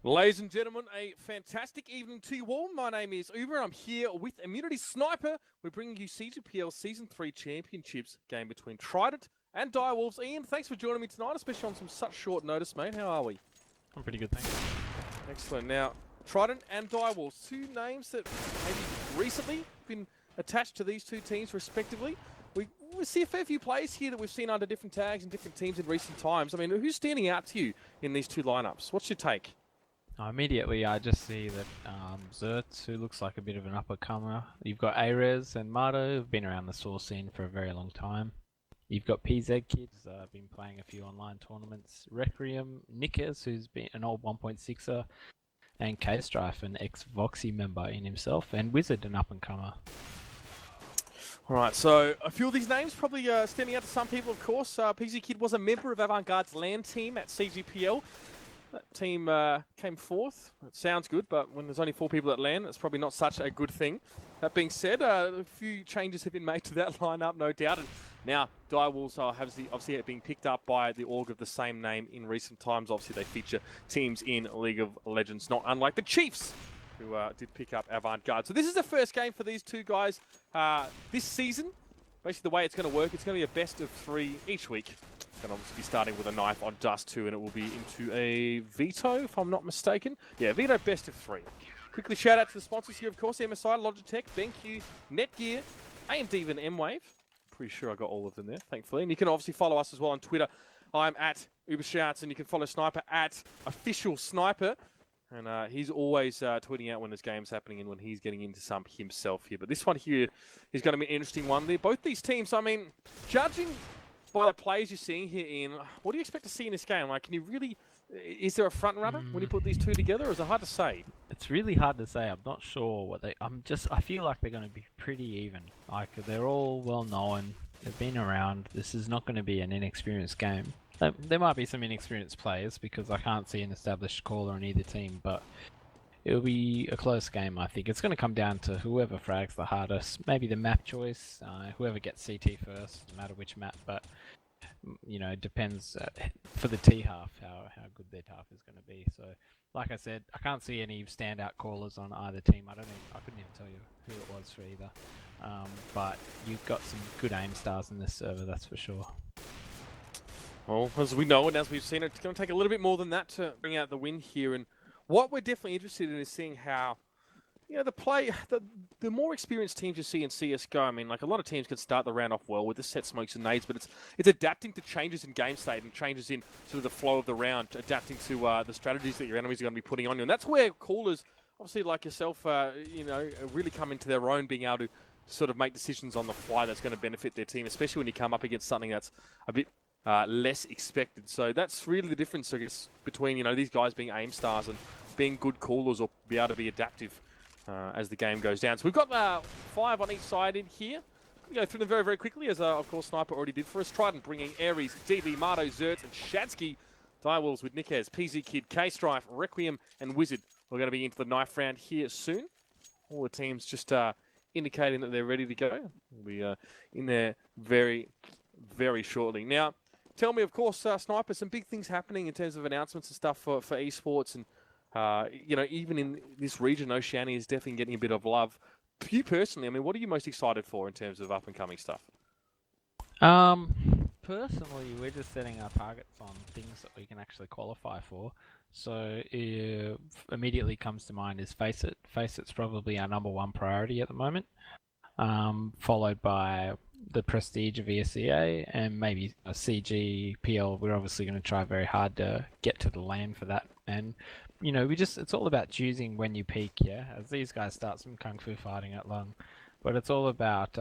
Ladies and gentlemen, a fantastic evening to you all. My name is Uber and I'm here with Immunity Sniper. We're bringing you CGPL Season 3 Championships game between Trident and Direwolves. Ian, thanks for joining me tonight, especially on some such short notice, mate. How are we? I'm pretty good, thanks. Excellent. Now, Trident and Direwolves, two names that maybe recently been attached to these two teams respectively. We see a fair few players here that we've seen under different tags and different teams in recent times. I mean, who's standing out to you in these two lineups? What's your take? Immediately, I just see that Zertz, who looks like a bit of an up-and-comer. You've got Arez and Marto, who've been around the source scene for a very long time. You've got PZ Kids, been playing a few online tournaments. Requiem, Nickers, who's been an old 1.6er. And K-Strife, an ex-Voxy member in himself. And Wizard, an up-and-comer. All right, so a few of these names probably standing out to some people, of course. PZ Kid was a member of Avant-Garde's LAN team at CGPL. That team came fourth. It sounds good, but when there's only 4 people at LAN, it's probably not such a good thing. That being said, a few changes have been made to that lineup, no doubt. And now, Direwolves have obviously been picked up by the org of the same name in recent times. Obviously, they feature teams in League of Legends, not unlike the Chiefs, who did pick up Avant-Garde. So this is the first game for these two guys this season. Basically, the way it's going to work, it's going to be a best of 3 each week. It's going to obviously be starting with a knife on Dust 2, and it will be into a Veto, if I'm not mistaken. Yeah, Veto best of 3. Quickly shout out to the sponsors here, of course, MSI, Logitech, BenQ, Netgear, AMD, and M-Wave. Pretty sure I got all of them there, thankfully. And you can obviously follow us as well on Twitter. I'm at UberShouts, and you can follow Sniper at OfficialSniper. And he's always tweeting out when there's games happening and when he's getting into some himself here. But this one here is going to be an interesting one. They're both these teams, I mean, judging by the players you're seeing here, Ian, what do you expect to see in this game? Like, can you really... Is there a front runner when you put these two together, or is it hard to say? It's really hard to say. I'm not sure what they... I feel like they're going to be pretty even. Like, they're all well known. They've been around. This is not going to be an inexperienced game. There might be some inexperienced players because I can't see an established caller on either team, but it'll be a close game, I think. It's going to come down to whoever frags the hardest. Maybe the map choice, whoever gets CT first, no matter which map, but you know, it depends for the T half how good their half is going to be. So, like I said, I can't see any standout callers on either team. I couldn't even tell you who it was for either. But you've got some good aim stars in this server, that's for sure. Well, as we know and as we've seen, it's going to take a little bit more than that to bring out the win here. And what we're definitely interested in is seeing how, you know, the more experienced teams you see in CSGO. I mean, like, a lot of teams can start the round off well with the set smokes and nades, but it's adapting to changes in game state and changes in sort of the flow of the round, adapting to the strategies that your enemies are going to be putting on you. And that's where callers, obviously like yourself, you know, really come into their own, being able to sort of make decisions on the fly that's going to benefit their team, especially when you come up against something that's a bit less expected. So that's really the difference, I guess, between, you know, these guys being aim stars and being good callers, or be able to be adaptive as the game goes down. So we've got 5 on each side in here. We'll go through them very, very quickly, as of course Sniper already did for us. Trident bringing Ares, DV, Marto, Zertz, and Shadsky. Direwolves with Nickers, PZ Kid, K-Strife, Requiem, and Wizard. We're going to be into the knife round here soon. All the teams just indicating that they're ready to go. We'll be in there very, very shortly. Now, tell me, of course, Sniper, some big things happening in terms of announcements and stuff for esports, and you know, even in this region, Oceania is definitely getting a bit of love. For you personally, I mean, what are you most excited for in terms of up-and-coming stuff? Personally, we're just setting our targets on things that we can actually qualify for. So immediately comes to mind is Face It. Face It's probably our #1 priority at the moment, followed by the prestige of ESEA and maybe a CGPL. We're obviously going to try very hard to get to the LAN for that. And, you know, it's all about choosing when you peak, yeah? As these guys start some kung fu fighting at Lung. But it's all about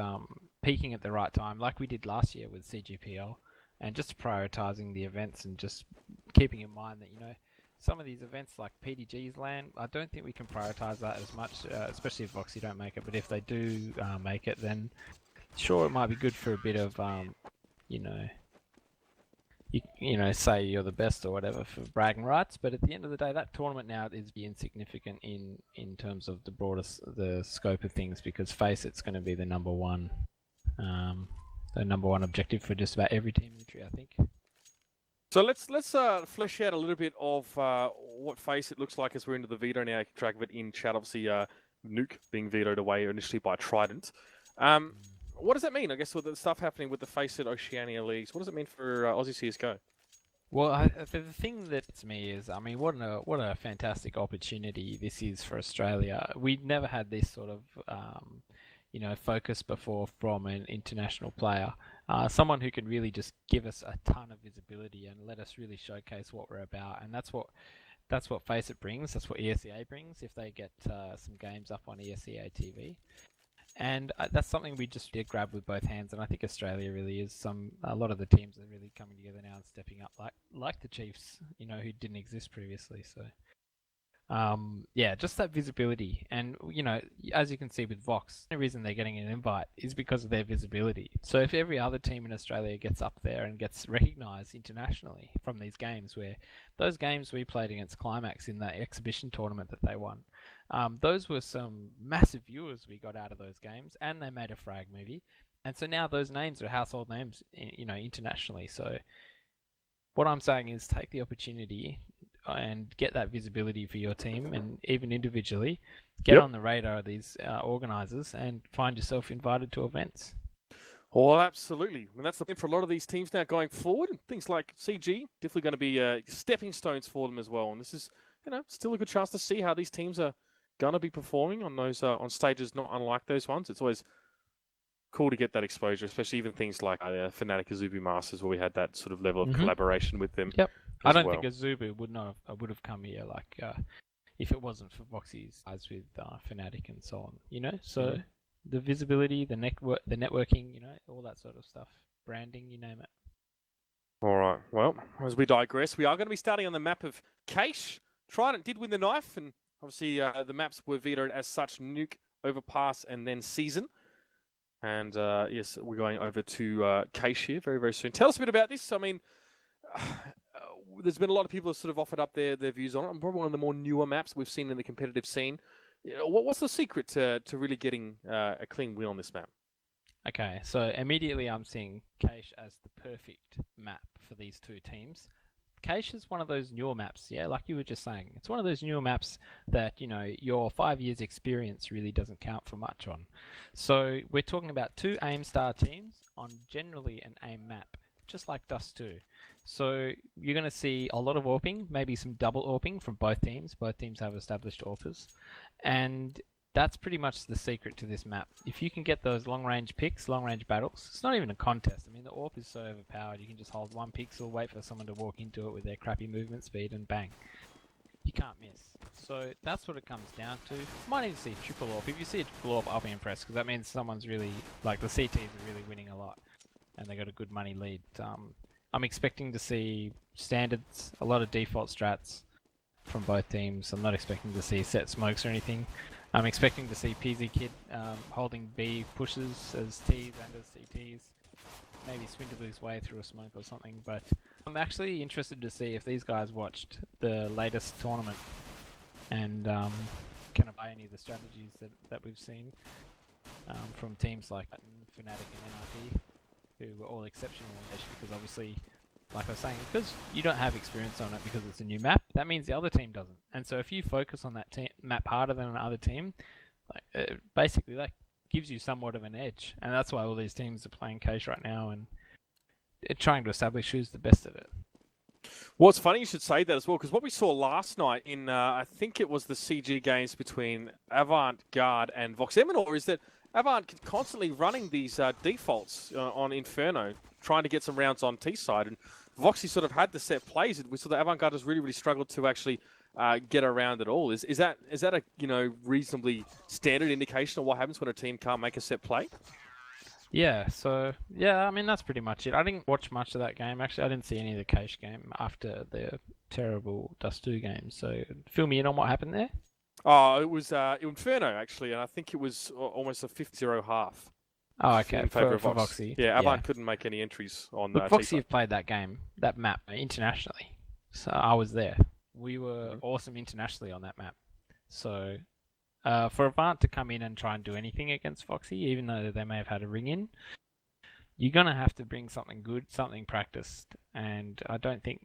peaking at the right time, like we did last year with CGPL, and just prioritizing the events and just keeping in mind that, you know, some of these events like PDG's LAN, I don't think we can prioritize that as much, especially if Voxy don't make it. But if they do make it, then sure, it might be good for a bit of, you know, you know, say you're the best or whatever for bragging rights. But at the end of the day, that tournament now is insignificant in terms of the scope of things, because Face It's going to be the #1, the #1 objective for just about every team in the tree, I think. So let's flesh out a little bit of what face it looks like as we're into the veto now. Keep track of it in chat. Obviously, Nuke being vetoed away initially by Trident. What does that mean? I guess with the stuff happening with the face it Oceania leagues, what does it mean for Aussie CS:GO? Well, the thing that's me is, I mean, what a fantastic opportunity this is for Australia. We'd never had this sort of, focus before from an international player. Someone who can really just give us a ton of visibility and let us really showcase what we're about. And that's what Face It brings. That's what ESEA brings if they get some games up on ESEA TV. And that's something we just did grab with both hands, and I think Australia really is a lot of the teams are really coming together now and stepping up, like the Chiefs, who didn't exist previously. So, just that visibility, and as you can see with Vox, the reason they're getting an invite is because of their visibility. So if every other team in Australia gets up there and gets recognised internationally from these games, where those games we played against Climax in that exhibition tournament that they won. Those were some massive viewers we got out of those games, and they made a frag movie. And so now those names are household names, internationally. So what I'm saying is take the opportunity and get that visibility for your team, and even individually, get on the radar of these organisers and find yourself invited to events. Well, absolutely. And that's the thing for a lot of these teams now going forward. Things like CG, definitely going to be stepping stones for them as well. And this is, still a good chance to see how these teams are going to be performing on those on stages not unlike those ones. It's always cool to get that exposure, especially even things like Fnatic Azubu Masters, where we had that sort of level of collaboration with them. Yep. I don't think Azubu would have come here if it wasn't for Voxy's eyes with Fnatic and so on. So the visibility, the networking, all that sort of stuff, branding, you name it. All right. Well, as we digress, we are going to be starting on the map of Cache. Trident did win the knife, and obviously the maps were vetoed as such: Nuke, Overpass, and then Season. And yes, we're going over to Cache here very, very soon. Tell us a bit about this. I mean, there's been a lot of people who sort of offered up their views on it. Probably one of the more newer maps we've seen in the competitive scene. What's the secret to really getting a clean win on this map? Okay, so immediately I'm seeing Cache as the perfect map for these two teams. Cache is one of those newer maps, like you were just saying. It's one of those newer maps that, your 5 years experience really doesn't count for much on. So we're talking about two AIM star teams on generally an AIM map, just like Dust 2. So you're going to see a lot of AWPing, maybe some double AWPing from both teams. Both teams have established AWPers. And that's pretty much the secret to this map. If you can get those long-range picks, long-range battles, it's not even a contest. I mean, the AWP is so overpowered, you can just hold one pixel, wait for someone to walk into it with their crappy movement speed, and bang. You can't miss. So that's what it comes down to. Might need to see triple AWP. If you see a triple AWP, I'll be impressed, because that means someone's really, the CTs are really winning a lot, and they got a good money lead. I'm expecting to see standards, a lot of default strats from both teams. I'm not expecting to see set smokes or anything. I'm expecting to see PZ Kid holding B pushes as Ts and as CTs. Maybe swindle his way through a smoke or something. But I'm actually interested to see if these guys watched the latest tournament and can apply any of the strategies that we've seen from teams like Fnatic and NRT, who were all exceptional in this, because obviously, like I was saying, because you don't have experience on it because it's a new map, that means the other team doesn't. And so if you focus on that map harder than another team, basically that gives you somewhat of an edge. And that's why all these teams are playing Cache right now and trying to establish who's the best at it. Well, it's funny you should say that as well, because what we saw last night in, I think it was the CG games between Avant-Garde and Vox Eminor, is that Avant constantly running these defaults on Inferno, trying to get some rounds on T side, and Voxy sort of had the set plays. We saw that Avant-Garde has really, really struggled to actually get around at all. Is that a reasonably standard indication of what happens when a team can't make a set play? Yeah, so I mean that's pretty much it. I didn't watch much of that game. Actually, I didn't see any of the Cache game after the terrible Dust 2 game. So fill me in on what happened there. Oh, it was Inferno, actually, and I think it was almost a 50-0 half. Oh, okay, in favour of Voxy. Yeah, Avant couldn't make any entries on that. Voxy have played that game, that map, internationally. So I was there. We were awesome internationally on that map. So for Avant to come in and try and do anything against Voxy, even though they may have had a ring in, you're going to have to bring something good, something practiced. And I don't think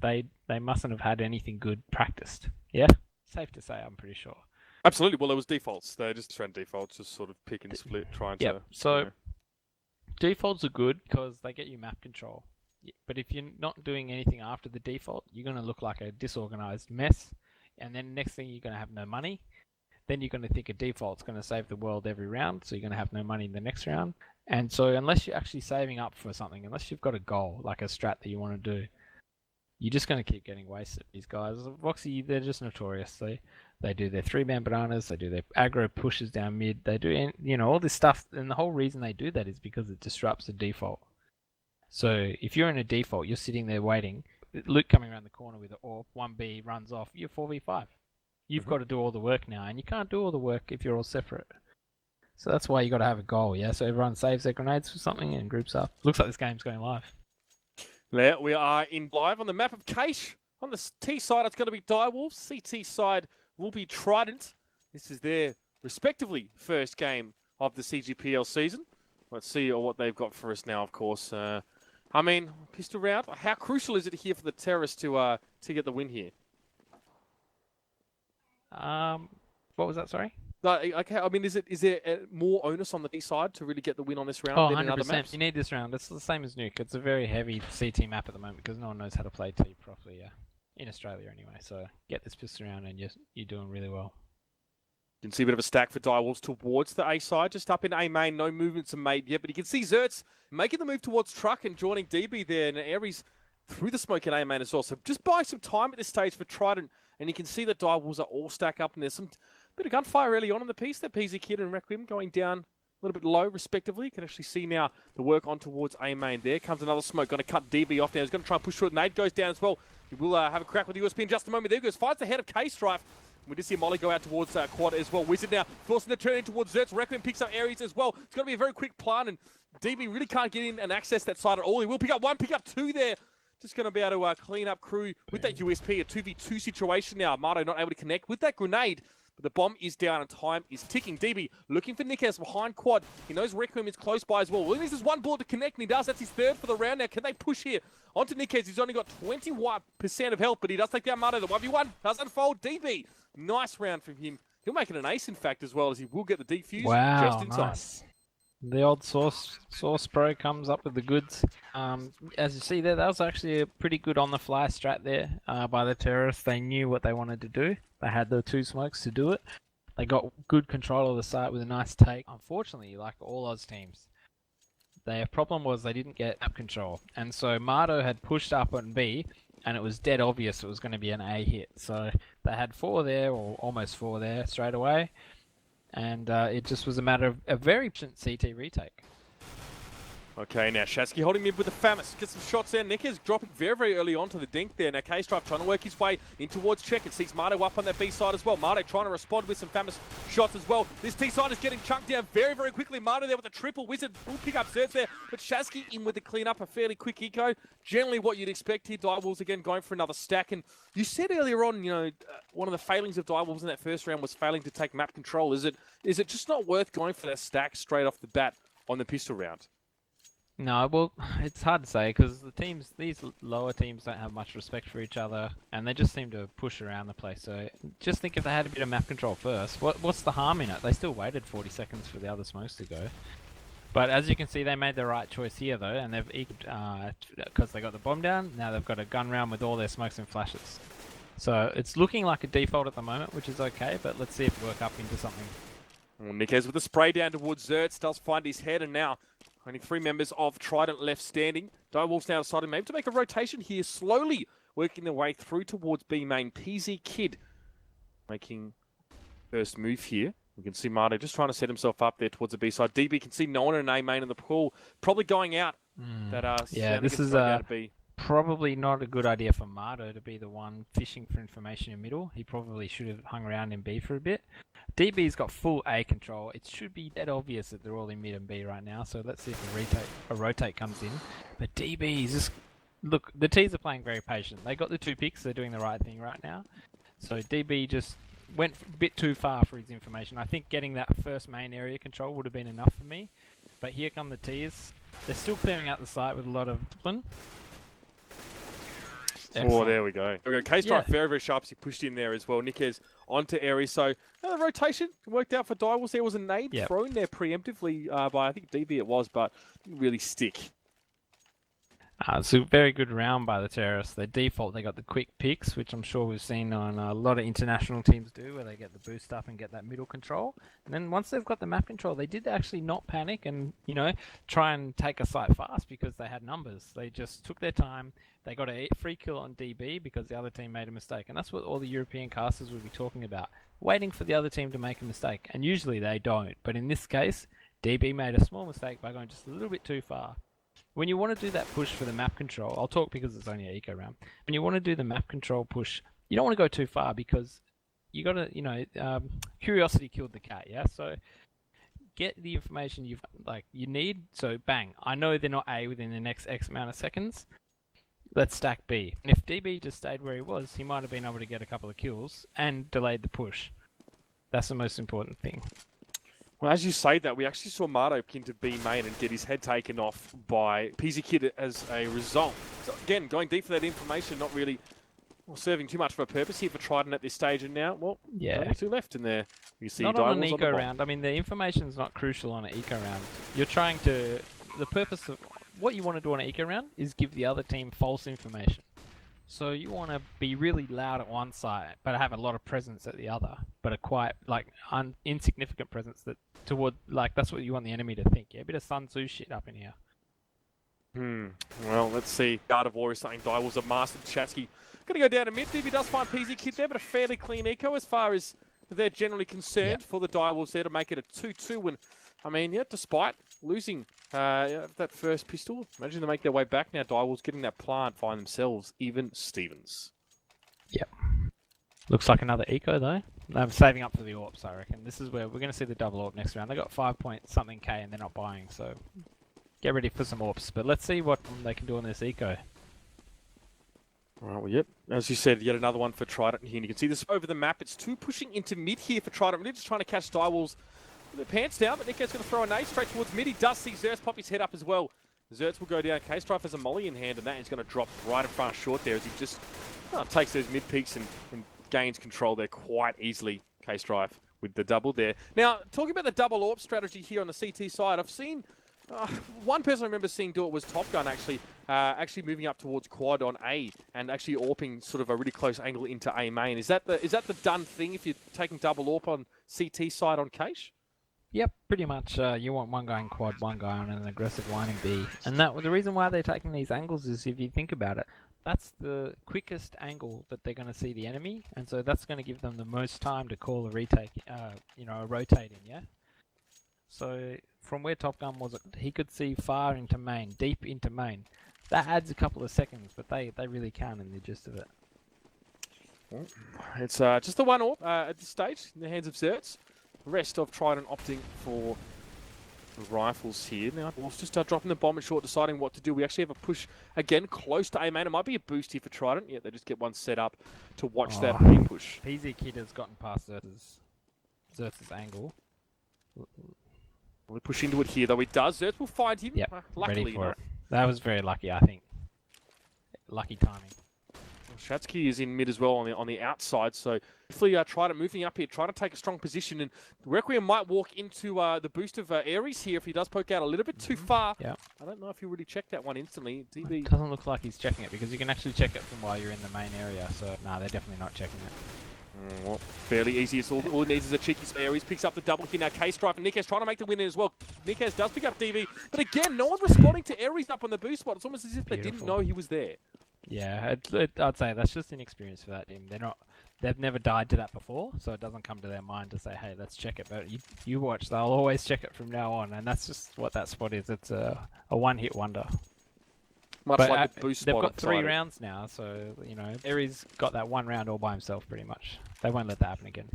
they mustn't have had anything good practiced. Yeah? Safe to say, I'm pretty sure. Absolutely. Well, it was defaults. They just ran defaults, just sort of pick and split, trying to. So defaults are good because they get you map control. But if you're not doing anything after the default, you're going to look like a disorganized mess. And then next thing, you're going to have no money. Then you're going to think a default's going to save the world every round, so you're going to have no money in the next round. And so unless you're actually saving up for something, unless you've got a goal, like a strat that you want to do, you're just going to keep getting wasted. These guys, Voxy, they're just notorious. They do their 3-man bananas, they do their aggro pushes down mid, they do, all this stuff. And the whole reason they do that is because it disrupts the default. So if you're in a default, you're sitting there waiting, Luke coming around the corner with an AWP, 1B runs off, you're 4v5. You've got to do all the work now, and you can't do all the work if you're all separate. So that's why you got to have a goal, yeah? So everyone saves their grenades for something and groups up. Looks like this game's going live. There we are in live on the map of Cache. On the T side, it's going to be Direwolves. CT side will be Trident. This is their, respectively, first game of the CGPL season. Let's see what they've got for us now, of course. Pistol round. How crucial is it here for the Terrorists to get the win here? What was that, sorry? Okay, is there more onus on the T side to really get the win on this round than in other 100%. maps? You need this round. It's the same as Nuke. It's a very heavy CT map at the moment because no one knows how to play T properly, in Australia anyway. So get this pistol round and you're doing really well. You can see a bit of a stack for Direwolves towards the A side, just up in A main. No movements are made yet, but you can see Zertz making the move towards Truck and joining DB there, and Aries through the smoke in A main as well. So just buy some time at this stage for Trident, and you can see that Direwolves are all stack up, and there's some bit of gunfire early on in the piece. That PZ Kid and Requiem going down a little bit low, respectively. You can actually see now the work on towards A main. There comes another smoke, going to cut DB off now. He's going to try and push through it. Nade goes down as well. He will have a crack with the USP in just a moment. There he goes, finds the head of K-Strife. We just see Molly go out towards Quad as well. Wizard now forcing the turn in towards Zertz. Requiem picks up Aries as well. It's going to be a very quick plant, and DB really can't get in and access that side at all. He will pick up one, pick up two there. Just going to be able to clean up crew with that USP. A 2v2 situation now. Marto not able to connect with that grenade. But the bomb is down and time is ticking. DB looking for Nikes behind Quad. He knows Requiem is close by as well. Well, he needs one bullet to connect, and he does. That's his third for the round now. Can they push here? Onto Nikes. He's only got 21% of health, but he does take down Marto. The 1v1 does unfold. DB. Nice round from him. He'll make it an ace, in fact, as well, as he will get the defuse just in time. The old Source Pro comes up with the goods. As you see there, that was actually a pretty good on-the-fly strat there by the Terrorists. They knew what they wanted to do. They had the 2 smokes to do it. They got good control of the site with a nice take. Unfortunately, like all Oz teams, their problem was they didn't get map control. And so Marto had pushed up on B, and it was dead obvious it was going to be an A hit. So they had 4 there, or almost 4 there, straight away. And it just was a matter of a very efficient CT retake. Okay, now Shasky holding mid with the Famis. Gets some shots there. Nick is dropping very, very early onto the dink there. Now K-Stripe trying to work his way in towards check and sees Marto up on that B side as well. Marto trying to respond with some Famis shots as well. This T side is getting chunked down very, very quickly. Marto there with a triple. Wizard will pick up Zertz there. But Shasky in with the clean up. A fairly quick eco. Generally what you'd expect here. Direwolves again going for another stack. And you said earlier on, one of the failings of Direwolves in that first round was failing to take map control. Is it just not worth going for that stack straight off the bat on the pistol round? No, well, it's hard to say because these lower teams don't have much respect for each other, and they just seem to push around the place. So just think if they had a bit of map control first, what's the harm in it? They still waited 40 seconds for the other smokes to go. But as you can see, they made the right choice here though, and they've because they got the bomb down. Now they've got a gun round with all their smokes and flashes. So it's looking like a default at the moment, which is okay. But let's see if we work up into something. Well, Nikes with the spray down towards Zertz does find his head, and now only 3 members of Trident left standing. Direwolves now decided maybe to make a rotation here, slowly working their way through towards B main. PZ Kid making first move here. We can see Marto just trying to set himself up there towards the B side. DB can see no one in an A main in the pool, probably going out. This is probably not a good idea for Marto to be the one fishing for information in middle. He probably should have hung around in B for a bit. DB's got full A control. It should be dead obvious that they're all in mid and B right now. So let's see if a rotate comes in. But DB is just... Look, the T's are playing very patient. They got the 2 picks. They're doing the right thing right now. So DB just went a bit too far for his information. I think getting that first main area control would have been enough for me. But here come the T's. They're still clearing out the site with a lot of discipline. Oh, there we go. K-Strike Yeah. very, very sharp as he pushed in there as well. Nikes onto Aries. So the rotation worked out for Direwolves. There was a nade thrown there preemptively by, I think, DB it was, but didn't really stick. It's a very good round by the terrorists. Their default, they got the quick picks, which I'm sure we've seen on a lot of international teams do, where they get the boost up and get that middle control. And then once they've got the map control, they did actually not panic and, try and take a site fast because they had numbers. They just took their time. They got a free kill on DB because the other team made a mistake. And that's what all the European casters would be talking about, waiting for the other team to make a mistake. And usually they don't. But in this case, DB made a small mistake by going just a little bit too far. When you want to do that push for the map control, I'll talk because it's only an eco round. When you want to do the map control push, you don't want to go too far because you got to, curiosity killed the cat, yeah? So get the information you need. So bang, I know they're not A within the next X amount of seconds. Let's stack B. And if DB just stayed where he was, he might have been able to get a couple of kills and delayed the push. That's the most important thing. Well, as you say that, we actually saw Marto pin to B main and get his head taken off by PZ Kid as a result. So again, going deep for that information, not really serving too much of a purpose here for Trident at this stage. And now, only two left in there. You see not on an Direwolves eco round. I mean, the information's not crucial on an eco round. You're trying to... The purpose of... What you want to do on an eco round is give the other team false information. So you want to be really loud at one side, but have a lot of presence at the other, but a quite insignificant presence that's what you want the enemy to think. Yeah, a bit of Sun Tzu shit up in here. Well, let's see. Guard of War is saying Direwolves have mastered Chatsky. Gonna go down to mid. DB does find PZ Kid there, but a fairly clean eco as far as they're generally concerned for the Direwolves there to make it a 2-2. And I mean, despite losing that first pistol, imagine they make their way back now. Direwolves getting that plant, find themselves even Stevens. Yep. Looks like another eco though. I'm saving up for the AWPs, I reckon. This is where we're going to see the double AWP next round. They got 5-point-something K and they're not buying, so get ready for some AWPs. But let's see what they can do on this eco. All right, well, as you said, yet another one for Trident here. And you can see this over the map. It's two pushing into mid here for Trident. Really just trying to catch Direwolves with their pants down, but Nico's going to throw a nade straight towards mid. He does see Zerts pop his head up as well. Zerts will go down. K-Strife has a molly in hand, and that is going to drop right in front of short there as he just takes those mid peaks and gains control there quite easily. K-Strife with the double there. Now, talking about the double AWP strategy here on the CT side, I've seen one person I remember seeing do it was Top Gun actually moving up towards quad on A and actually AWPing sort of a really close angle into A main. Is that the done thing if you're taking double AWP on CT side on Cache? Yep, pretty much. You want one guy in quad, one guy on an aggressive line in B. And the reason why they're taking these angles is, if you think about it, that's the quickest angle that they're going to see the enemy, and so that's going to give them the most time to call a retake, a rotating, yeah? So from where Top Gun was, he could see far into main, deep into main. That adds a couple of seconds, but they really can in the gist of it. Well, it's just the one AWP at this stage in the hands of Zerts. The rest of Trident opting for the rifles here. Now, we'll just start dropping the bomb at short, deciding what to do. We actually have a push again close to A main. It might be a boost here for Trident. Yeah, they just get one set up to watch that A push. PZ Kid has gotten past Zerts' angle. We'll push into it here, though. He does. Zerts will find him. Yep, luckily ready for enough. it. That was very lucky, I think. Lucky timing. Shatsky is in mid as well on the outside, so hopefully Trident moving up here, trying to take a strong position, and Requiem might walk into the boost of Aries here if he does poke out a little bit too far. Yeah. I don't know if he really checked that one instantly. DB It doesn't look like he's checking it, because you can actually check it from while you're in the main area, so no, they're definitely not checking it. Well, fairly easy. It's all it needs is a cheeky spare. Aries picks up the double here now. K-Strife and Nikes trying to make the win as well. Nikes does pick up DV, but again, no one responding to Aries up on the boost spot. It's almost as if they didn't know he was there. Yeah, I'd say that's just inexperience for that team. They've never died to that before, so it doesn't come to their mind to say, hey, let's check it. But you watch, they'll always check it from now on, and that's just what that spot is. It's a one-hit wonder. Much like the boost spot. They've got 3 rounds now, so, Aries got that 1 round all by himself, pretty much. They won't let that happen again.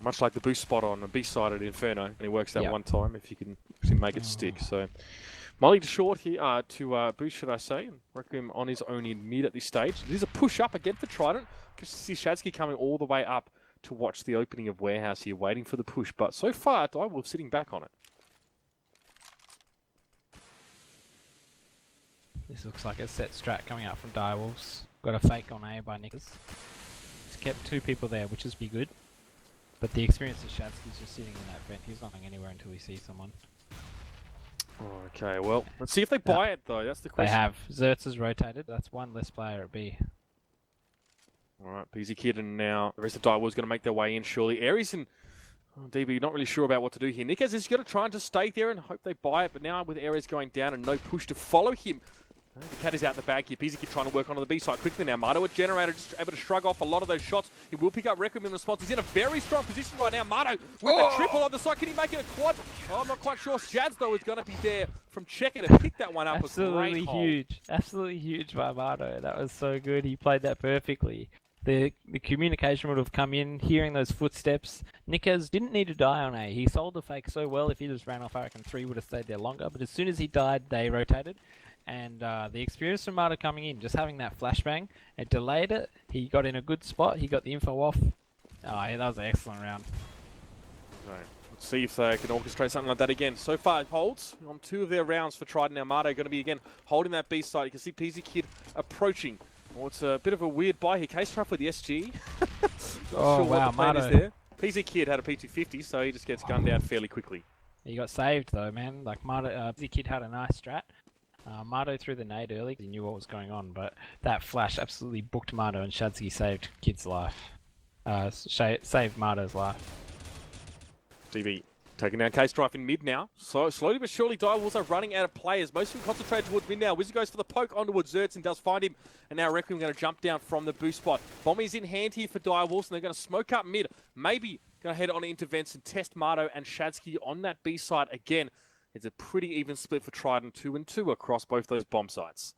Much like the boost spot on the B side at Inferno, and he works that one time if you can actually make it stick. So, Molly to short here, to boost, should I say, and Requiem on his own in mid at this stage. It is a push up again for Trident. You see Shadsky coming all the way up to watch the opening of Warehouse here, waiting for the push. But so far, Direwolf sitting back on it. This looks like a set strat coming out from Direwolves. Got a fake on A by Nickers. He's kept 2 people there, which is be good. But the experience of Shadsky's just sitting in that vent. He's not going anywhere until he sees someone. Okay, well, let's see if they buy it, though. That's the question. They have. Zertz has rotated. That's 1 less player at B. All right, Peasy Kid, and now the rest of Direwolves going to make their way in, surely. Aries and DB not really sure about what to do here. Nickers is going to try and just stay there and hope they buy it, but now with Aries going down and no push to follow him, the cat is out in the bag here. Peasy Kid trying to work onto the B side quickly now. Marto at Generator just able to shrug off a lot of those shots. He will pick up Requiem in response. He's in a very strong position right now. Marto with the triple on the side. Can he make it a quad? Oh, I'm not quite sure. Shads, though, is going to be there from Checker to pick that one up. Absolutely huge. Absolutely huge by Marto. That was so good. He played that perfectly. The communication would have come in, hearing those footsteps. Nickers didn't need to die on A. He sold the fake so well. If he just ran off, I reckon 3 would have stayed there longer. But as soon as he died, they rotated. And the experience from Marta coming in, just having that flashbang, it delayed it. He got in a good spot. He got the info off. Oh, yeah, that was an excellent round. Right. Let's see if they can orchestrate something like that again. So far, it holds on 2 of their rounds for Trident. Now, Marto going to be again holding that B side. You can see Peasy Kid approaching. Well, it's a bit of a weird buy here. Case trap with the SG. Oh, sure wow, what the plan is Marto. there. Peasy Kid had a P250, so he just gets gunned out fairly quickly. He got saved though, man. Like Marto, Peasy Kid had a nice strat. Marto threw the nade early. He knew what was going on, but that flash absolutely booked Marto, and Shadsky saved Kid's life. Saved Marto's life. DB taking down K-Strife in mid now. So slowly but surely, Direwolves are running out of players. Most of them concentrated towards mid now. Wizard goes for the poke onto Zertz and does find him. And now Requiem going to jump down from the boost spot. Bomby's in hand here for Direwolves, and they're going to smoke up mid. Maybe going to head on into vents and test Marto and Shadsky on that B side again. It's a pretty even split for Trident, 2 and 2 across both those bomb sites.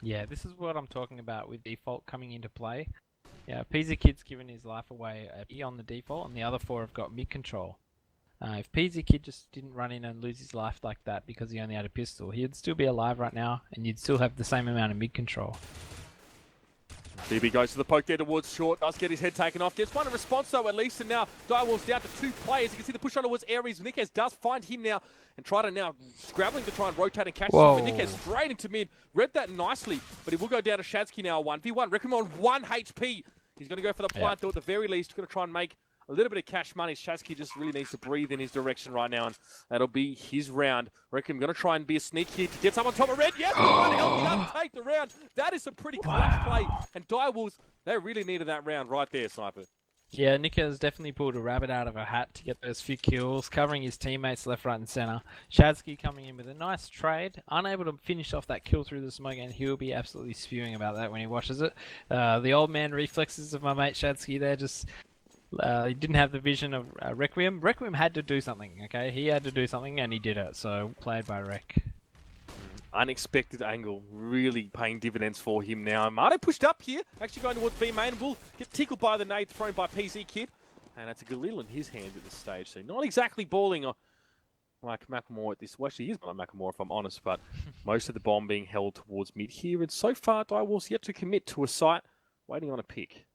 Yeah, this is what I'm talking about with default coming into play. Yeah, Peasy Kid's given his life away on the default, and the other 4 have got mid control. If Peasy Kid just didn't run in and lose his life like that because he only had a pistol, he'd still be alive right now, and you'd still have the same amount of mid control. DB goes to the poke there towards short, does get his head taken off, gets one in response though at least, and now Direwolves down to 2 players. You can see the push on towards Aries. Nickez does find him now, and Trident now scrabbling to try and rotate and catch him, but Nickez straight into mid. Read that nicely, but he will go down to Shadsky now, 1v1. Requiem on 1 HP. He's going to go for the plant, though, at the very least. Going to try and make a little bit of cash money. Shadsky just really needs to breathe in his direction right now, and that'll be his round. Requiem going to try and be a sneak here to get someone on top of Red. Yes, one healthy up, take the round. That is a pretty close play, and Direwolves, they really needed that round right there, Sniper. Yeah, Nicker has definitely pulled a rabbit out of a hat to get those few kills, covering his teammates left, right, and center. Shadsky coming in with a nice trade, unable to finish off that kill through the smoke, and he'll be absolutely spewing about that when he watches it. The old man reflexes of my mate Shadsky there, just he didn't have the vision of Requiem. Requiem had to do something, okay? He had to do something, and he did it. So played by Rec. Unexpected angle, really paying dividends for him now. Marto pushed up here, actually going towards B main, will get tickled by the nade thrown by PZ Kid. And that's a Galil in his hand at this stage, so not exactly balling like Macklemore at this. Well, actually, he is like Macklemore if I'm honest, but most of the bomb being held towards mid here. And so far, Direwolves yet to commit to a site, waiting on a pick.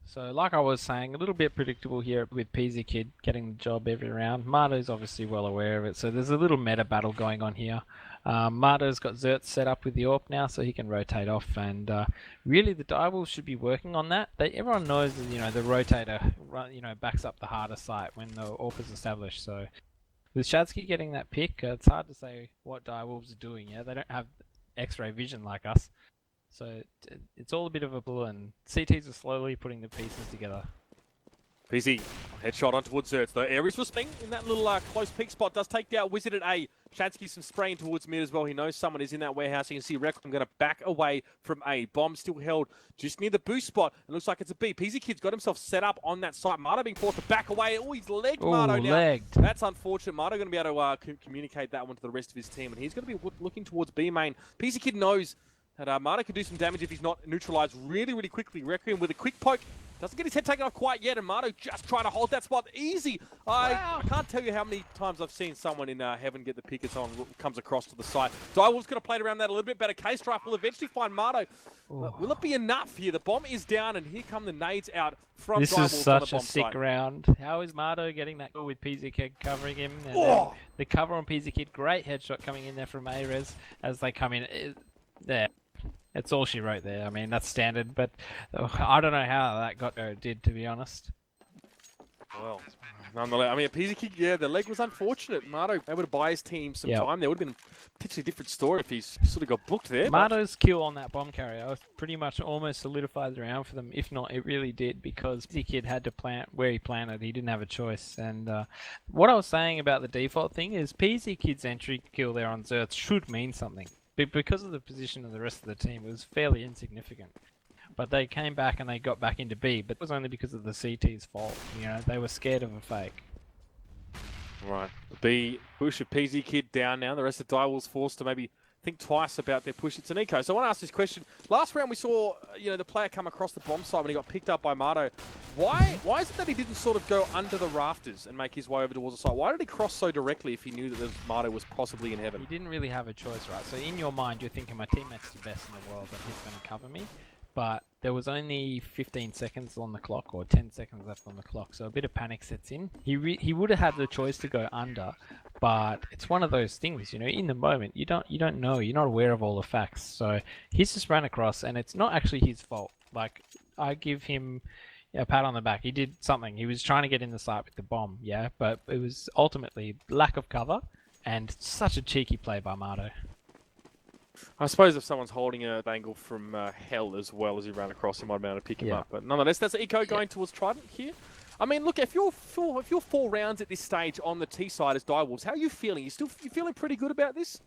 So, like I was saying, a little bit predictable here with PZ Kid getting the job every round. Marto's obviously well aware of it, so there's a little meta battle going on here. Marto's got Zertz set up with the AWP now, so he can rotate off, and really the Direwolves should be working on that. Everyone knows that, the rotator, backs up the harder site when the AWP is established. So, with Shadsky getting that pick, it's hard to say what Direwolves are doing. Yeah, they don't have X-ray vision like us. So it's all a bit of a blur, and CTs are slowly putting the pieces together. PZ, headshot on towards Zertz, though. Aries was spinning in that little close peak spot. Does take down Wizard at A. Shadsky some spraying towards mid as well. He knows someone is in that warehouse. You can see Requiem going to back away from A. Bomb still held just near the boost spot. It looks like it's a B. PZ Kid's got himself set up on that site. Marto being forced to back away. Oh, he's legged Marto now. Legged. That's unfortunate. Marto going to be able to communicate that one to the rest of his team, and he's going to be looking towards B main. PZ Kid knows that Marto can do some damage if he's not neutralized really, really quickly. Requiem with a quick poke Doesn't get his head taken off quite yet, and Mardo just trying to hold that spot easy. I can't tell you how many times I've seen someone in heaven get the pickets on, comes across to the side. Direwolf's going to play around that a little bit better. K-Strife will eventually find Mardo. Will it be enough here? The bomb is down, and here come the nades out from This Direwolf is such a sick side. round. How is Mardo getting that goal with PZ Kid covering him? And then the cover on PZ Kid, great headshot coming in there from A-Res as they come in. There. It's all she wrote there. I mean, that's standard, but I don't know how that did, to be honest. Well, nonetheless, I mean, PZ Kid, yeah, the leg was unfortunate. Mardo able to buy his team some time. There would have been a potentially different story if he's sort of got booked there. Mardo's kill on that bomb carrier was pretty much almost solidified the round for them. If not, it really did, because PZ Kid had to plant where he planted. He didn't have a choice. And what I was saying about the default thing is PZ Kid's entry kill there on Zerth should mean something. Because of the position of the rest of the team, it was fairly insignificant. But they came back and they got back into B, but it was only because of the CT's fault. You know, they were scared of a fake. Right. B push of PZ Kid down now. The rest of Direwolf's forced to maybe think twice about their push. It's Nico. So I want to ask this question. Last round we saw, the player come across the bomb side when he got picked up by Mardo. Why is it that he didn't sort of go under the rafters and make his way over towards the side? Why did he cross so directly if he knew that Mardo was possibly in heaven? He didn't really have a choice, right? So in your mind, you're thinking my teammate's the best in the world and he's going to cover me. But there was only 15 seconds on the clock, or 10 seconds left on the clock, so a bit of panic sets in. He would have had the choice to go under, but it's one of those things, in the moment you don't know, you're not aware of all the facts. So he's just ran across, and it's not actually his fault. Like, I give him a pat on the back. He did something. He was trying to get in the site with the bomb, but it was ultimately lack of cover and such a cheeky play by Mardo. I suppose if someone's holding an angle from hell as well as he ran across, he might be able to pick him up. But nonetheless, that's Eco going towards Trident here. I mean, look, if you're 4 rounds at this stage on the T side as Direwolves, how are you feeling? You feeling pretty good about this?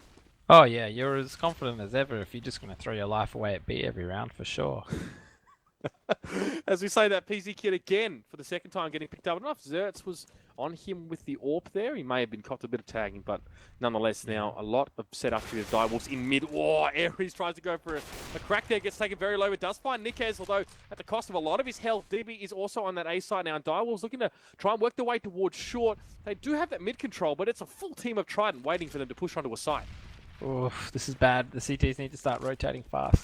Oh yeah, you're as confident as ever if you're just going to throw your life away at B every round for sure. As we say that, PZ Kid again for the second time getting picked up. Enough Zertz was on him with the AWP there. He may have been copped a bit of tagging, but nonetheless now a lot of setup here. Direwolves in mid. Aries tries to go for a crack there. Gets taken very low. It does find Nikez, although at the cost of a lot of his health. DB is also on that A side now. And Direwolves looking to try and work their way towards short. They do have that mid control, but it's a full team of Trident waiting for them to push onto a site. Oof, this is bad. The CTs need to start rotating fast.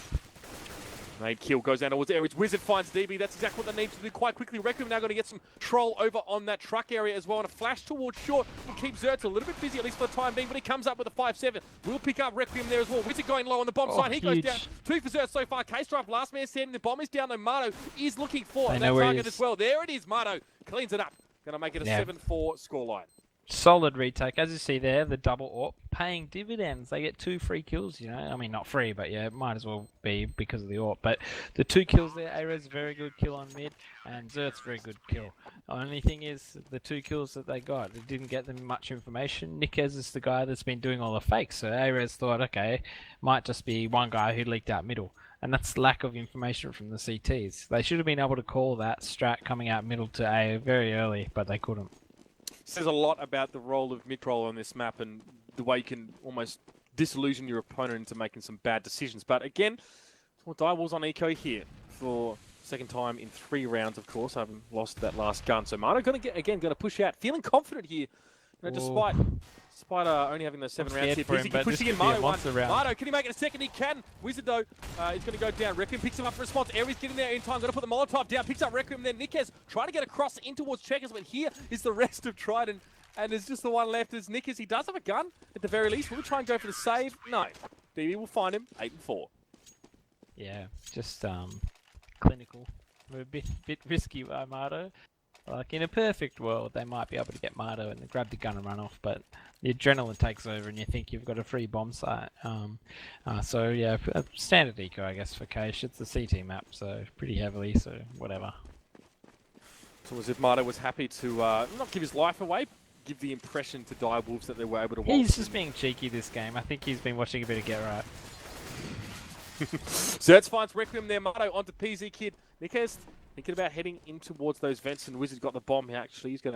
Nade kill goes down towards Aries. Wizard finds DB. That's exactly what they need to do quite quickly. Requiem now going to get some troll over on that truck area as well. And a flash towards short will keep Zertz a little bit busy, at least for the time being. But he comes up with a 5-7. We'll pick up Requiem there as well. Wizard going low on the bomb side. He goes down. 2 for Zertz so far. K-Strife last man standing. The bomb is down. Mardo is looking for that target as well. There it is. Mardo cleans it up. Going to make it a 7-4 scoreline. Solid retake. As you see there, the double AWP paying dividends. They get 2 free kills, I mean, not free, but yeah, it might as well be because of the AWP. But the 2 kills there, A-Res, very good kill on mid, and Zert's very good kill. The only thing is, the 2 kills that they got, it didn't get them much information. Nikez is the guy that's been doing all the fakes, so A-Res thought, okay, might just be one guy who leaked out middle. And that's lack of information from the CTs. They should have been able to call that strat coming out middle to A very early, but they couldn't. Says a lot about the role of mid-roll on this map and the way you can almost disillusion your opponent into making some bad decisions. But again, Direwolves on Eco here for second time in 3 rounds, of course. I haven't lost that last gun. So Mardo going to push out. Feeling confident here, despite only having those 7 rounds here. Pushing in Mardo, can he make it a second? He can. Wizard, though, is going to go down. Requiem picks him up for response. Aries getting there in time. Going to put the Molotov down. Picks up Requiem. Then Nikez trying to get across in towards Checkers. But here is the rest of Trident. And there's just the one left is Nikez. He does have a gun, at the very least. Will we try and go for the save? No. DB will find him. 8-4. Yeah, just clinical. A bit risky by Mardo. Like, in a perfect world, they might be able to get Mardo and grab the gun and run off, but the adrenaline takes over and you think you've got a free bomb site. So, yeah, standard eco, I guess, for Kaish. It's the CT map, so pretty heavily, so whatever. So as if Mardo was happy to not give his life away, give the impression to Direwolves that they were able to watch. He's just being cheeky this game. I think he's been watching a bit of Get Right. Zertz finds Requiem there, Mardo onto PZ Kid. Nikez thinking about heading in towards those vents, and Wizard got the bomb. Actually, he's going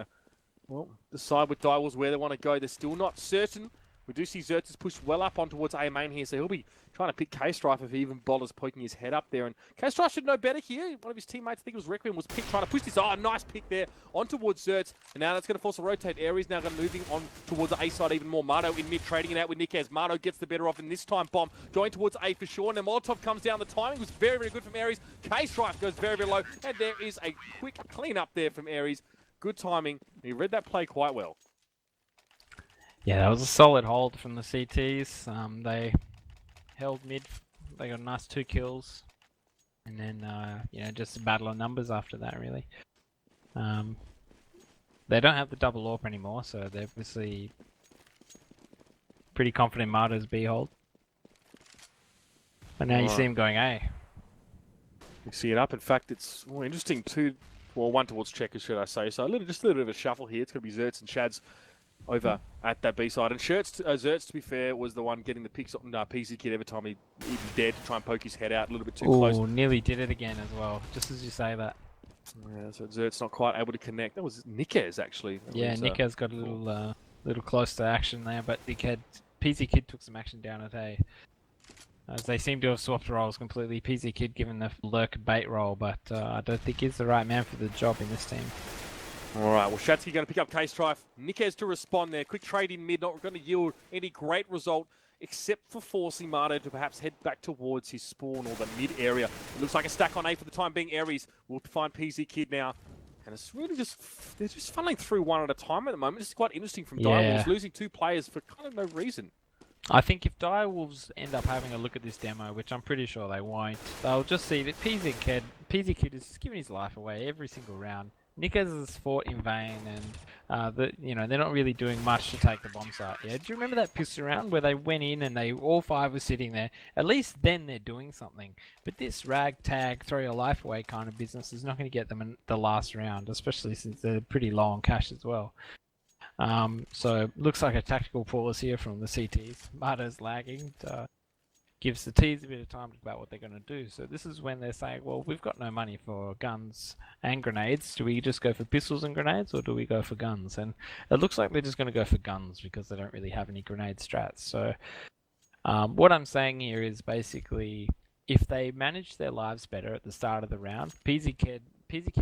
to decide with Direwolves where they want to go. They're still not certain We do see Zerts is pushed well up on towards A main here, so he'll be trying to pick K-Strife if he even bothers poking his head up there. And K-Strife should know better here. One of his teammates, I think it was Requiem, was picked, trying to push this. Oh, nice pick there on towards Zerts. And now that's going to force a rotate. Aries now going to moving on towards the A side even more. Marto in mid, trading it out with Nikez. Marto gets the better off, and this time Bomb going towards A for sure. And then Molotov comes down. The timing was very, very good from Aries. K-Strife goes very, very low. And there is a quick clean up there from Aries. Good timing. He read that play quite well. Yeah, that was a solid hold from the CTs. They held mid. They got a nice 2 kills. And then, just a battle of numbers after that, really. They don't have the double AWP anymore, so they're obviously pretty confident Marta's B hold. But now you see him going A. You see it up. In fact, it's more interesting. One towards Checkers, should I say. So just a little bit of a shuffle here. It's going to be Zerts and Shads over at that B side. And Zerts, to be fair, was the one getting the picks on PC Kid every time he dared to try and poke his head out a little bit too close. Nearly did it again as well, just as you say that. Yeah, so Zert's not quite able to connect. That was Nikez, actually. Nikez got a little close to action there, but PC Kid took some action down at A. As they seem to have swapped roles completely. PC Kid given the lurk bait role, but I don't think he's the right man for the job in this team. All right, well, Shatsky going to pick up K-Strife. Nikez to respond there. Quick trade in mid, not going to yield any great result, except for forcing Marto to perhaps head back towards his spawn or the mid area. It looks like a stack on A for the time being. Aries will find PZ Kid now. And it's really they're just funneling through one at a time at the moment. It's quite interesting from Direwolves, losing 2 players for kind of no reason. I think if Direwolves end up having a look at this demo, which I'm pretty sure they won't, they'll just see that PZ Kid is just giving his life away every single round. Nikez has fought in vain, and they're not really doing much to take the bomb site. Yeah, do you remember that pistol round where they went in and all 5 were sitting there? At least then they're doing something. But this rag tag, throw your life away kind of business is not going to get them in the last round, especially since they're pretty low on cash as well. So looks like a tactical pause here from the CTs. Marta's lagging. Gives the T's a bit of time about what they're going to do. So this is when they're saying, well, we've got no money for guns and grenades. Do we just go for pistols and grenades, or do we go for guns? And it looks like they're just going to go for guns because they don't really have any grenade strats. So what I'm saying here is basically, if they manage their lives better at the start of the round, PZ Kid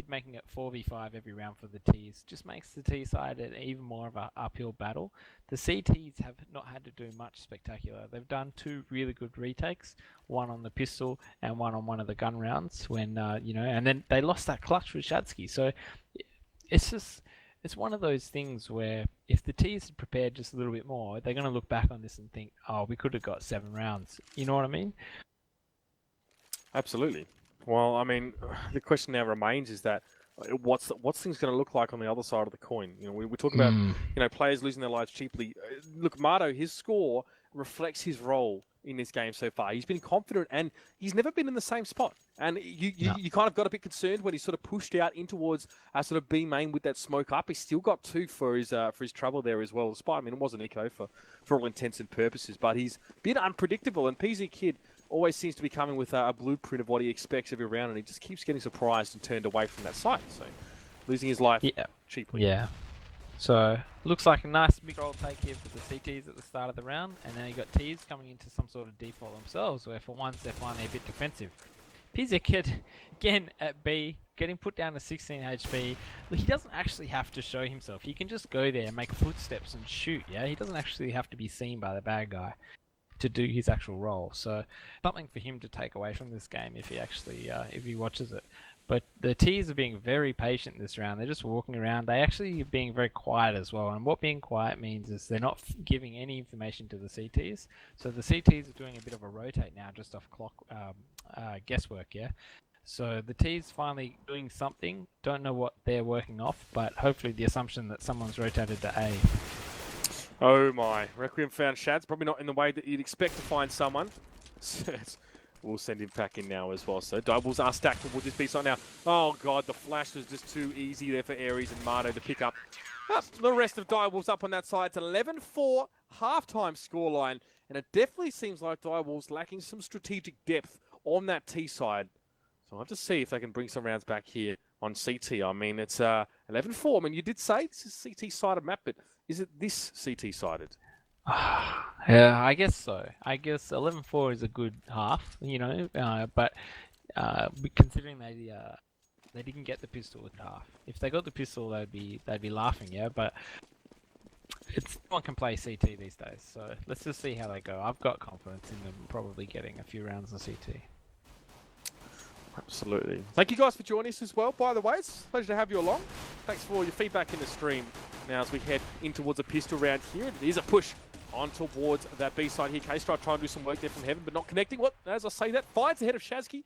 making it 4v5 every round for the T's just makes the T side an even more of an uphill battle. The CTs have not had to do much spectacular. They've done 2 really good retakes, one on the pistol and one on one of the gun rounds when, and then they lost that clutch with Shadsky. So it's one of those things where if the T's had prepared just a little bit more, they're going to look back on this and think, oh, we could have got 7 rounds. You know what I mean? Absolutely. Well, I mean, the question now remains is that what's things going to look like on the other side of the coin? You know, we talk about players losing their lives cheaply. Look, Marto, his score reflects his role in this game so far. He's been confident, and he's never been in the same spot. And you kind of got a bit concerned when he sort of pushed out in towards sort of B main with that smoke up. He's still got 2 for his trouble there as well. Despite, I mean, it wasn't eco for all intents and purposes, but he's been unpredictable. And PZ Kid always seems to be coming with a blueprint of what he expects every round, and he just keeps getting surprised and turned away from that site. So losing his life cheaply. Yeah. So looks like a nice big roll take here for the CTs at the start of the round, and then you got T's coming into some sort of default themselves, where for once they're finally a bit defensive. PZ Kid, again at B, getting put down to 16 HP. He doesn't actually have to show himself. He can just go there, make footsteps and shoot, yeah? He doesn't actually have to be seen by the bad guy to do his actual role. So something for him to take away from this game if he actually if he watches it. But the T's are being very patient this round. They're just walking around. They actually are being very quiet as well. And what being quiet means is they're not giving any information to the CTs. So the CTs are doing a bit of a rotate now, just off clock guesswork, yeah? So the T's finally doing something. Don't know what they're working off, but hopefully the assumption that someone's rotated to A. Oh my. Requiem found Shads. Probably not in the way that you'd expect to find someone. We'll send him back in now as well. So doubles are stacked towards this B side now. Oh god, the flash was just too easy there for Aries and Marto to pick up. The rest of Direwolves up on that side. It's 11-4 halftime scoreline. And it definitely seems like Direwolves lacking some strategic depth on that T side. So I'll have to see if they can bring some rounds back here on CT. I mean, it's 11-4. I mean, you did say this is CT-sided map, but is it this CT-sided? Yeah, I guess so. I guess 11-4 is a good half, but considering they didn't get the pistol with half. If they got the pistol, they'd be laughing, yeah. But no one can play CT these days, so let's just see how they go. I've got confidence in them probably getting a few rounds in CT. Absolutely. Thank you guys for joining us as well, by the way. It's a pleasure to have you along. Thanks for your feedback in the stream. Now as we head in towards a pistol round here, it is a push on towards that B side here. K-Stripe trying to do some work there from heaven, but not connecting. What? As I say that, finds ahead of Shazky.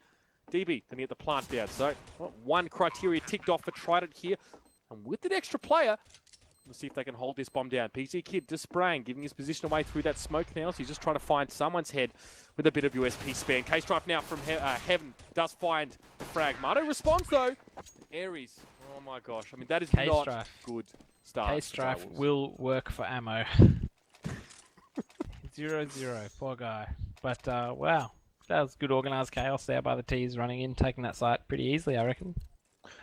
DB, then he get the plant down. So, one criteria ticked off for Trident here. And with an extra player, let's see if they can hold this bomb down. PC Kid just spraying, giving his position away through that smoke now. So he's just trying to find someone's head with a bit of USP span. K-Stripe now from heaven does find the frag. Mardo responds though. Aries, oh my gosh. I mean, that is not good start. K-Stripe will work for ammo. 0-0, poor guy. But wow, that was good organised chaos there by the T's running in, taking that site pretty easily, I reckon.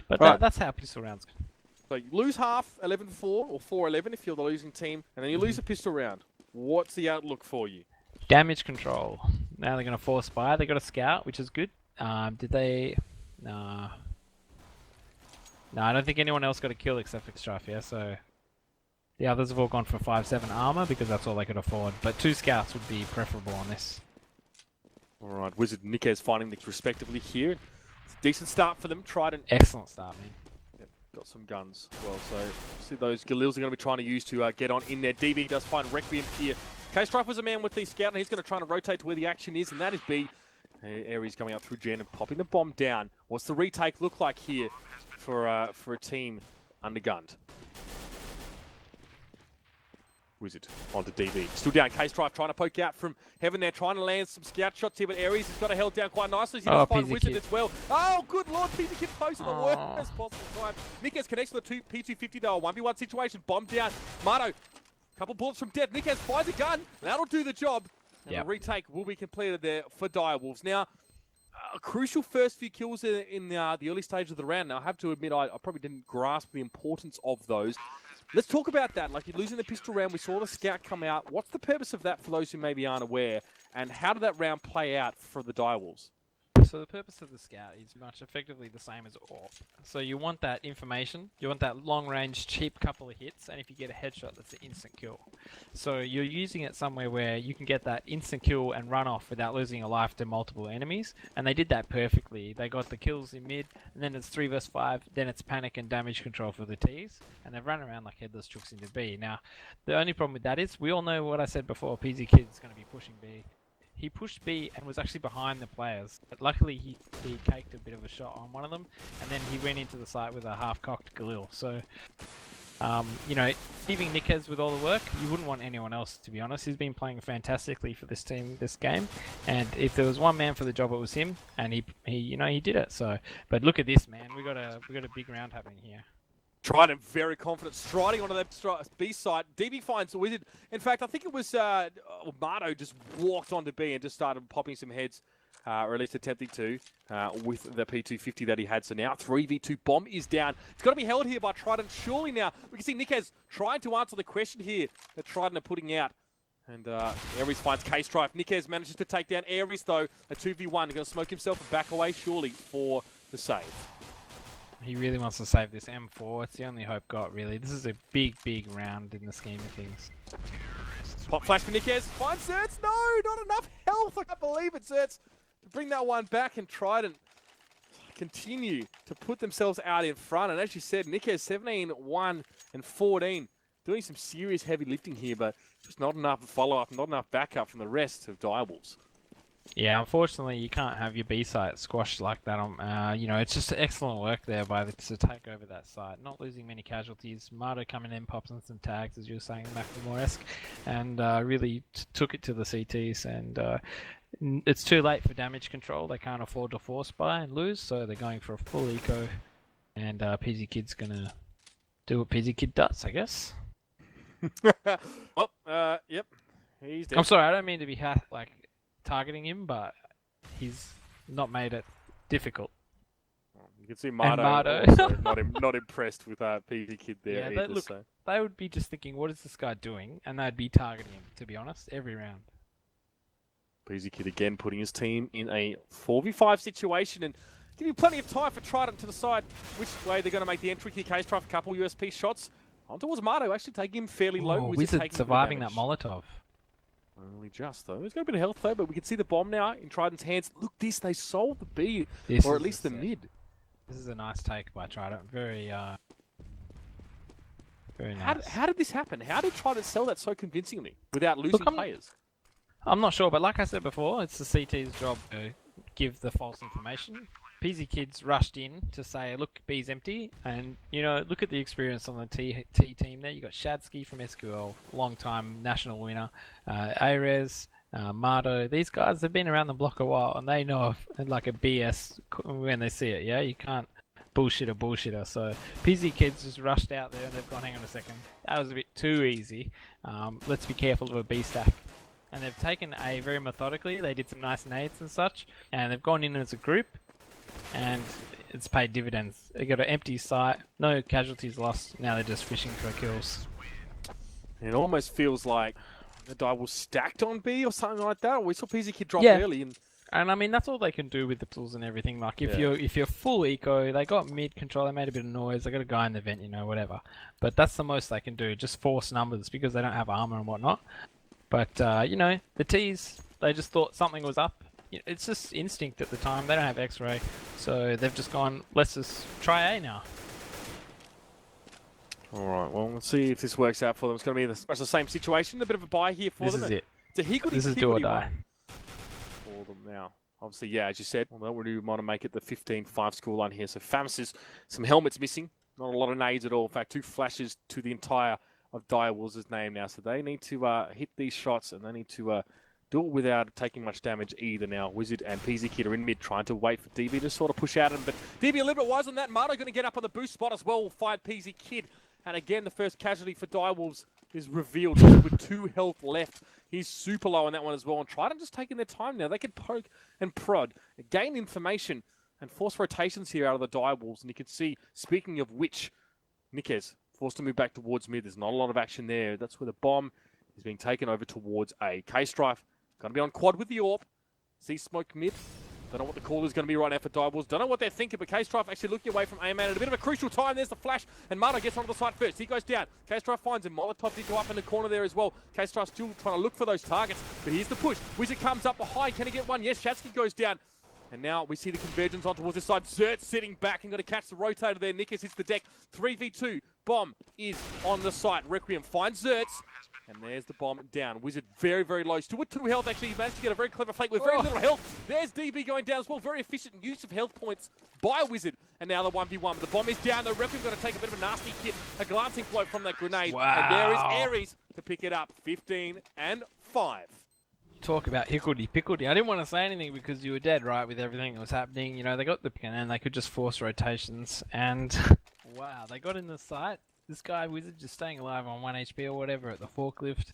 But that's how pistol rounds go. So you lose half, 11-4, or 4-11 if you're the losing team, and then you lose a pistol round. What's the outlook for you? Damage control. Now they're going to force fire. They got a scout, which is good. Did they? No, I don't think anyone else got a kill except for Strife, yeah, so the others have all gone for 5-7 armor because that's all they could afford. But 2 scouts would be preferable on this. All right, Wizard and Nikez finding things respectively here. It's a decent start for them. Trident. Excellent start, man. Got some guns as well, so see those Galils are going to be trying to use to get on in there. DB does find Requiem here. K-Strife was a man with the scout, and he's going to try to rotate to where the action is, and that is B. Aries coming up through Jen and popping the bomb down. What's the retake look like here for a team undergunned? Wizard onto DB. Still down. K-Strife trying to poke out from heaven there, trying to land some scout shots here, but Aries has got it held down quite nicely. He does find Wizard as well. Oh, good lord, PZ Kid posted the worst possible time. Nikez connects with the P250 though. 1v1 situation. Bomb down. Mardo, couple bullets from death. Nikez finds a gun. That'll do the job. And the retake will be completed there for Direwolves. Now, a crucial first few kills in the early stage of the round. Now, I have to admit, I probably didn't grasp the importance of those. Let's talk about that. Like, you're losing the pistol round. We saw the scout come out. What's the purpose of that for those who maybe aren't aware? And how did that round play out for the Direwolves? So the purpose of the scout is much effectively the same as AWP. So you want that information, you want that long-range, cheap couple of hits, and if you get a headshot, that's an instant kill. So you're using it somewhere where you can get that instant kill and run off without losing a life to multiple enemies, and they did that perfectly. They got the kills in mid, and then it's 3 vs 5, then it's panic and damage control for the T's, and they've run around like headless chooks into B. Now, the only problem with that is, we all know what I said before, PZ Kid's going to be pushing B. He pushed B and was actually behind the players. But luckily, he caked a bit of a shot on one of them, and then he went into the site with a half-cocked Galil. So, leaving Nikez with all the work, you wouldn't want anyone else, to be honest. He's been playing fantastically for this team this game, and if there was one man for the job, it was him, and he did it. So, but look at this, man. We got a big round happening here. Trident very confident, striding onto that B site. DB finds the Wizard. In fact, I think it was Mardo just walked onto B and just started popping some heads, or at least attempting to, with the P250 that he had. So now 3v2 bomb is down. It's got to be held here by Trident. Surely now we can see Nikez trying to answer the question here that Trident are putting out. And Aries finds K-Strife. Nikez manages to take down Aries though. A 2v1. He's going to smoke himself and back away surely for the save. He really wants to save this M4. It's the only hope got, really. This is a big, big round in the scheme of things. Pop flash for Nikez. Finds Zerts. No, not enough health. I can't believe it, Zerts. To bring that one back, and Trident continue to put themselves out in front. And as you said, Nikez 17, 1, and 14. Doing some serious heavy lifting here, but just not enough follow-up, not enough backup from the rest of Direwolves. Yeah, unfortunately, you can't have your B site squashed like that. It's just excellent work there to take over that site. Not losing many casualties. Mardo coming in, pops on some tags, as you were saying, Macklemore-esque, and really took it to the CTs. And it's too late for damage control. They can't afford to force buy and lose, so they're going for a full eco. And PZ Kid's going to do what PZ Kid does, I guess. Well, yep. He's dead. I'm sorry, I don't mean to be targeting him, but he's not made it difficult. You can see And Marto Marto. also not impressed with PZ Kid there Yeah, either. So. they would be just thinking, what is this guy doing? And they'd be targeting him, to be honest, every round. PZ Kid again putting his team in a 4v5 situation and giving plenty of time for Trident to decide which way they're going to make the entry. Case try a couple USP shots. On towards Marto, actually taking him fairly low. Wizard surviving that Molotov. Only just, though. He's got a bit of health, though, but we can see the bomb now in Trident's hands. Look, they sold the B, or at least the mid. This is a nice take by Trident. Very nice. How did this happen? How did Trident sell that so convincingly without losing players? I'm not sure, but like I said before, it's the CT's job to give the false information. PZ Kids rushed in to say, look, B's empty, and, look at the experience on the T team there. You got Shadsky from SQL, long-time national winner, Ares, Marto. These guys have been around the block a while, and they know like a BS when they see it, yeah? You can't bullshit a bullshitter. So PZ Kids just rushed out there, and they've gone, hang on a second, that was a bit too easy. Let's be careful of a B stack. And they've taken A very methodically. They did some nice nades and such, and they've gone in as a group, and it's paid dividends. They got an empty site, no casualties lost. Now they're just fishing for kills. It almost feels like the die was stacked on B or something like that. We saw PZ Kid drop early, and I mean that's all they can do with the tools and everything. Like if you're full eco, they got mid control. They made a bit of noise. They got a guy in the vent, whatever. But that's the most they can do. Just force numbers because they don't have armor and whatnot. But the T's, they just thought something was up. It's just instinct at the time. They don't have X-ray, so they've just gone, let's just try A now. All right, well, let's see if this works out for them. It's going to be the same situation. A bit of a buy here for them. This is it. This is do or die for them now. Obviously, yeah, as you said, well, we want to make it the 15-5 scoreline here. So Famis is some helmets missing. Not a lot of nades at all. In fact, 2 flashes to the entire of Direwolves' name now. So they need to hit these shots, and they need to do it without taking much damage either now. Wizard and PZ Kid are in mid, trying to wait for DB to sort of push out him. But DB a little bit wise on that. Marto going to get up on the boost spot as well. Will find PZ Kid. And again, the first casualty for Direwolves is revealed with 2 health left. He's super low on that one as well. And Trident just taking their time now. They can poke and prod, gain information, and force rotations here out of the Direwolves. And you can see, speaking of which, Nikes forced to move back towards mid. There's not a lot of action there. That's where the bomb is being taken over towards A. K-Strife going to be on quad with the AWP. See smoke mid. Don't know what the call is going to be right now for Direwolves. Don't know what they're thinking, but K-Strife actually looking away from A-Man at a bit of a crucial time. There's the flash, and Marto gets onto the side first. He goes down. K-Strife finds him. Molotov did go up in the corner there as well. K-Strife still trying to look for those targets, but here's the push. Wizard comes up behind. Can he get one? Yes, Shatsky goes down. And now we see the convergence on towards this side. Zert sitting back and going to catch the rotator there. Nickers hits the deck. 3v2. Bomb is on the site. Requiem finds Zerts. And there's the bomb down. Wizard very, very low. Still with 2 health, actually. He managed to get a very clever flank with very little health. There's DB going down as well. Very efficient use of health points by Wizard. And now the 1v1. The bomb is down, though. Requiem going to take a bit of a nasty hit. A glancing blow from that grenade. Wow. And there is Ares to pick it up. 15-5. Talk about hickledy-pickledy. I didn't want to say anything because you were dead, right, with everything that was happening. They got the pick and they could just force rotations. And, wow, they got in the site. This guy, Wizard, just staying alive on 1 HP or whatever at the forklift.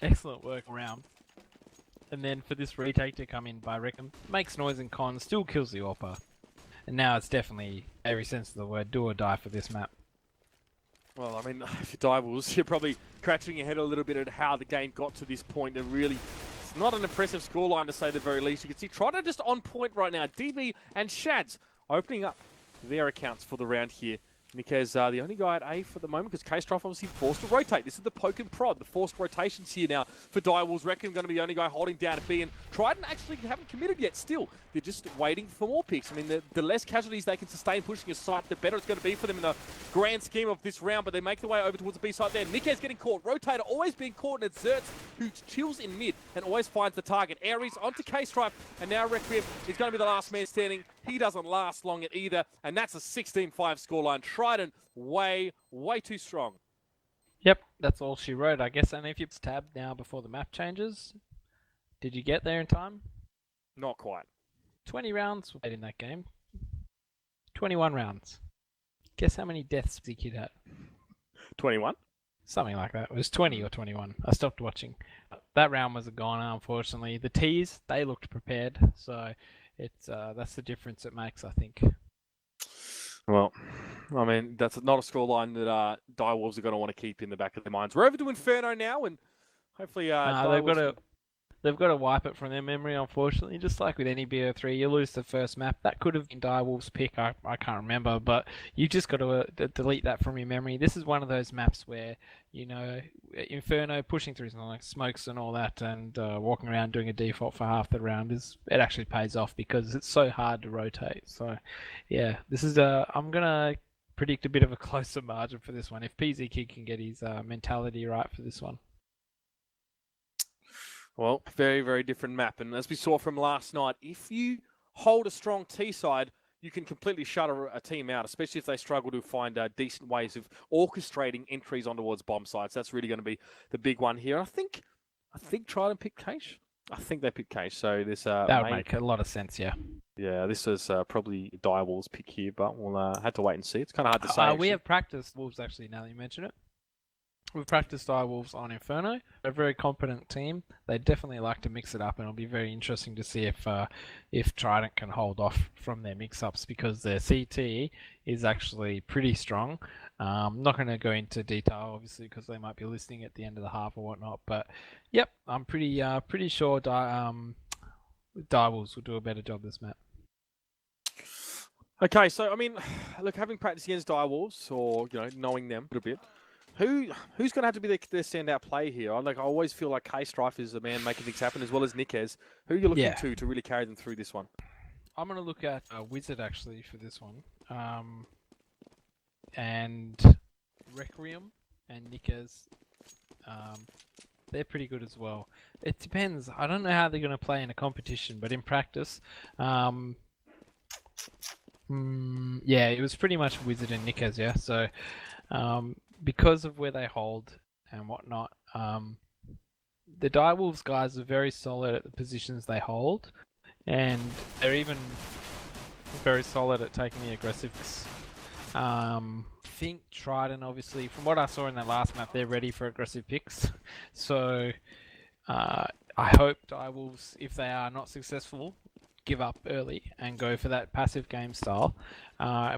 Excellent work around. And then for this retake to come in by Reckham, makes noise and cons, still kills the AWPer. And now it's definitely, every sense of the word, do or die for this map. Well, I mean, if you Direwolves, you're probably scratching your head a little bit at how the game got to this point. It's not an impressive scoreline to say the very least. You can see Trident just on point right now. DB and Shads opening up their accounts for the round here. Nikes the only guy at A for the moment because K-Strife obviously forced to rotate. This is the poke and prod, the forced rotations here now for Direwolves. Reckon going to be the only guy holding down at B, and Trident actually haven't committed yet still. They're just waiting for more picks. I mean, the less casualties they can sustain pushing a site, the better it's going to be for them in the grand scheme of this round, but they make their way over towards the B side there. Nikes getting caught. Rotator always being caught, and it's Zerts who chills in mid and always finds the target. Ares onto K-Strife, and now Requiem is going to be the last man standing. He doesn't last long at either, and that's a 16-5 scoreline. Trident way too strong. Yep, that's all she wrote, I guess. And if you tab now before the map changes, did you get there in time? Not quite. 20 rounds played in that game. 21 rounds. Guess how many deaths the kid had? 21? Something like that. It was 20 or 21. I stopped watching. That round was a goner, unfortunately. The T's, they looked prepared, so it's that's the difference it makes, I think. Well, I mean, that's not a scoreline that Direwolves are going to want to keep in the back of their minds. We're over to Inferno now, and hopefully Direwolves... They've got to wipe it from their memory, unfortunately. Just like with any BO3, you lose the first map. That could have been Direwolf's pick, I can't remember, but you just got to delete that from your memory. This is one of those maps where, you know, Inferno pushing through something like smokes and all that and walking around doing a default for half the round, it actually pays off because it's so hard to rotate. So, yeah, this is I'm going to predict a bit of a closer margin for this one if PZ Kid can get his mentality right for this one. Well, very, very different map. And as we saw from last night, if you hold a strong T side, you can completely shut a team out, especially if they struggle to find decent ways of orchestrating entries on towards bomb sites. That's really going to be the big one here. I think Trident picked Cage. I think they picked Cage. So this that would make a lot of sense, yeah. Yeah, this is probably Direwolves' pick here, but we'll have to wait and see. It's kind of hard to say. We have practiced Wolves, actually, now that you mention it. We've practiced Direwolves on Inferno. They're a very competent team. They definitely like to mix it up, and it'll be very interesting to see if Trident can hold off from their mix-ups because their CT is actually pretty strong. I'm not going to go into detail, obviously, because they might be listening at the end of the half or whatnot. But yep, I'm pretty sure Direwolves will do a better job this map. Okay, so I mean, look, having practiced against Direwolves, or knowing them a bit. Who's going to have to be their standout player here? I always feel like K-Strife is the man making things happen, as well as Nikez. Who are you looking to really carry them through this one? I'm going to look at Wizard, actually, for this one. And Requiem and Nikez, they're pretty good as well. It depends. I don't know how they're going to play in a competition, but in practice, yeah, it was pretty much Wizard and Nikez, yeah? So... because of where they hold and whatnot, the Direwolves guys are very solid at the positions they hold, and they're even very solid at taking the aggressives. I think Trident, obviously, from what I saw in that last map, they're ready for aggressive picks. So I hope Direwolves, if they are not successful, give up early and go for that passive game style,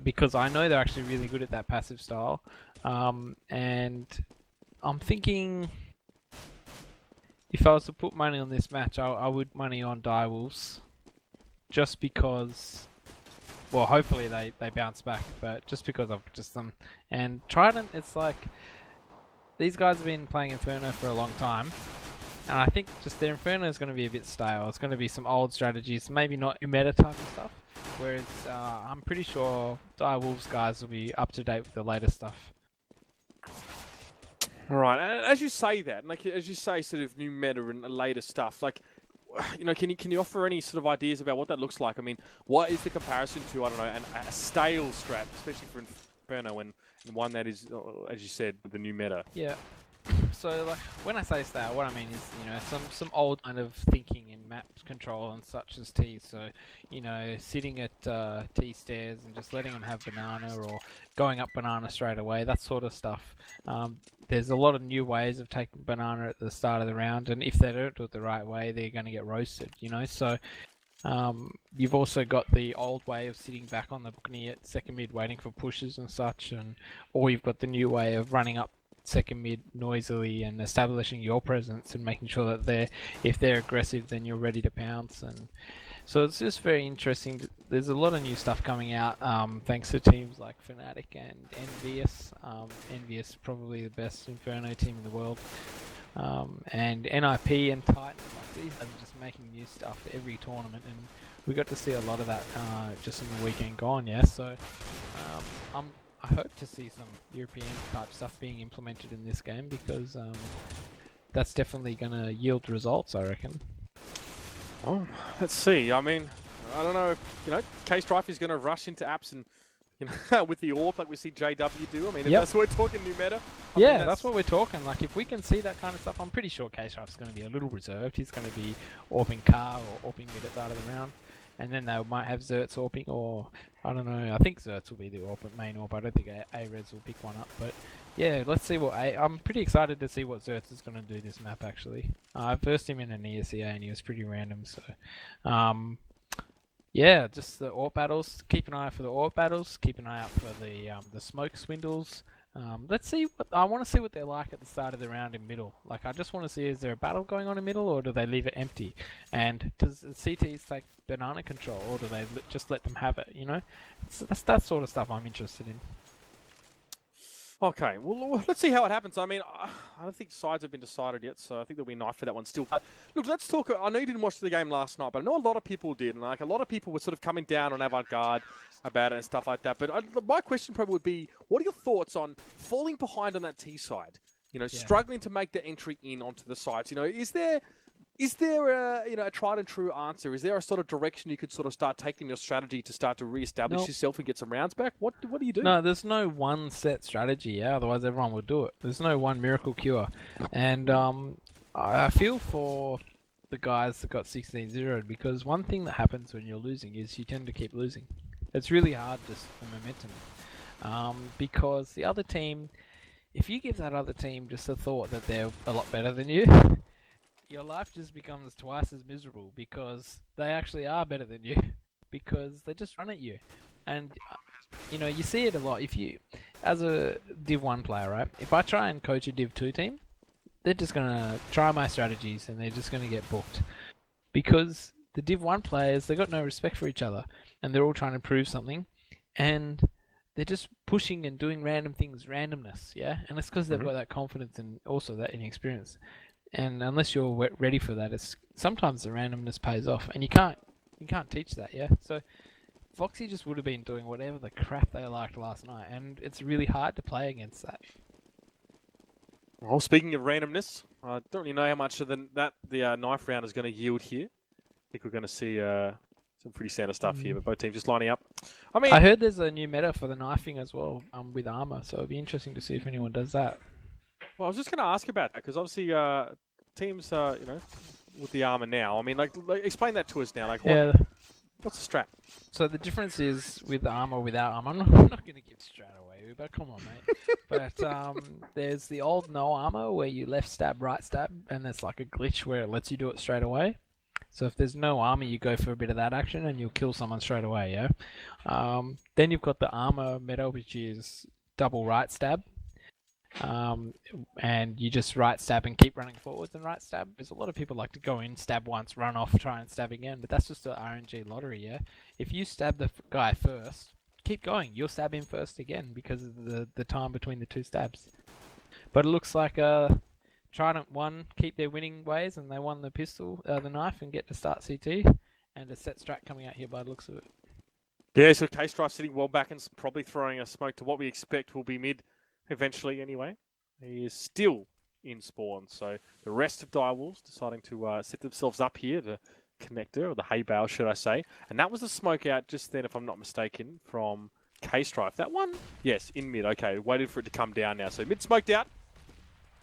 because I know they're actually really good at that passive style. And I'm thinking if I was to put money on this match, I would money on Direwolves, just because, well, hopefully they bounce back, but just because of just them. And Trident, it's like, these guys have been playing Inferno for a long time, and I think just their Inferno is going to be a bit stale. It's going to be some old strategies, maybe not meta type of stuff, whereas I'm pretty sure Direwolves guys will be up to date with the latest stuff. All right, and as you say that, as you say, sort of new meta and later stuff, can you offer any sort of ideas about what that looks like? I mean, what is the comparison to, I don't know, a stale strat, especially for Inferno, and one that is, as you said, the new meta? Yeah. So, like, when I say style, what I mean is, some old kind of thinking in map control and such as T. So, sitting at T stairs and just letting them have banana, or going up banana straight away, that sort of stuff. There's a lot of new ways of taking banana at the start of the round, and if they don't do it the right way, they're going to get roasted, So, you've also got the old way of sitting back on the balcony at second mid waiting for pushes and such, or you've got the new way of running up second mid noisily and establishing your presence and making sure that if they're aggressive, then you're ready to pounce. And so it's just very interesting. There's a lot of new stuff coming out, thanks to teams like Fnatic and Envious. Envious, probably the best Inferno team in the world. And NIP and Titan, these are just making new stuff for every tournament, and we got to see a lot of that just in the weekend gone, yeah. So I hope to see some European type stuff being implemented in this game, because that's definitely going to yield results, I reckon. Oh, let's see. I mean, I don't know. K-Strife is going to rush into apps and with the AWP like we see JW do. I mean, if that's what we're talking new meta. I mean, that's what we're talking. Like, if we can see that kind of stuff, I'm pretty sure K-Strife's going to be a little reserved. He's going to be AWPing car or AWPing mid at the start of the round. And then they might have Zerts AWPing, or I don't know. I think Zerts will be the main AWP. I don't think A-Reds will pick one up. But yeah, let's see I'm pretty excited to see what Zerts is going to do this map, actually. I versed him in an ESEA and he was pretty random. So Yeah, just the AWP battles. Keep an eye out for the AWP battles. Keep an eye out for the smoke swindles. Let's see what I want to see what they're like at the start of the round in middle. Like I just want to see, is there a battle going on in middle, or do they leave it empty? And does the CTs take banana control, or do they just let them have it? You know, that's that sort of stuff I'm interested in. Okay, well, let's see how it happens. I mean, I don't think sides have been decided yet, so I think there'll be a knife for that one still. But look, let's talk. I know you didn't watch the game last night, but I know a lot of people did, and like a lot of people were sort of coming down on Avant-Garde about it and stuff like that. But my question probably would be, what are your thoughts on falling behind on that T side? You know, struggling to make the entry in onto the sides. You know, is there a tried and true answer? Is there a sort of direction you could sort of start taking your strategy to start to reestablish yourself and get some rounds back? What do you do? No, there's no one set strategy. Yeah, otherwise everyone would do it. There's no one miracle cure, and I feel for the guys that got 16-0'd, because one thing that happens when you're losing is you tend to keep losing. It's really hard just for momentum, because the other team, if you give that other team just a thought that they're a lot better than you, your life just becomes twice as miserable, because they actually are better than you, because they just run at you. And, you know, you see it a lot. If you, as a Div 1 player, right, if I try and coach a Div 2 team, they're just going to try my strategies and they're just going to get booked. Because the Div 1 players, they've got no respect for each other, and they're all trying to prove something, and they're just pushing and doing random things, randomness, yeah? And it's because they've got that confidence and also that inexperience. And unless you're ready for that, it's sometimes the randomness pays off, and you can't teach that, yeah. So Foxy just would have been doing whatever the crap they liked last night, and it's really hard to play against that. Well, speaking of randomness, I don't really know how much of the knife round is going to yield here. I think we're going to see some pretty standard stuff here, but both teams just lining up. I mean, I heard there's a new meta for the knifing as well, with armor, so it'll be interesting to see if anyone does that. Well, I was just going to ask about that, because obviously teams, with the armor now, I mean, like explain that to us now. Like, what's the strat? So the difference is with armor, without armor. I'm not going to give strat away, but come on, mate. But there's the old no armor where you left stab, right stab, and there's like a glitch where it lets you do it straight away. So if there's no armor, you go for a bit of that action and you'll kill someone straight away, yeah? Then you've got the armor meta, which is double right stab. And you just right stab and keep running forwards and right stab. There's a lot of people like to go in, stab once, run off, try and stab again, but that's just an RNG lottery, yeah? If you stab the guy first, keep going. You'll stab him first again because of the time between the two stabs. But it looks like Trident won, keep their winning ways, and they won the pistol, the knife, and get to start CT, and a set strat coming out here by the looks of it. Yeah, so K-Strife sitting well back and probably throwing a smoke to what we expect will be mid eventually anyway. He is still in spawn, so the rest of Direwolves deciding to set themselves up here, the connector, or the hay bale, should I say. And that was the smoke out just then, if I'm not mistaken, from K-Strife. That one? Yes, in mid. Okay, waited for it to come down now. So mid smoked out.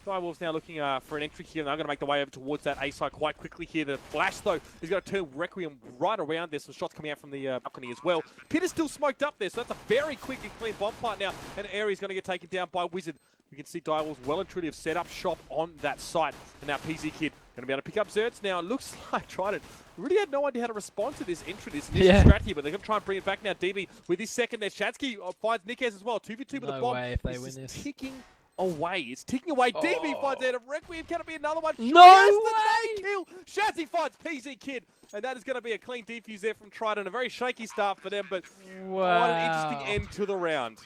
Direwolves now looking for an entry here, and they're going to make the way over towards that A side quite quickly here. The flash, though, is going to turn Requiem right around. There's some shots coming out from the balcony as well. Pit is still smoked up there, so that's a very quick and clean bomb plant now, and Aries going to get taken down by Wizard. We can see Direwolves well and truly have set up shop on that site, and now PZ Kid going to be able to pick up Zerts now. It looks like Trident really had no idea how to respond to this entry, this initial strat here, but they're going to try and bring it back now. DB with his second there. Shadsky finds Nikes as well. 2v2 with the bomb. No way if they win this. Ticking away. It's ticking away. DB finds out of Requiem. Can it be another one? No way! Kill. Shazzy finds PZ Kid. And that is going to be a clean defuse there from Trident. A very shaky start for them, but what an interesting end to the round.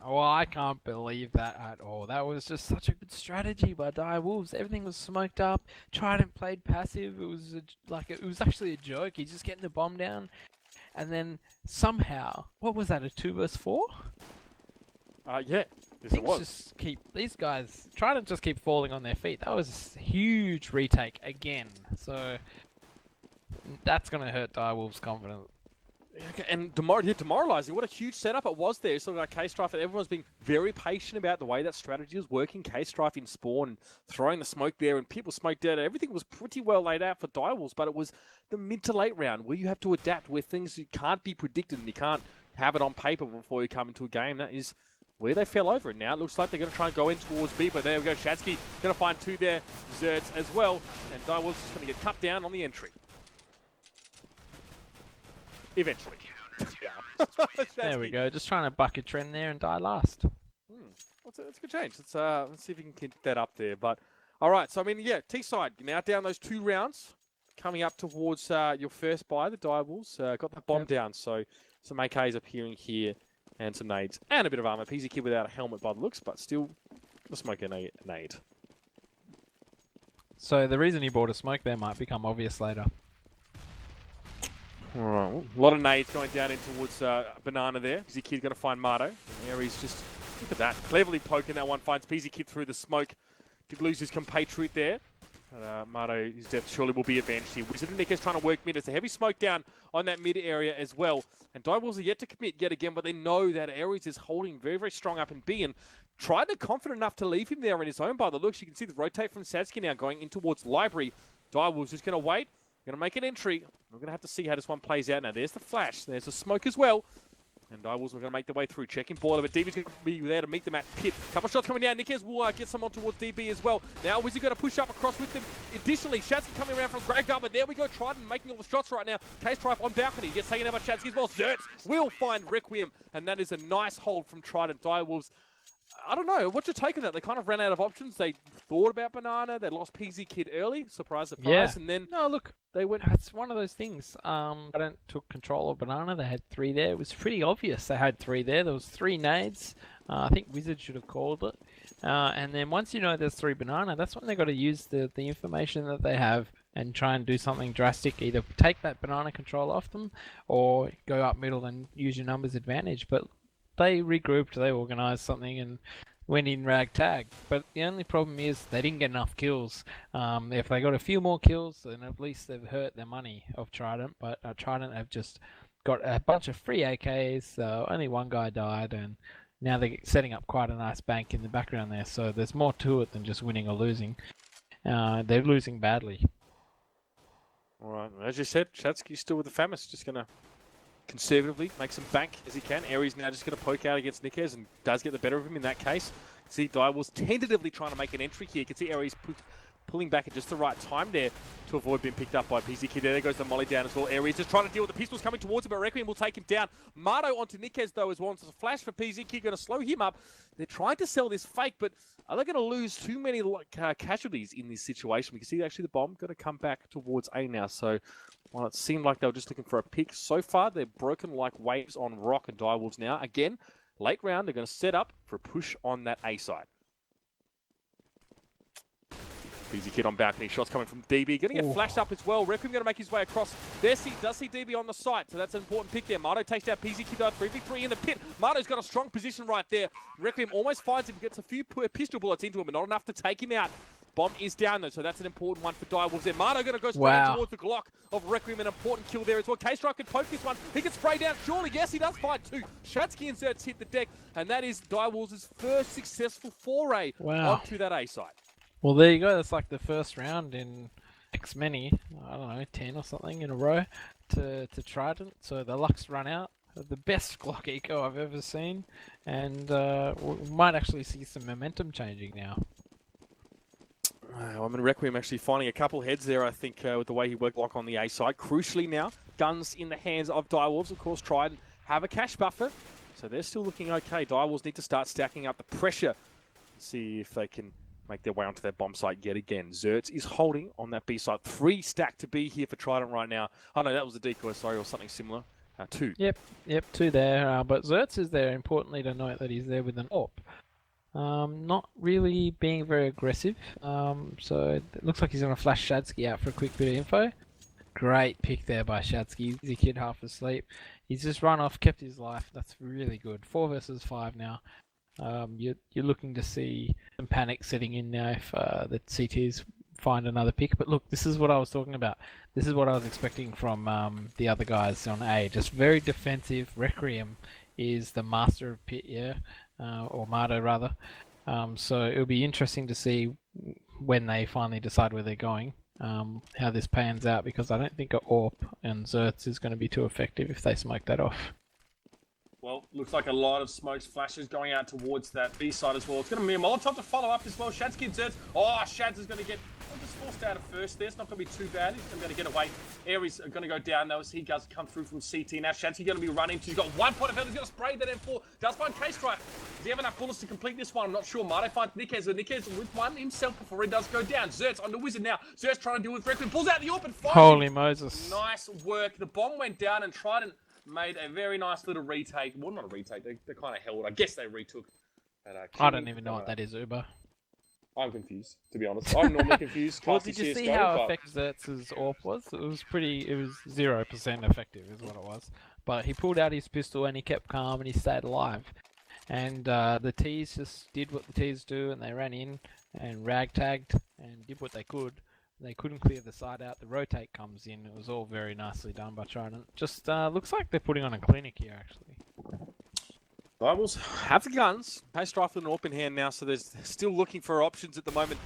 Oh, I can't believe that at all. That was just such a good strategy by Direwolves. Everything was smoked up. Trident played passive. It was it was actually a joke. He's just getting the bomb down. And then somehow, what was that, a 2 vs 4? Yeah. These guys, Trident just keep falling on their feet. That was a huge retake again. So that's going to hurt Direwolves' confidence. And demoralizing. What a huge setup it was there. So like K-Strife, everyone's being very patient about the way that strategy was working. K-Strife in spawn and throwing the smoke there, and people smoked out. Everything was pretty well laid out for Direwolves, but it was the mid to late round where you have to adapt, where things can't be predicted and you can't have it on paper before you come into a game. That is where they fell over. And now it looks like they're going to try and go in towards B, but there we go. Shadsky going to find 2 there. Zerts as well. And Direwolves is going to get cut down on the entry. Eventually. There we go. Just trying to buck a trend there and die last. That's a good change. Let's see if we can keep that up there. But all right, so I mean, yeah, T-side now down those 2 rounds, coming up towards your first buy. The Direwolves got that bomb down, so some AKs appearing here and some nades and a bit of armor. PZ Kid without a helmet by the looks, but still gonna smoke a nade. So the reason he bought a smoke there might become obvious later. All right, a lot of nades going down in towards Banana there. PZ Kid going to find Marto. And Aries just, look at that, cleverly poking that one, finds PZ Kid through the smoke. Did lose his compatriot there. Marto, his death surely will be avenged here. Wizard and Nick is trying to work mid. It's a heavy smoke down on that mid area as well. And Direwolves are yet to commit yet again, but they know that Aries is holding very, very strong up in B and tried to confident enough to leave him there in his own by the looks. You can see the rotate from Sadski now going in towards Library. Direwolves just going to wait. Going to make an entry. We're going to have to see how this one plays out now. There's the flash. There's the smoke as well. And Direwolves are going to make their way through. Checking Boiler, but DB's going to be there to meet them at pit. Couple shots coming down. Nikes will get some on towards DB as well. Now Wizard going to push up across with them. Additionally, Shadsky coming around from Graveguard, but there we go. Trident making all the shots right now. Case Trife on balcony. Gets taken out by Shadsky as well. Zerts will find Requiem. And that is a nice hold from Trident. Direwolves, I don't know. What's your take on that? They kind of ran out of options. They thought about Banana. They lost PZ Kid early. Surprise, surprise. Yeah. And then No, look, they went... it's one of those things. Trident took control of Banana. They had 3 there. It was pretty obvious they had 3 there. There was 3 nades. I think Wizard should have called it. And then once you know there's 3 Banana, that's when they got to use the information that they have and try and do something drastic. Either take that Banana control off them or go up middle and use your numbers advantage. But they regrouped, they organised something and went in ragtag. But the only problem is they didn't get enough kills. If they got a few more kills, then at least they've hurt their money of Trident. But Trident have just got a bunch of free AKs. Only one guy died, and now they're setting up quite a nice bank in the background there. So there's more to it than just winning or losing. They're losing badly. All right, as you said, Shadsky's still with the Famis, just going to conservatively make some bank as he can. Aries now just going to poke out against Nikes and does get the better of him in that case. See, Direwolves tentatively trying to make an entry here. You can see Aries pulling back at just the right time there to avoid being picked up by PZ Kid. There goes the molly down as well. Aries just trying to deal with the pistols coming towards him, but Requiem will take him down. Marto onto Nikes though as well. It's a flash for PZ Kid, going to slow him up. They're trying to sell this fake, but are they going to lose too many casualties in this situation? We can see actually the bomb going to come back towards A now. So while it seemed like they were just looking for a pick, so far they're broken like waves on Rock and Direwolves now. Again, late round, they're going to set up for a push on that A side. PZ Kid on balcony, shots coming from DB. Going to get flashed up as well. Requiem going to make his way across. There does see DB on the site, so that's an important pick there. Marto takes down PZ Kid 3v3 in the pit. Marto's got a strong position right there. Requiem almost finds him, gets a few pistol bullets into him, but not enough to take him out. Bomb is down though, so that's an important one for Direwolves there. Marto going to go straight towards the Glock of Requiem, an important kill there as well. K-Strike can poke this one. He can spray down, surely. Yes, he does find 2. Shadsky and Zerts hit the deck, and that is Direwolves' first successful foray onto that A side. Well, there you go. That's like the first round in X many, I don't know, 10 or something in a row to Trident. So the luck's run out. The best Glock eco I've ever seen, and we might actually see some momentum changing now. I mean, Requiem actually finding a couple heads there, I think, with the way he worked Glock on the A side. Crucially now, guns in the hands of Direwolves. Of course, Trident have a cash buffer, so they're still looking okay. Direwolves need to start stacking up the pressure, see if they can make their way onto their bomb site yet again. Zerts is holding on that B site. 3 stacked to be here for Trident right now. Oh no, that was a decoy, sorry, or something similar. 2. Yep, 2 there. But Zerts is there, importantly to note that he's there with an AWP. Not really being very aggressive. So it looks like he's going to flash Shadsky out for a quick bit of info. Great pick there by Shadsky. He's a kid half asleep. He's just run off, kept his life. That's really good. 4 versus 5 now. You're looking to see some panic setting in now if the CTs find another pick. But look, this is what I was talking about. This is what I was expecting from the other guys on A. Just very defensive. Requiem is the master of pit, or Marto rather. So it'll be interesting to see when they finally decide where they're going, how this pans out, because I don't think an AWP and Zerts is going to be too effective if they smoke that off. Well, Looks like a lot of smokes flashes going out towards that B side as well. It's going to be a Molotov to follow up as well. Shads gets it. Oh, Shads is going to get just forced out of first there. It's not going to be too bad. He's going to be able to get away. Aries are going to go down though as he does come through from CT. Now Shadsky going to be running. He's got 1 point of health. He's going to spray that M4. Does find K-Strike. Does he have enough bullets to complete this one? I'm not sure. Might find Nickez. But Nickez with one himself before he does go down. Zert's on the Wizard now. Zert's trying to deal with Requiem. Pulls out the AWP and fires. Holy Moses. Nice work. The bomb went down and Trident made a very nice little retake. Well, not a retake. They kind of held. I guess they retook. That, I don't even know what that is, Uber. I'm confused, to be honest. I'm normally confused. Well, did you see how effective Zertz's AWP was? It was 0% effective is what it was. But he pulled out his pistol and he kept calm and he stayed alive. And the T's just did what the T's do and they ran in and ragtagged and did what they could. They couldn't clear the side out. The rotate comes in. It was all very nicely done by Trident. Just looks like they're putting on a clinic here, actually. Rivals have the guns. Pace rifle and AWP in hand now, so they're still looking for options at the moment.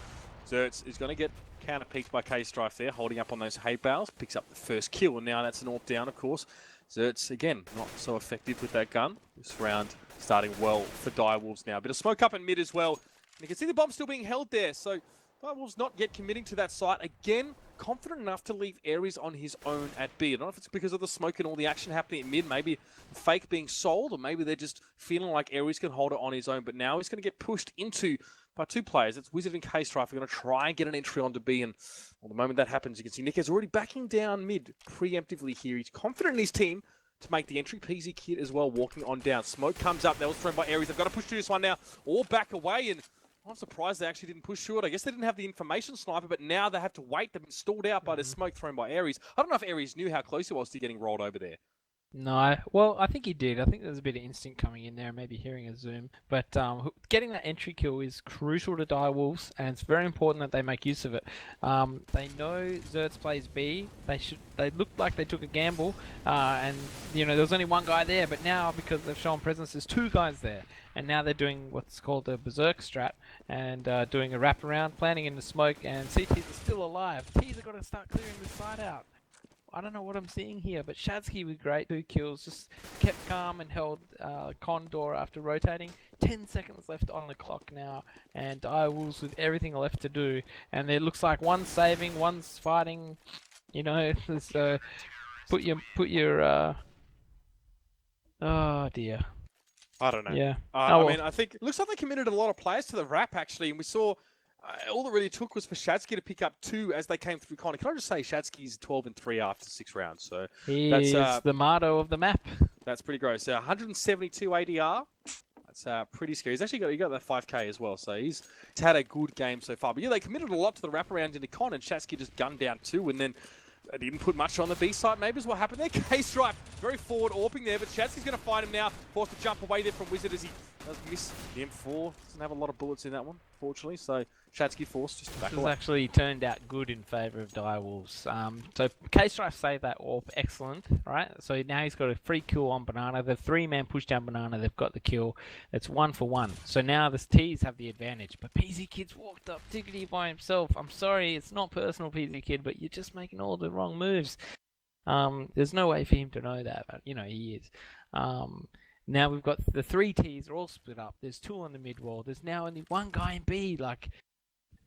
Zertz is going to get counter-peeked by K-Strife there, holding up on those hay bales. Picks up the first kill, and now that's an AWP down, of course. Zertz, again, not so effective with that gun. This round starting well for Direwolves now. Bit of smoke up in mid as well. And you can see the bomb still being held there, so Direwolves not yet committing to that site. Again, confident enough to leave Aries on his own at B. I don't know if it's because of the smoke and all the action happening at mid, maybe fake being sold, or maybe they're just feeling like Aries can hold it on his own. But now he's going to get pushed into by 2 players. It's Wizard and K-Strife. We're going to try and get an entry onto B, and well, the moment that happens, you can see Nick is already backing down mid preemptively here. He's confident in his team to make the entry. PZ Kid as well walking on down. Smoke comes up. That was thrown by Aries. They've got to push through this one now, or back away, and I'm surprised they actually didn't push through it. I guess they didn't have the information sniper, but now they have to wait. They've been stalled out by the smoke thrown by Aries. I don't know if Aries knew how close he was to getting rolled over there. No, well, I think he did. I think there's a bit of instinct coming in there, maybe hearing a zoom. But getting that entry kill is crucial to Direwolves, and it's very important that they make use of it. They know Zertz plays B. They looked like they took a gamble, and there was only one guy there. But now, because they've shown presence, there's 2 guys there, and now they're doing what's called a berserk strat and doing a wraparound, planting in the smoke, and CTs are still alive. T's have got to start clearing the side out. I don't know what I'm seeing here, but Shadsky with great 2 kills, just kept calm and held Condor after rotating. 10 seconds left on the clock now, and Direwolves with everything left to do. And it looks like one's saving, one's fighting. Put your. Oh dear. I don't know. Yeah. I mean, I think it looks like they committed a lot of players to the wrap actually, and we saw. All it really took was for Shadsky to pick up 2 as they came through Connor. Can I just say Shadsky's 12-3 after 6 rounds? So he's the motto of the map. That's pretty gross. 172 ADR. That's pretty scary. He's actually got that 5K as well, so he's had a good game so far. But yeah, they committed a lot to the wraparound into Con, and Shadsky just gunned down 2, and then didn't put much on the B side. Maybe is what happened there. K-Stripe very forward, AWPing there, but Shadsky's going to find him now. Forced to jump away there from Wizard as he does miss the M4. Doesn't have a lot of bullets in that one, fortunately. So Shadsky forced just to back away. This has actually turned out good in favour of Direwolves. So K-Strife saved that AWP, excellent, right? So now he's got a free kill on Banana. The 3-man push down Banana, they've got the kill. It's 1 for 1. So now the T's have the advantage. But PZ Kid's walked up diggity by himself. I'm sorry, it's not personal, PZ Kid, but you're just making all the wrong moves. There's no way for him to know that, but he is. Now we've got the 3 T's are all split up. There's 2 on the mid wall. There's now only 1 guy in B.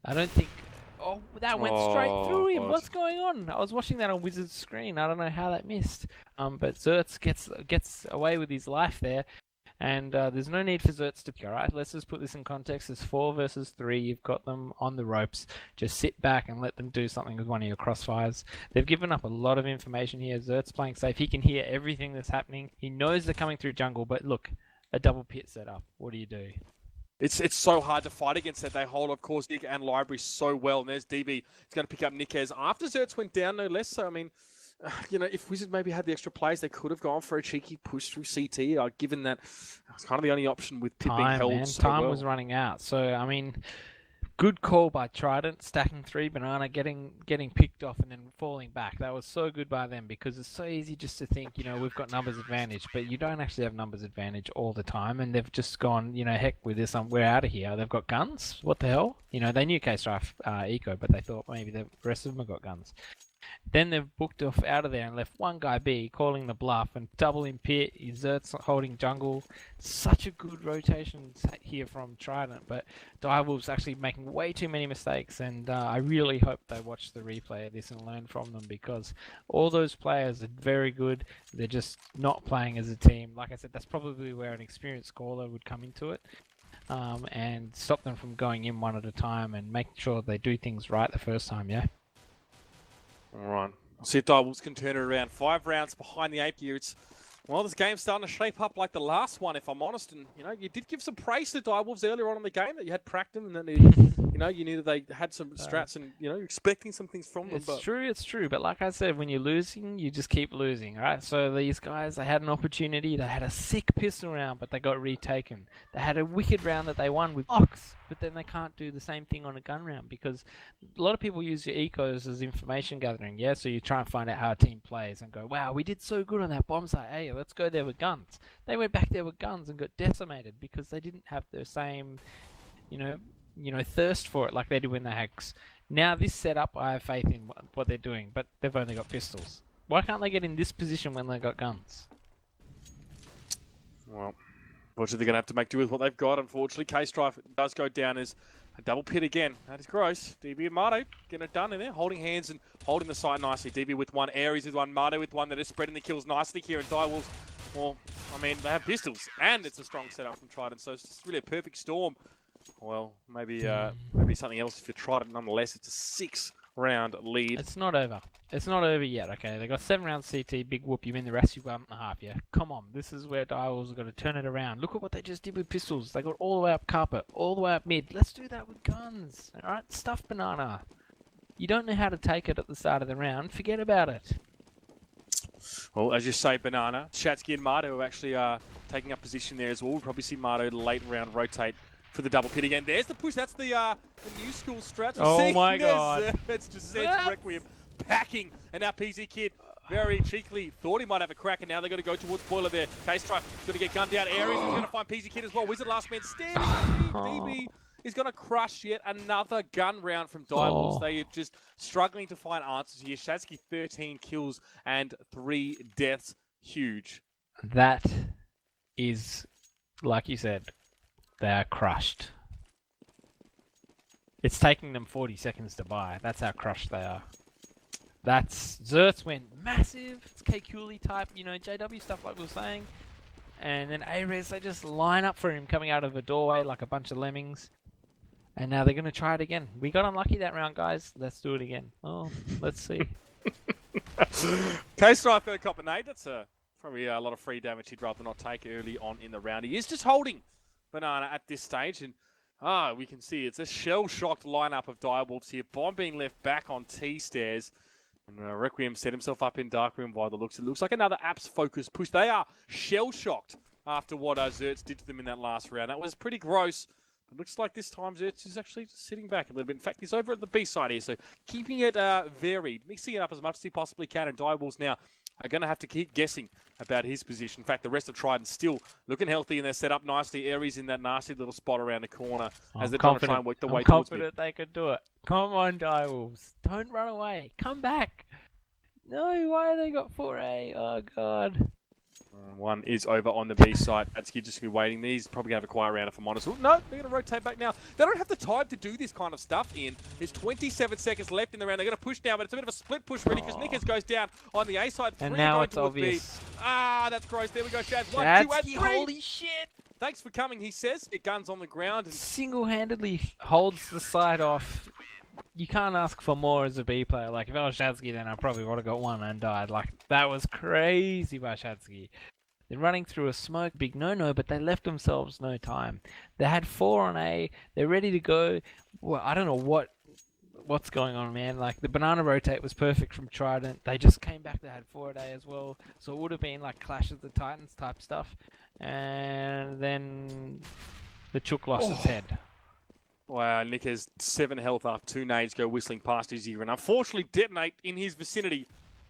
I don't think. Oh, that went straight through him. What's going on? I was watching that on Wizard's screen. I don't know how that missed. But Zertz gets away with his life there. And there's no need for Zertz to pick. All right, let's just put this in context. It's 4 versus 3. You've got them on the ropes. Just sit back and let them do something with one of your crossfires. They've given up a lot of information here. Zertz playing safe. He can hear everything that's happening. He knows they're coming through jungle. But look, a double pit setup. What do you do? It's so hard to fight against that. They hold, of course, Nick and Library so well. And there's DB. He's going to pick up Nickez after Zertz went down, no less. So, I mean, if Wizard maybe had the extra plays, they could have gone for a cheeky push through CT, given that it's kind of the only option with Pit being held man. so Time well. was running out. So, I mean, good call by Trident, stacking 3 Banana, getting picked off and then falling back. That was so good by them because it's so easy just to think, we've got numbers advantage, but you don't actually have numbers advantage all the time. And they've just gone, heck with this, we're out of here. They've got guns. What the hell? They knew K-Strife eco, but they thought maybe the rest of them have got guns. Then they've booked off out of there and left one guy B, calling the bluff, and double in pit. Zert's holding jungle. Such a good rotation here from Trident, but Direwolves actually making way too many mistakes, and I really hope they watch the replay of this and learn from them, because all those players are very good. They're just not playing as a team. Like I said, that's probably where an experienced caller would come into it. And stop them from going in one at a time and make sure they do things right the first time, yeah? All right. I'll see if Direwolves can turn it around. 5 rounds behind the 8 gear. It's, well, this game's starting to shape up like the last one, if I'm honest. And, you know, you did give some praise to Direwolves earlier on in the game, that you had pracked them and that, you know, you knew that they had some strats and, you know, you're expecting some things from them. It's true. But like I said, when you're losing, you just keep losing, right? So these guys, they had an opportunity. They had a sick pistol round, but they got retaken. They had a wicked round that they won with Ox, but then they can't do the same thing on a gun round, because a lot of people use your ecos as information gathering, yeah? So you try and find out how a team plays and go, wow, we did so good on that bomb site. Hey, let's go there with guns. They went back there with guns and got decimated because they didn't have the same, you know, thirst for it like they did when they had. Now this setup, I have faith in what they're doing, but they've only got pistols. Why can't they get in this position when they got guns? Well, unfortunately, they're going to have to make do with what they've got. Unfortunately, K-Strife does go down as a double pit again. That is gross. DB and Mardo getting it done in there, holding hands and holding the side nicely. DB with one, Aries with one, Mardo with one. That is spreading the kills nicely here. And Direwolves, well, I mean, they have pistols, and it's a strong setup from Trident, so it's just really a perfect storm. Well, maybe something else if you tried it. Nonetheless, it's a 6-round lead. It's not over. It's not over yet, okay? They got 7 rounds CT, big whoop, you win the rest, you 1.5, yeah? Come on, this is where Direwolves are going to turn it around. Look at what they just did with pistols. They got all the way up carpet, all the way up mid. Let's do that with guns, alright? Stuff Banana. You don't know how to take it at the start of the round, forget about it. Well, as you say, Banana, Shatsky and Mardo are actually taking up position there as well. We'll probably see Mardo late round rotate for the double pit again. There's the push. That's the new school strat. Oh my god. It's just Zed's Requiem packing. And now PZ Kid very cheekily thought he might have a crack, and now they're going to go towards Boiler there. K-Strife going to get gunned down. Aries is going to find PZ Kid as well. Wizard last man standing. DB is going to crush yet another gun round from Direwolves. They are just struggling to find answers here. Shatsky 13 kills and 3 deaths. Huge. That is, like you said, they are crushed. It's taking them 40 seconds to buy. That's how crushed they are. That's Zertz went massive. It's K Cooley type, you know, JW stuff like we were saying. And then Ares, they just line up for him coming out of a doorway like a bunch of lemmings. And now they're going to try it again. We got unlucky that round, guys. Let's do it again. Oh, let's see. K-Strife got a cop a nade. That's probably a lot of free damage he'd rather not take early on in the round. He is just holding Banana at this stage, and we can see it's a shell-shocked lineup of Direwolves here. Bomb being left back on T-stairs, and Requiem set himself up in Darkroom by the looks. It looks like another apps-focused push. They are shell-shocked after what Zertz did to them in that last round. That was pretty gross. It looks like this time Zertz is actually sitting back a little bit. In fact, he's over at the B side here, so keeping it varied, mixing it up as much as he possibly can, and Direwolves now are going to have to keep guessing about his position. In fact, the rest of Trident still looking healthy, and they're set up nicely. Aries in that nasty little spot around the corner as they're trying to try and work the way towards mid. I'm confident they could do it. Come on, Direwolves. Don't run away. Come back. No, why they got 4A? Oh, God. One is over on the B side. Atsky just be waiting. He's probably going to have a quiet round if I'm honest. No, they're going to rotate back now. They don't have the time to do this kind of stuff, Ian. There's 27 seconds left in the round. They're going to push now, but it's a bit of a split push really because Nickers goes down on the A side. And now it's obvious. B. That's gross. There we go, Shaz. 1, 2, and 3. Holy shit. Thanks for coming, he says. Your gun's on the ground. And single-handedly holds the side off. You can't ask for more as a B player. Like, if I was Shadsky, then I probably would have got one and died. Like, that was crazy by Shadsky. They're running through a smoke, big no-no, but they left themselves no time. They had 4 on A. They're ready to go. Well, I don't know what's going on, man. Like, the banana rotate was perfect from Trident. They just came back. They had 4 at A as well. So it would have been like Clash of the Titans type stuff. And then the Chook lost its head. Wow, Nick has 7 health after 2 nades go whistling past his ear and unfortunately detonate in his vicinity.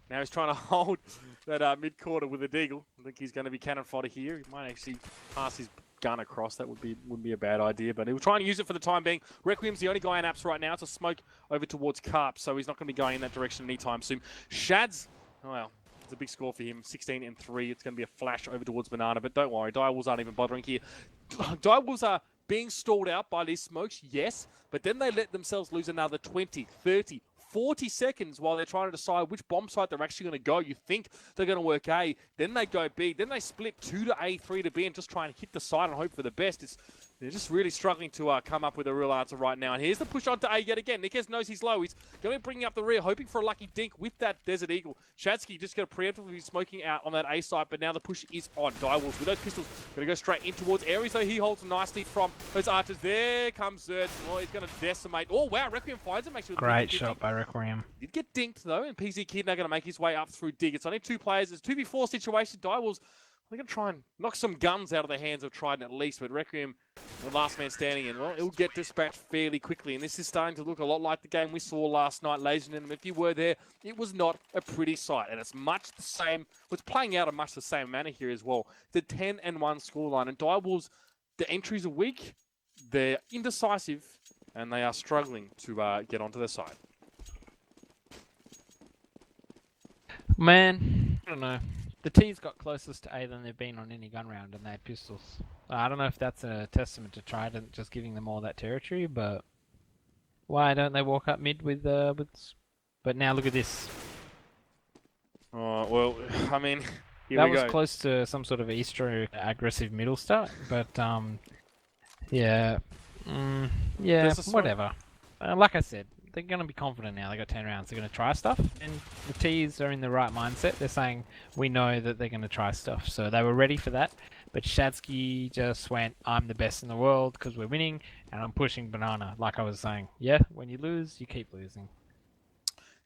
Now he's trying to hold that mid-quarter with a deagle. I think he's going to be cannon fodder here. He might actually pass his gun across. That wouldn't be a bad idea, but he was trying to use it for the time being. Requiem's the only guy in apps right now. It's a smoke over towards Carp, so he's not going to be going in that direction anytime soon. Shad's, well, it's a big score for him, 16 and 3. It's going to be a flash over towards Banana, but don't worry, Direwolves aren't even bothering here. Direwolves are being stalled out by these smokes, yes, but then they let themselves lose another 20, 30, 40 seconds while they're trying to decide which bomb site they're actually going to go. You think they're going to work A, then they go B, then they split 2 to A, 3 to B, and just try and hit the side and hope for the best. They're just really struggling to come up with a real answer right now. And here's the push onto A yet again. Nikes knows he's low. He's going to be bringing up the rear, hoping for a lucky dink with that Desert Eagle. Shadsky just going to preemptively be smoking out on that A side, but now the push is on. Direwolves with those pistols going to go straight in towards Ares, though he holds nicely from those archers. There comes Zert. Oh, he's going to decimate. Oh, wow, Requiem finds him. Actually, Great shot by Requiem. Did get dinked, though, and PZ Kid now going to make his way up through Dig. It's only 2 players. It's 2v4 situation. Direwolves, they're going to try and knock some guns out of the hands of Trident at least, but Requiem, the last man standing in, well, it'll get dispatched fairly quickly, and this is starting to look a lot like the game we saw last night, ladies and gentlemen. If you were there, it was not a pretty sight, and it's much the same, it's playing out in much the same manner here as well. The 10-1 scoreline, and Direwolves, the entries are weak, they're indecisive, and they are struggling to get onto their side. Man, I don't know. The T's got closest to A than they've been on any gun round, and they had pistols. I don't know if that's a testament to Trident just giving them all that territory, but why don't they walk up mid with? But now look at this. Oh well, I mean, that was close to some sort of Eastro aggressive middle start, but yeah, yeah, whatever. Like I said, they're going to be confident now. They got 10 rounds. They're going to try stuff. And the T's are in the right mindset. They're saying, we know that they're going to try stuff. So they were ready for that. But Shadsky just went, I'm the best in the world because we're winning. And I'm pushing Banana, like I was saying. Yeah, when you lose, you keep losing.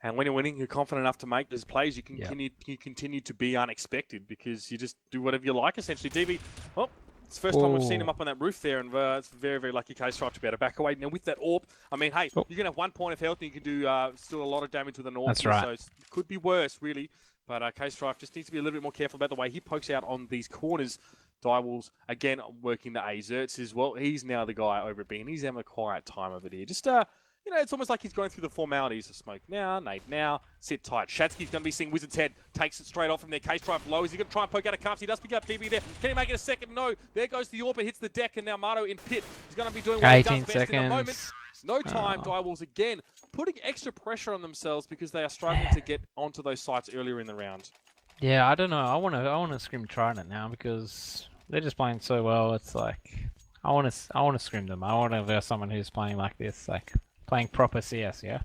And when you're winning, you're confident enough to make those plays. You continue to be unexpected because you just do whatever you like, essentially. DB, well, it's the first time we've seen him up on that roof there, and it's very, very lucky case Stripe to be able to back away. Now, with that AWP, I mean, hey, you're going to have 1 point of health, and you can do still a lot of damage with an AWP. That's right. So it could be worse, really. But K-Strife just needs to be a little bit more careful about the way he pokes out on these corners. Direwolves, again, working the A. Zerts as well. He's now the guy over at B, and he's having a quiet time over there. Just, you know, it's almost like he's going through the formalities of smoke now, nade now, sit tight. Shadsky's going to be seeing Wizard's head, takes it straight off from there. K-Strife low. Is he going to try and poke out a cups? He does pick up DB there. Can he make it a second? No. There goes the AWP, hits the deck, and now Mato in pit. He's going to be doing what he does best in the moment. No time. Direwolves again putting extra pressure on themselves because they are struggling to get onto those sites earlier in the round. Yeah, I don't know. I want to scrim Trident now because they're just playing so well. It's like I want to scrim them. I want to verse someone who's playing like this, like playing proper CS. Yeah.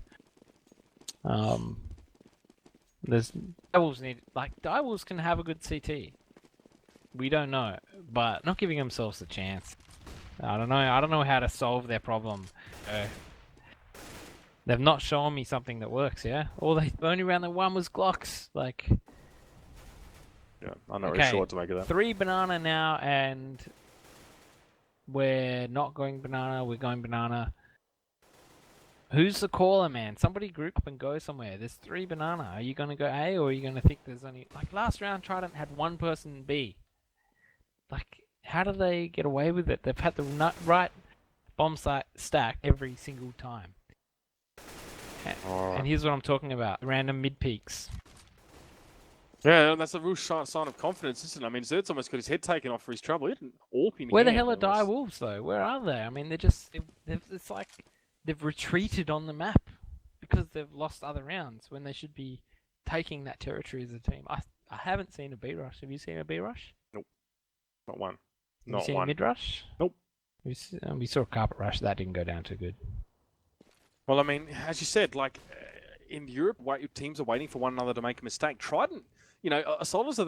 There's Direwolves can have a good CT. We don't know, but not giving themselves a chance. I don't know how to solve their problem. They've not shown me something that works. Yeah. The only round they won was Glocks. Like. Yeah, I'm not really sure what to make of that. 3 Banana now, and we're not going Banana. We're going Banana. Who's the caller, man? Somebody group up and go somewhere. There's 3 Banana. Are you going to go A, or are you going to think there's only... Like, last round, Trident had 1 person B. Like, how do they get away with it? They've had the right bomb site stack every single time. And here's what I'm talking about. Random mid-peaks. Yeah, that's a real sign of confidence, isn't it? I mean, Zert's almost got his head taken off for his trouble. He didn't AWP in Where the hell are Direwolves, though? Where are they? I mean, it's like they've retreated on the map because they've lost other rounds when they should be taking that territory as a team. I haven't seen a B rush. Have you seen a B rush? Nope. Not one. Have you seen a mid rush? Nope. We saw a carpet rush. That didn't go down too good. Well, I mean, as you said, like in Europe, teams are waiting for one another to make a mistake. Trident, you know, as solid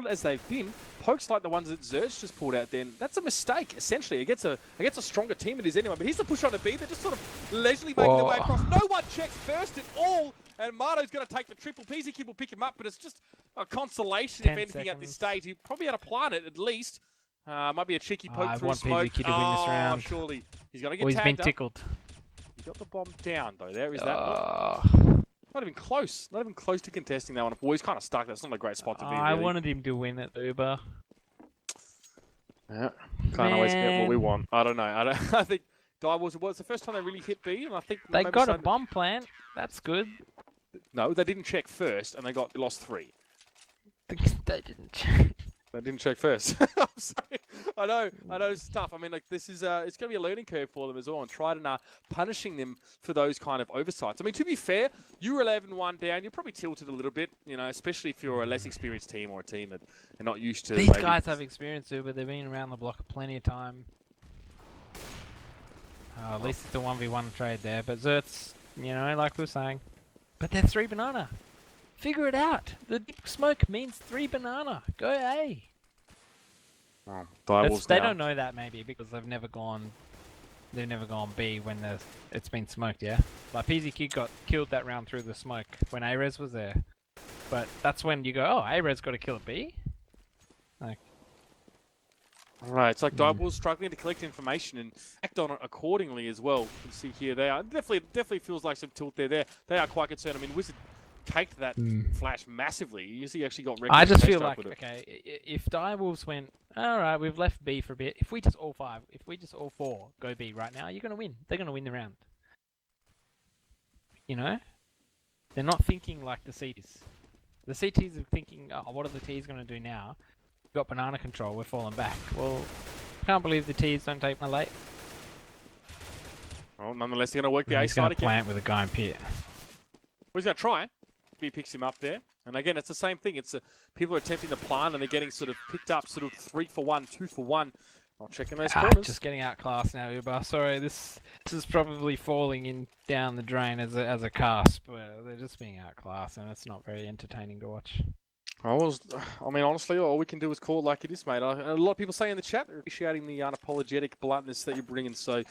as they've been, pokes like the ones that Zerch just pulled out then, that's a mistake, essentially. Against a stronger team it is anyway. But here's the push on the B. They're just sort of leisurely making their way across. No one checks first at all, and Mato's going to take the triple. PZ Kid will pick him up, but it's just a consolation, if anything, seconds. At this stage. He probably had a plant it, at least. Might be a cheeky poke through smoke. I want PZ Kid to win this round. Surely. He's going to get he's tagged been tickled. He got the bomb down, though. There is that. Not even close. Not even close to contesting that one. Well, he's kind of stuck. That's not a great spot to be, really. I wanted him to win at Uber. Yeah. Can't always get what we want. I don't know. I think Direwolves, well, it's the first time they really hit B, and I think They maybe got a started- bomb plant. That's good. No, they didn't check first, and they lost 3. They didn't check. They didn't check first. I'm sorry. I know it's tough. I mean, like this is it's going to be a learning curve for them as well, and Trident are punishing them for those kind of oversights. I mean, to be fair, you were 11-1 down. You're probably tilted a little bit, you know, especially if you're a less experienced team or a team that are not used to. These maybe... guys have experience too, but they've been around the block plenty of time. At least it's a 1v1 trade there, but Zert's, you know, like we were saying. But they're 3 banana. Figure it out. The deep smoke means 3 banana. Go A. Oh, Direwolves They now. don't know that maybe because they've never gone B when it's been smoked, yeah? Like PZ Kid got killed that round through the smoke when Arez was there. But that's when you go, oh, Arez got to kill a B? Like, Right, it's like Direwolves struggling to collect information and act on it accordingly as well. You can see here they are definitely feels like some tilt there. They are quite concerned. I mean, Wizard caked that flash massively. You see, he actually got. I just feel like if Direwolves went, all right, we've left B for a bit. If we just all 4 go B right now, you're gonna win. They're gonna win the round. You know, they're not thinking like the CTs. The CTs are thinking, oh, what are the Ts gonna do now? We've got banana control. We're falling back. Well, I can't believe the Ts don't take my late. Well, nonetheless, they're gonna work the A He's side gonna again. plant with a guy in pit. Well, he's gonna try. He picks him up there. And again, it's the same thing. It's people are attempting to plant and they're getting sort of picked up, sort of 3 for 1, 2 for 1. Not checking those corners. Just getting outclassed now, Uber. Sorry, this is probably falling in down the drain as a cast, but they're just being outclassed, and it's not very entertaining to watch. I mean, honestly, all we can do is call it like it is, mate. A lot of people say in the chat they're appreciating the unapologetic bluntness that you're bringing, so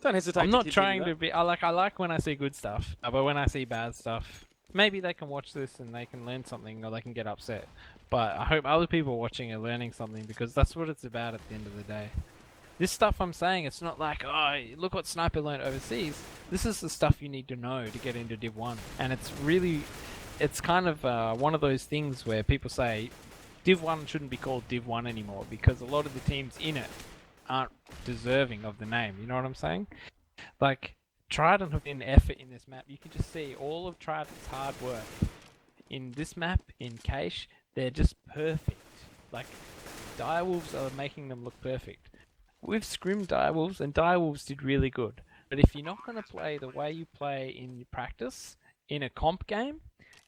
don't hesitate. I'm not trying to to be. I like when I see good stuff, but when I see bad stuff, maybe they can watch this and they can learn something, or they can get upset. But I hope other people watching are learning something, because that's what it's about at the end of the day. This stuff I'm saying, it's not like, oh, look what Sniper learned overseas. This is the stuff you need to know to get into Div 1. And it's kind of one of those things where people say Div 1 shouldn't be called Div 1 anymore, because a lot of the teams in it aren't deserving of the name. You know what I'm saying? Like, Trident have been effort in this map. You can just see all of Trident's hard work. In this map, in Cache, they're just perfect. Like, Direwolves are making them look perfect. We've scrimmed Direwolves, and Direwolves did really good. But if you're not going to play the way you play in practice, in a comp game,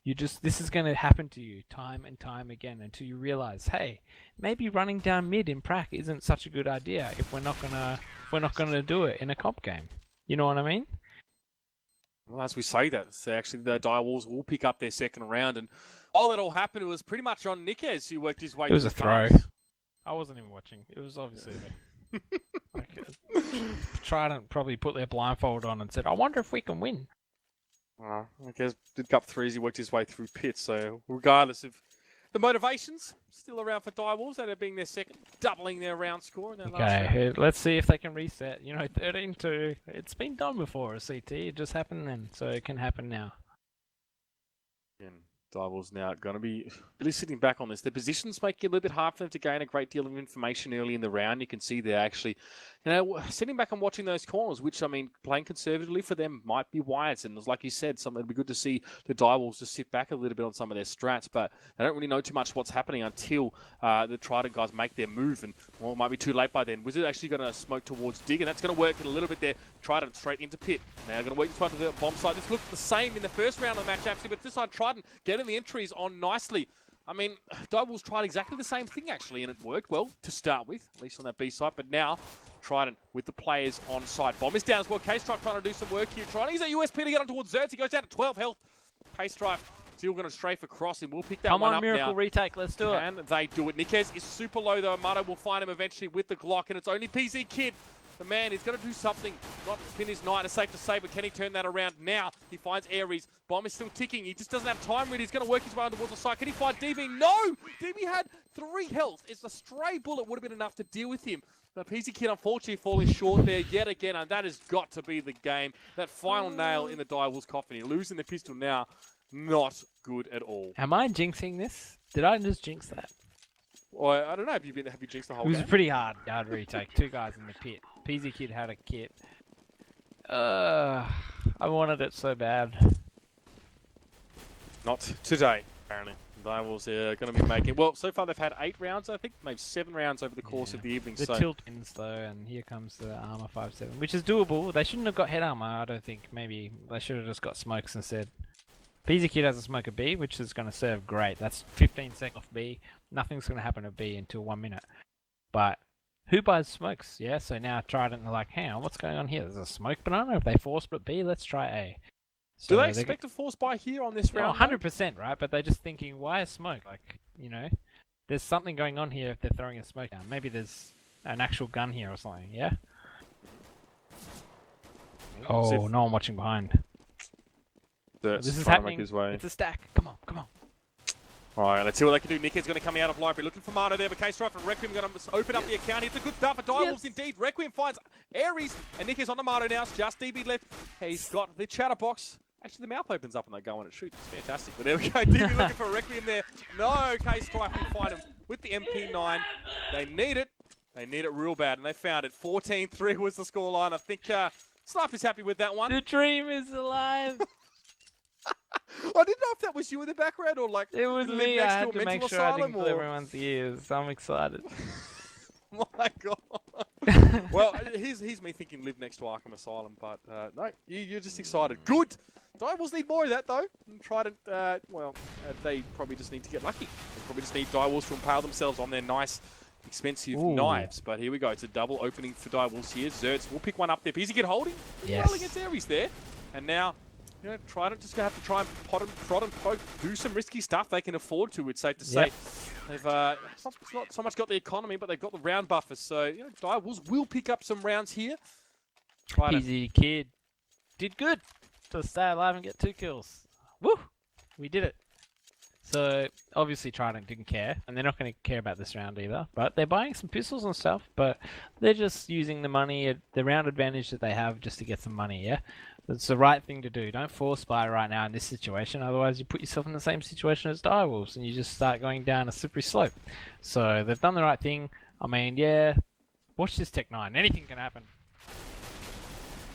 this is going to happen to you time and time again until you realize, hey, maybe running down mid in prac isn't such a good idea if we're not gonna do it in a comp game. You know what I mean? Well, as we say that, so actually the Direwolves will pick up their second round, and all that all happened, it was pretty much on Nikes, who worked his way. It was through a throw. guys. I wasn't even watching. It was obviously Trident probably put their blindfold on and said, I wonder if we can win. I guess did cup 3s, he worked his way through pit, so regardless of the motivations, still around for Direwolves, that are being their second, doubling their round score in their last round. Okay, let's see if they can reset. You know, 13-2. It's been done before, a CT. It just happened then, so it can happen now. And Direwolves now going to be really sitting back on this. Their positions make it a little bit hard for them to gain a great deal of information early in the round. You can see they're actually, you know, sitting back and watching those corners, which, I mean, playing conservatively for them might be wise. And like you said, it'd be good to see the Direwolves just sit back a little bit on some of their strats, but they don't really know too much what's happening until the Trident guys make their move. And, well, it might be too late by then. Wizard actually going to smoke towards Dig, and that's going to work a little bit there. Trident straight into pit. Now going to work in front of the bomb side. This looked the same in the first round of the match, actually, but this time Trident getting the entries on nicely. I mean, Direwolves tried exactly the same thing, actually, and it worked well to start with, at least on that B side. But now, Trident with the players on side. Bomb is down as well. K-Stripe trying to do some work here. Trying to use that USP to get him towards Zertz. He goes down to 12 health. K-Stripe still going to strafe across him. We'll pick that Come one on, up Miracle now. retake. Let's do it. And they do it. Nikes is super low, though. Amato will find him eventually with the Glock, and it's only PZ Kid. The man is going to do something. Not pin his knight, it's safe to say, but can he turn that around now? He finds Ares. Bomb is still ticking. He just doesn't have time really. He's going to work his way on towards the side. Can he find DB? No! DB had 3 health. It's a stray bullet would have been enough to deal with him. But PZ Kid unfortunately falling short there yet again, and that has got to be the game. That final nail in the Direwolves coffin. You're losing the pistol now. Not good at all. Am I jinxing this? Did I just jinx that? Or I don't know. Have you jinxed the It whole was game? a pretty hard retake. 2 guys in the pit. Peasy Kid had a kit. I wanted it so bad. Not today, apparently. Rivals are going to be making. Well, so far they've had 8 rounds, I think, maybe 7 rounds over the course of the evening. The So tilt ends though, and here comes the armor 5-7, which is doable. They shouldn't have got head armor, I don't think. Maybe they should have just got smokes instead. Peasy Kid has a smoke of B, which is going to serve great. That's 15 seconds off B. Nothing's going to happen to B until 1 minute. But who buys smokes? Yeah, so now Trident are like, hang on, what's going on here? There's a smoke banana. If they force split B, let's try A. do they expect a force buy here on this round? 100%, right? But they're just thinking, why a smoke? Like, you know, there's something going on here if they're throwing a smoke down. Maybe there's an actual gun here or something, yeah? Oh, no one watching behind. This is happening. His way. It's a stack. Come on, come on. Alright, let's see what they can do. Nick is going to come out of library. Looking for Mano there, but K-Strife and Requiem going to open up the account. It's a good start for Direwolves indeed. Requiem finds Ares, and Nick is on the Mano now. It's just DB left. He's got the chatterbox. Actually, the mouth opens up and they go and it shoots. It's fantastic. But there we go. DB looking for Requiem there. No, K-Strife can find him with the MP9. They need it. They need it real bad, and they found it. 14-3 was the scoreline. I think Sniper's happy with that one. The dream is alive. I didn't know if that was you in the background or like It was live me. next I to had a to mental make sure I didn't asylum, kill or- everyone's ears. I'm excited. My God. Well, here's me thinking live next to Arkham Asylum, but no, you're just excited. Good. Direwolves need more of that though. And Trident, they probably just need to get lucky. They probably just need Direwolves to impale themselves on their nice, expensive knives. But here we go. It's a double opening for Direwolves here. Zerts will pick one up there. Easy get holding. Yes. Well against Ares there. And now, you know, Trident just going to have to try and prod and poke, do some risky stuff they can afford to, it's safe to say. They've not so much got the economy, but they've got the round buffers. So, you know, Direwolves will pick up some rounds here. Easy Kid did good to stay alive and get 2 kills. Woo! We did it. So, obviously Trident didn't care, and they're not going to care about this round either. But they're buying some pistols and stuff, but they're just using the money, the round advantage that they have just to get some money, yeah? That's the right thing to do. Don't force buy right now in this situation, otherwise you put yourself in the same situation as Direwolves, and you just start going down a slippery slope. So, they've done the right thing. I mean, yeah, watch this Tech 9. Anything can happen.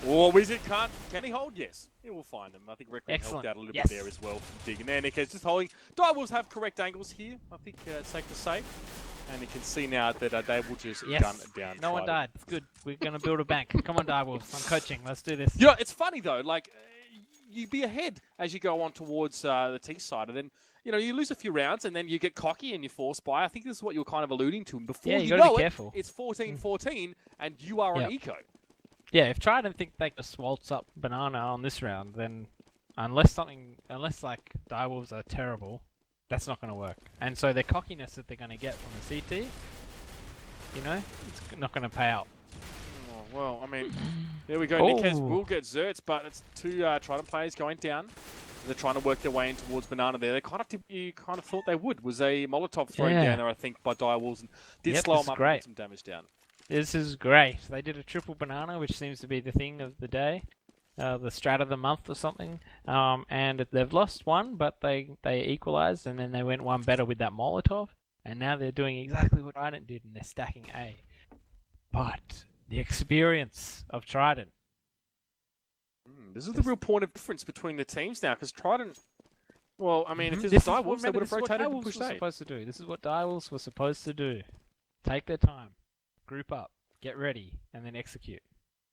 Or Wizard can't. Can he hold? Yes. He will find him. I think Requiem helped Excellent. out a little Yes. bit there as well. Digging there. Nick is just holding. Direwolves have correct angles here. I think it's safe to say. And you can see now that they will just gun down. No one died. It's good. We're going to build a bank. Come on, Direwolves. I'm coaching. Let's do this. You know, it's funny though. Like, you'd be ahead as you go on towards the T side, and then you know you lose a few rounds, and then you get cocky and you force buy. I think this is what you're kind of alluding to. And before Yeah, you you gotta know be it, careful. it's 14-14, and you are on eco. Yeah, if Trident think they can waltz up banana on this round, then unless like Direwolves are terrible, that's not going to work. And so their cockiness that they're going to get from the CT, you know, it's not going to pay out. Oh, well, I mean, there we go. Nick will get Zerts, but it's 2 Trident players going down. They're trying to work their way in towards banana there. They you kind of thought they would. Was a Molotov thrown down there, I think, by Direwolves, and did slow them up and get some damage down. This is great. They did a triple banana, which seems to be the thing of the day, the strat of the month or something. And they've lost one, but they equalized, and then they went one better with that Molotov. And now they're doing exactly what Trident did, and they're stacking A. But the experience of Trident. This is the real point of difference between the teams now, because Trident. Well, I mean, if this was Direwolves, they would have rotated and pushed A. Supposed to do. This is what Direwolves were supposed to do. Take their time. Group up, get ready, and then execute.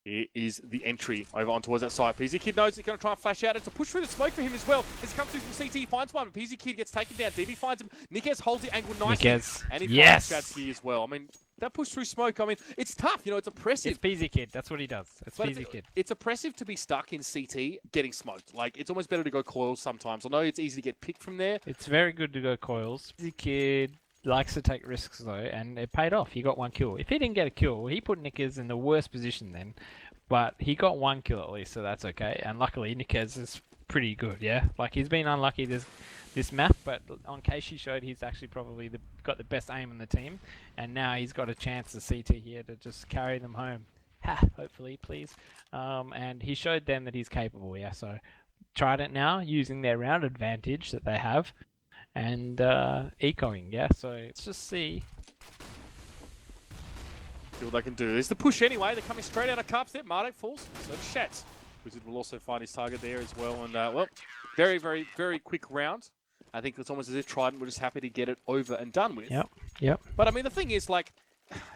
Here is the entry over on towards that side. Peasy Kid knows he's going to try and flash out. It's a push through the smoke for him as well. As he comes through from CT, he finds one, but Peasy Kid gets taken down. DB finds him. Nikes holds the angle nicely. And he finds Shadsky as well. I mean, that push through smoke, I mean, it's tough. You know, it's oppressive. It's Peasy Kid. That's what he does. It's Peasy Kid. It's oppressive to be stuck in CT getting smoked. Like, it's almost better to go coils sometimes. I know it's easy to get picked from there. It's very good to go coils. Peasy Kid likes to take risks though, and it paid off. He got 1 kill. If he didn't get a kill, he put Nikes in the worst position then. But he got 1 kill at least, so that's okay. And luckily, Nikes is pretty good, yeah? Like, he's been unlucky this map, but on Keishi showed he's actually probably got the best aim in the team. And now he's got a chance to CT here to just carry them home. Ha, hopefully, please. And he showed them that he's capable, yeah? So, Trident now, using their round advantage that they have, and ecoing, yeah? So let's just see See what they can do. There's the push anyway. They're coming straight out of cups there. Marduk falls. So does Shats. Wizard will also find his target there as well. And, well, very, very, very quick round. I think it's almost as if Trident were just happy to get it over and done with. Yep. But, I mean, the thing is, like,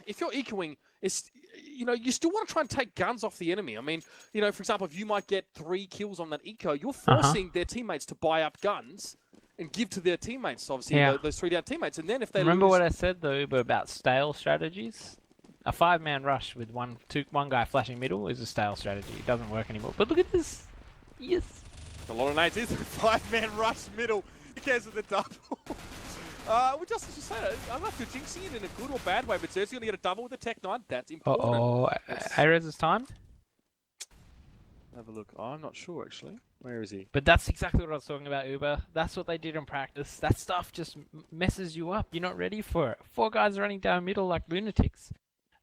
if you're ecoing, it's, you know, you still want to try and take guns off the enemy. I mean, you know, for example, if you might get 3 kills on that eco, you're forcing their teammates to buy up guns and give to their teammates, obviously, those 3 down teammates. And then if they Remember lose... what I said, though, about stale strategies? A 5-man rush with one guy flashing middle is a stale strategy. It doesn't work anymore. But look at this. Yes. A lot of nades is a 5-man rush middle. Who cares with the double? We just say that. I don't know if you're jinxing it in a good or bad way, but Zer's going to get a double with the Tech 9. That's important. Uh-oh. Arez is timed? Have a look. Oh, I'm not sure, actually. Where is he? But that's exactly what I was talking about, Uber. That's what they did in practice. That stuff just messes you up. You're not ready for it. 4 guys running down middle like lunatics.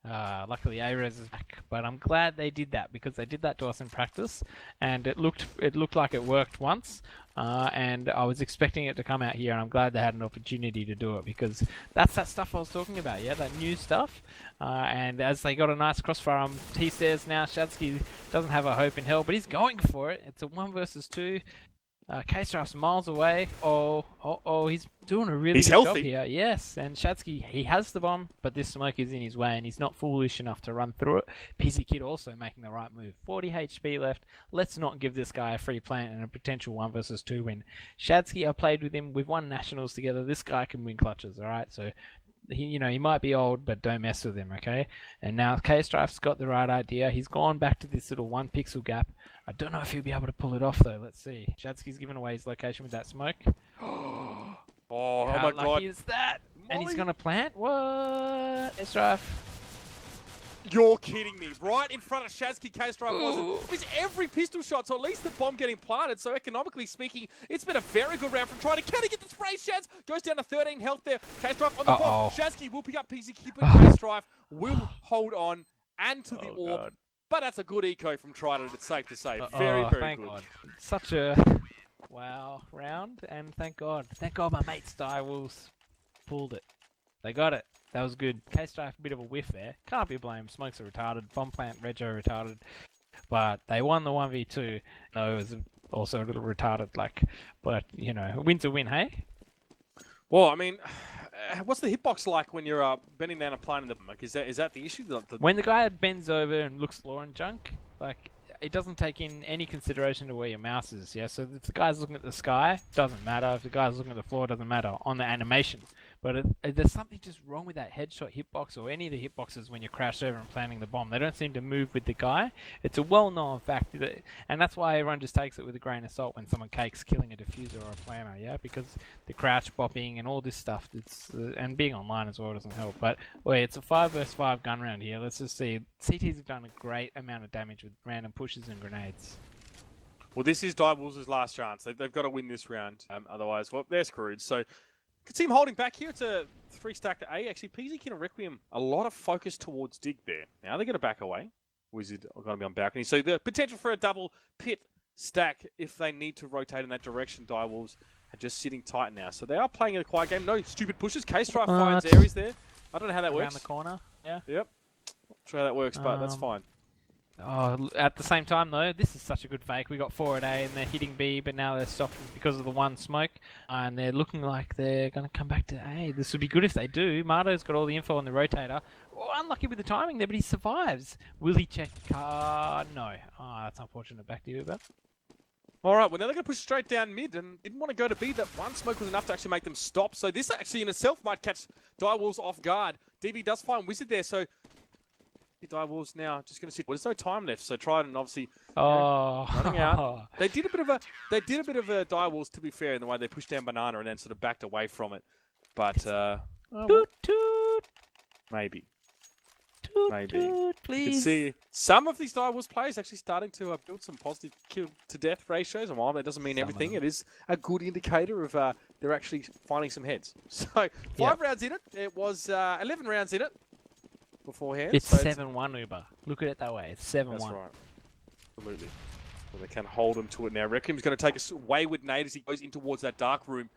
Luckily, Arez is back, but I'm glad they did that because they did that to us in practice, and it looked like it worked once, and I was expecting it to come out here, and I'm glad they had an opportunity to do it because that's that stuff I was talking about, that new stuff. And as they got a nice crossfire, T-stairs now. Shadsky doesn't have a hope in hell, but he's going for it. It's a 1 versus 2. K-Straf's miles away. He's doing a really good job here. Yes, and Shadsky, he has the bomb, but this smoke is in his way, and he's not foolish enough to run through it. PC Kid also making the right move. 40 HP left. Let's not give this guy a free plant and a potential 1 versus 2 win. Shadsky, I played with him. We've won nationals together. This guy can win clutches, all right? So, he might be old, but don't mess with him, okay? And now K-Strafe's got the right idea. He's gone back to this little 1 pixel gap. I don't know if he'll be able to pull it off, though. Let's see. Shadsky's given away his location with that smoke. Oh How my god. lucky is that? Molly. And he's going to plant? What? K-Strafe. You're kidding me. Right in front of Shadsky, K-Strafe wasn't. It's every pistol shot, so at least the bomb getting planted. So economically speaking, it's been a very good round from Trident. Can he get the spray? Shads goes down to 13 health there. K-Strafe on the bomb. Shadsky will pick up PC Kid, but K-Strafe will hold on and to the orb. God. But that's a good eco from Trident, it's safe to say. Very, very thank good. God. Such a wow round, and thank God my mates Direwolves pulled it. They got it. That was good. K-Strafe, a bit of a whiff there. Can't be blamed. Smokes are retarded. Bomb plant, Rego retarded. But they won the 1v2. No, it was also a little retarded, but, a win's a win, hey? Well, I mean, what's the hitbox like when you're bending down a plane in the... Is that the issue? When the guy bends over and looks low and junk, it doesn't take in any consideration to where your mouse is, yeah? So if the guy's looking at the sky, doesn't matter. If the guy's looking at the floor, doesn't matter on the animation. But there's something just wrong with that headshot hitbox or any of the hitboxes when you crash over and planting the bomb. They don't seem to move with the guy. It's a well-known fact, and that's why everyone just takes it with a grain of salt when someone cakes killing a diffuser or a planner, yeah? Because the crouch bopping and all this stuff, and being online as well doesn't help. But wait, it's a 5 versus 5 gun round here. Let's just see. CTs have done a great amount of damage with random pushes and grenades. Well, this is Direwolves' last chance. They've got to win this round. Otherwise, well, they're screwed. So, could see him holding back here. It's a 3-stack to A. Actually, PZ and Requiem, a lot of focus towards Dig there. Now they're going to back away. Wizard are going to be on balcony. So, the potential for a double pit stack if they need to rotate in that direction. Direwolves are just sitting tight now. So, they are playing a quiet game. No stupid pushes. K-Strike finds Ares there. I don't know how that works. Around the corner, yeah. Yep. Not sure how that works, but that's fine. At the same time, though, this is such a good fake. We got 4 at A, and they're hitting B, but now they're stopped because of the 1 smoke, and they're looking like they're going to come back to A. This would be good if they do. Marto's got all the info on the rotator. Oh, unlucky with the timing there, but he survives. Will he check? No. That's unfortunate. Back to you, Uber. All right, well, now they're going to push straight down mid, and didn't want to go to B. That 1 smoke was enough to actually make them stop. So this actually in itself might catch Direwolves off guard. DB does find Wizard there, so Direwolves now just going to sit. Well, there's no time left, so Trident obviously running out. They did a bit of a Direwolves, to be fair, in the way they pushed down Banana and then sort of backed away from it. But toot, toot. Maybe. Toot, toot, please. You can see some of these Direwolves players actually starting to build some positive kill-to-death ratios. And while that doesn't mean everything, it is a good indicator of they're actually finding some heads. So 5 rounds in it. It was 11 rounds in it beforehand. It's 7-1, Uber. Look at it that way. It's 7-1. That's right. Absolutely. Well, they can hold him to it now. Requiem's going to take a wayward nade as he goes in towards that dark room.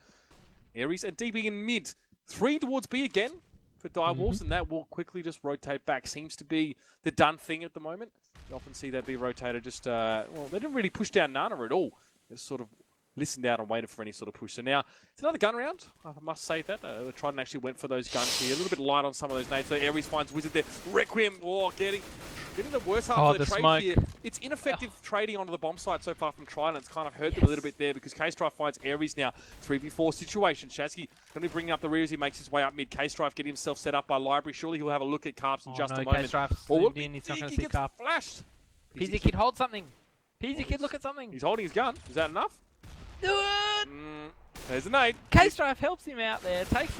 Ares and DB in mid. 3 towards B again. for Direwolves, and that will quickly just rotate back. Seems to be the done thing at the moment. You often see that be rotated just, well, they didn't really push down Nana at all. They sort of listened out and waited for any sort of push. So now, it's another gun round, I must say that. The Trident actually went for those guns here. A little bit light on some of those nades. So Ares finds Wizard there. Requiem, getting the worst half of the trade smoke. here. It's ineffective trading onto the bomb site so far from Trident. It's kind of hurt them a little bit there because K-Strife finds Ares now. 3v4 situation. Shatsky going to be bringing up the rear as he makes his way up mid. K-Strife getting himself set up by Library. Surely he'll have a look at Carps in just a moment. K-Strife's in. He's not going to see gets Carp. flashed. PZ Kid, hold something. PZ Kid, look at something. He's holding his gun. Is that enough? Do it! There's a nade. K-Strife helps him out there, takes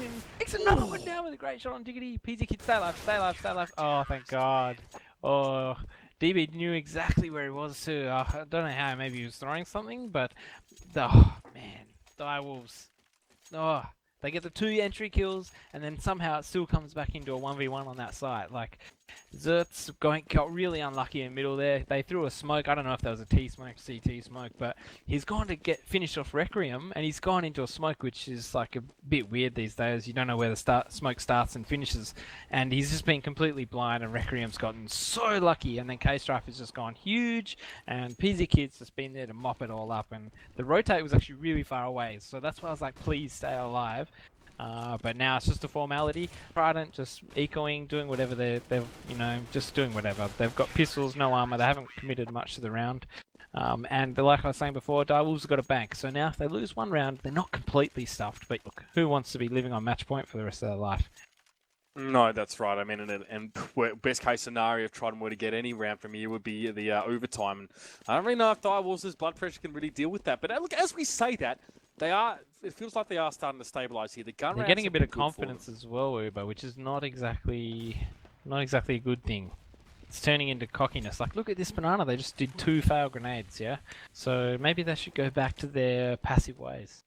another one down with a great shot on Diggity. PZ Kid, stay alive, stay alive, stay alive. Oh, thank God. Oh, DB knew exactly where he was too. I don't know how, maybe he was throwing something, but, oh, man, Direwolves. Oh, they get the 2 entry kills, and then somehow it still comes back into a 1v1 on that side. Like, Zert's got really unlucky in the middle there. They threw a smoke. I don't know if that was a T-smoke, CT smoke, but he's gone to finish off Requiem, and he's gone into a smoke, which is like a bit weird these days. You don't know where the smoke starts and finishes, and he's just been completely blind, and Requiem's gotten so lucky, and then K-Strife has just gone huge, and PZ Kid's just been there to mop it all up, and the rotate was actually really far away, so that's why I was like, please stay alive. But now it's just a formality. Trident just ecoing, doing whatever they're just doing whatever. They've got pistols, no armor. They haven't committed much to the round. And like I was saying before, Direwolves have got a bank. So now if they lose one round, they're not completely stuffed. But look, who wants to be living on match point for the rest of their life? No, that's right. I mean, and best case scenario if Trident were to get any round from here would be the overtime. And I don't really know if Direwolves' blood pressure can really deal with that. But look, as we say that, it feels like they are starting to stabilise here. They're getting a bit of confidence as well, Uber, which is not exactly a good thing. It's turning into cockiness. Like, look at this banana. They just did 2 fail grenades, yeah? So maybe they should go back to their passive ways.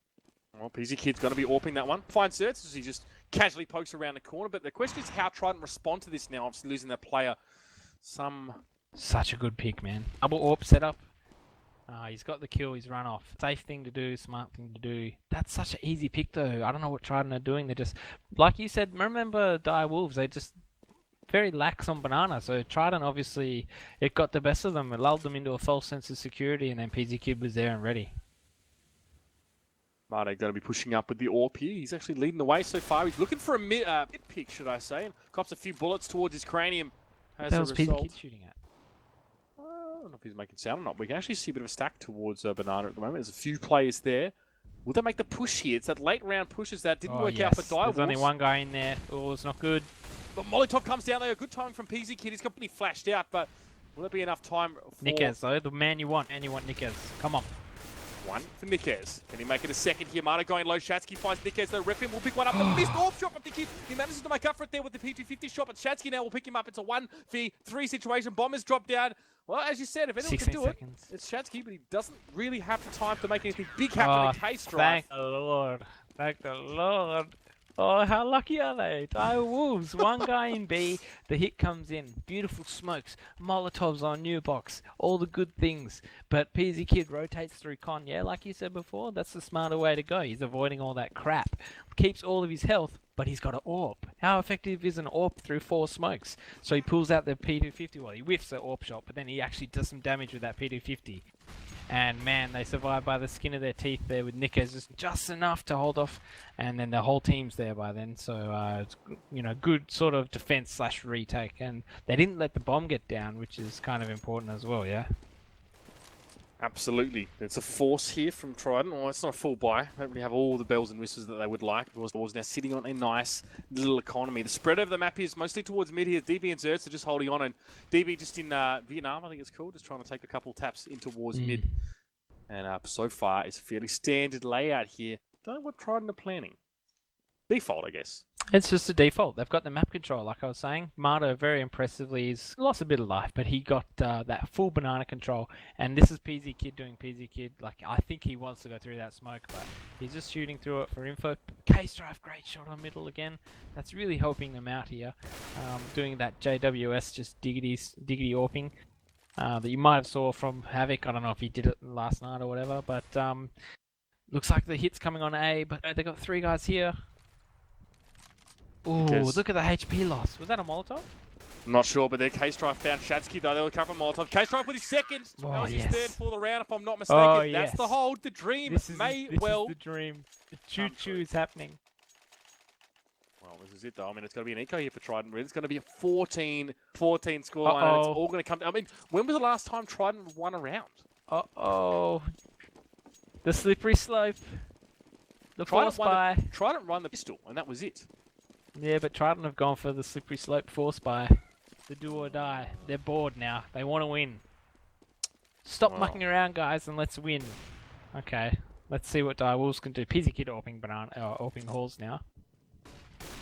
Well, PZ Kid's going to be AWPing that one. Finds Certs as he just casually pokes around the corner. But the question is how Trident respond to this now, obviously losing that player. Such a good pick, man. Double AWP setup. He's got the kill, he's run off. Safe thing to do, smart thing to do. That's such an easy pick though. I don't know what Trident are doing. They're just, like you said, remember Direwolves, they just very lax on banana. So Trident obviously, it got the best of them. It lulled them into a false sense of security, and then PZ Kid was there and ready. Mate going to be pushing up with the AWP here. He's actually leading the way so far. He's looking for a mid pick, should I say, and cops a few bullets towards his cranium as a result. PZ Kid shooting at? I don't know if he's making sound or not. We can actually see a bit of a stack towards Banana at the moment. There's a few players there. Will they make the push here? It's that late round pushes that didn't work out for Direwolves. There's only one guy in there. Oh, it's not good. But Molotov comes down there. A good timing from PZ Kid. He's completely flashed out, but will there be enough time for... Nikez, though, the man you want, and you want Nikez. Come on. One for Nikez. Can he make it a second here? Marta going low. Shatsky finds Nikez, though. Requiem will pick one up. The missed AWP shot from Nikez. He manages to make up for it there with the P250 shot, but Shatsky now will pick him up. It's a 1v3 situation. Bombers drop down. Well, as you said, if anyone can do seconds. it, it's Shatsky, but he doesn't really have the time to make anything big happen in K-Strife. Thank the Lord. Thank the Lord. Oh, how lucky are they? Direwolves, one guy in B, the hit comes in. Beautiful smokes, Molotovs on new box, all the good things. But PZ Kid rotates through con, yeah, like you said before, that's the smarter way to go. He's avoiding all that crap. Keeps all of his health, but he's got an AWP. How effective is an AWP through 4 smokes? So he pulls out the P250, well, he whiffs the AWP shot, but then he actually does some damage with that P250. And man, they survive by the skin of their teeth there with Nikez just enough to hold off, and then the whole team's there by then. So it's good sort of defense / retake, and they didn't let the bomb get down, which is kind of important as well. Yeah. Absolutely. It's a force here from Trident. Well, it's not a full buy. They don't really have all the bells and whistles that they would like. Because the ball's now sitting on a nice little economy. The spread over the map is mostly towards mid here. DB and Zerts are just holding on. And DB just in Vietnam, I think it's called, just trying to take a couple taps in towards mid. And so far, it's a fairly standard layout here. Don't know what Trident are planning. Default, I guess. It's just a default. They've got the map control, like I was saying. Marta, very impressively, has lost a bit of life, but he got that full banana control. And this is PZ Kid doing PZ Kid. Like, I think he wants to go through that smoke, but he's just shooting through it for info. K-Strife, great shot on middle again. That's really helping them out here. Doing that JWS, just diggity AWPing that you might have saw from Havoc. I don't know if he did it last night or whatever, but looks like the hit's coming on A, but they got 3 guys here. Ooh, Because- look at the HP loss. Was that a Molotov? I'm not sure, but their K-Strife found Shadsky, though. They were covering Molotov. K-Strife with his second. Oh, That was his yes. third for the round, if I'm not mistaken. Oh, That's the yes. hold. The dream This is may this well... is the dream. The come choo-choo true. is happening. Well, this is it, though. I mean, it's going to be an eco here for Trident. It's going to be a 14 scoreline, and it's all going to come... I mean, when was the last time Trident won a round? Uh-oh. The slippery slope. The force buy. Trident run the pistol, and that was it. Yeah, but Trident have gone for the slippery slope force buy. The do or die. They're bored now. They want to win. Stop Wow. mucking around, guys, and let's win. Okay. Let's see what Direwolves can do. Pizzy Kid orping orping halls now.